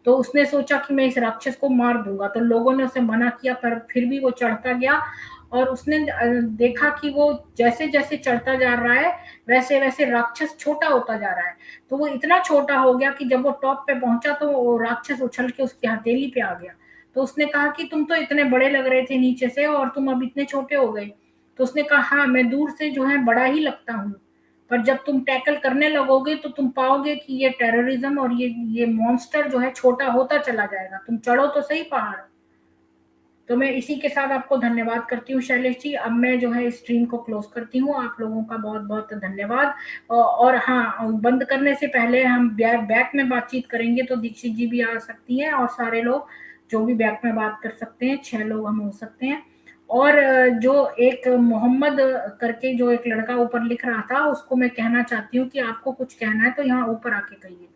तो उसने सोचा कि मैं इस राक्षस को मार दूंगा, तो लोगों ने उसे मना किया, पर फिर भी वो चढ़ता गया और उसने देखा कि वो जैसे जैसे चढ़ता जा रहा है वैसे वैसे राक्षस छोटा होता जा रहा है। तो वो इतना छोटा हो गया कि जब वो टॉप पे पहुंचा तो वो राक्षस उछल के उसकी हथेली पे आ गया। तो उसने कहा कि तुम तो इतने बड़े लग रहे थे नीचे से और तुम अब इतने छोटे हो गए। तो उसने कहा, हाँ मैं दूर से जो है बड़ा ही लगता हूँ, पर जब तुम टैकल करने लगोगे तो तुम पाओगे कि ये टेररिज्म और ये मॉन्स्टर जो है छोटा होता चला जाएगा, तुम चढ़ो तो सही पहाड़। तो मैं इसी के साथ आपको धन्यवाद करती हूँ शैलेश जी। अब मैं जो है स्ट्रीम को क्लोज करती हूँ। आप लोगों का बहुत बहुत धन्यवाद। और हाँ, बंद करने से पहले हम बैक में बातचीत करेंगे, तो दीक्षित जी भी आ सकती हैं और सारे लोग जो भी बैक में बात कर सकते हैं, 6 लोग हम हो सकते हैं। और जो एक मोहम्मद करके जो एक लड़का ऊपर लिख रहा था, उसको मैं कहना चाहती हूँ कि आपको कुछ कहना है तो यहाँ ऊपर आके कहिए।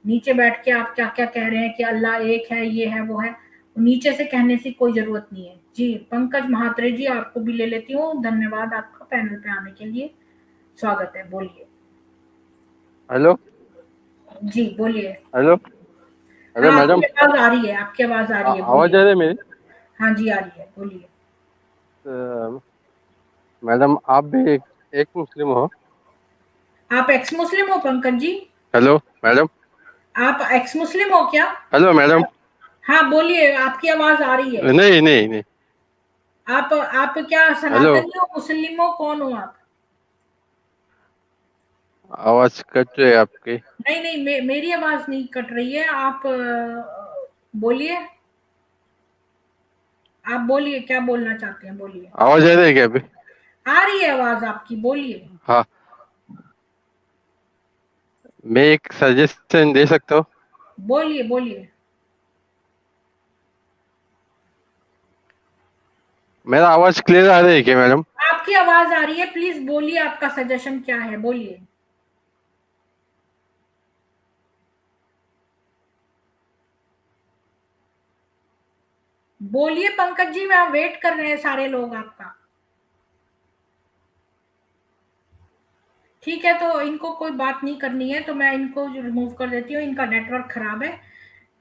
नीचे बैठ के आप क्या क्या कह रहे हैं कि अल्लाह एक है, ये है, वो है, नीचे से कहने की कोई जरूरत नहीं है जी। पंकज महात्रे जी, आपको भी ले लेती हूँ। धन्यवाद आपका पैनल पे आने के लिए, स्वागत है, बोलिए। हेलो जी बोलिए। हेलो हेलो हाँ, मैडम, आपकी आवाज आ रही है, आपकी आवाज आ रही है, आवाज आ बोलिए। रही है मेरी? हाँ जी, आ रही है, बोलिए। मैडम आप भी एक मुस्लिम हो? आप एक्स मुस्लिम हो पंकज जी? हेलो मैडम, आप एक्स मुस्लिम हो क्या? हेलो मैडम, हाँ बोलिए, आपकी आवाज आ रही है। नहीं नहीं नहीं, आप क्या हेलो, सनातनी हो, मुस्लिम हो, कौन हो आप? आवाज कट रही है आपकी। नहीं नहीं, मेरी आवाज नहीं कट रही है, आप बोलिए। आप बोलिए, क्या बोलना चाहते हैं, बोलिए। आवाज आ रही है क्या अभी? आ रही है आवाज आपकी, बोलिए। हाँ, मैं एक सजेशन दे सकता हूँ? बोलिए बोलिए। मेरा आवाज क्लियर आ रही है क्या मैडम? आपकी आवाज आ रही है, प्लीज बोलिए, आपका सजेशन क्या है, बोलिए। बोलिए पंकज जी, मैं वेट कर रहे हैं सारे लोग आपका। ठीक है, तो इनको कोई बात नहीं करनी है तो मैं इनको रिमूव कर देती हूँ, इनका नेटवर्क खराब है।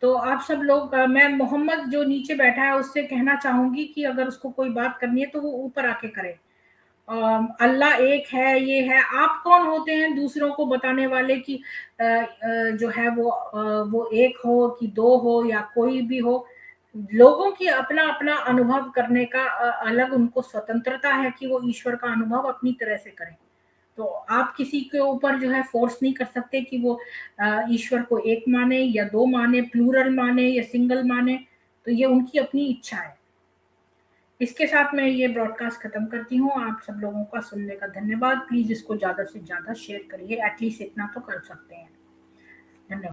तो आप सब लोग, मैं मोहम्मद जो नीचे बैठा है उससे कहना चाहूंगी कि अगर उसको कोई बात करनी है तो वो ऊपर आके करे। अल्लाह एक है, ये है, आप कौन होते हैं दूसरों को बताने वाले कि जो है वो एक हो कि दो हो या कोई भी हो। लोगों की अपना अपना अनुभव करने का अलग उनको स्वतंत्रता है कि वो ईश्वर का अनुभव अपनी तरह से करें। तो आप किसी के ऊपर जो है फोर्स नहीं कर सकते कि वो ईश्वर को एक माने या दो माने, प्लूरल माने या सिंगल माने। तो ये उनकी अपनी इच्छा है। इसके साथ मैं ये ब्रॉडकास्ट खत्म करती हूँ। आप सब लोगों का सुनने का धन्यवाद। प्लीज इसको ज्यादा से ज्यादा शेयर करिए, एटलीस्ट इतना तो कर सकते हैं।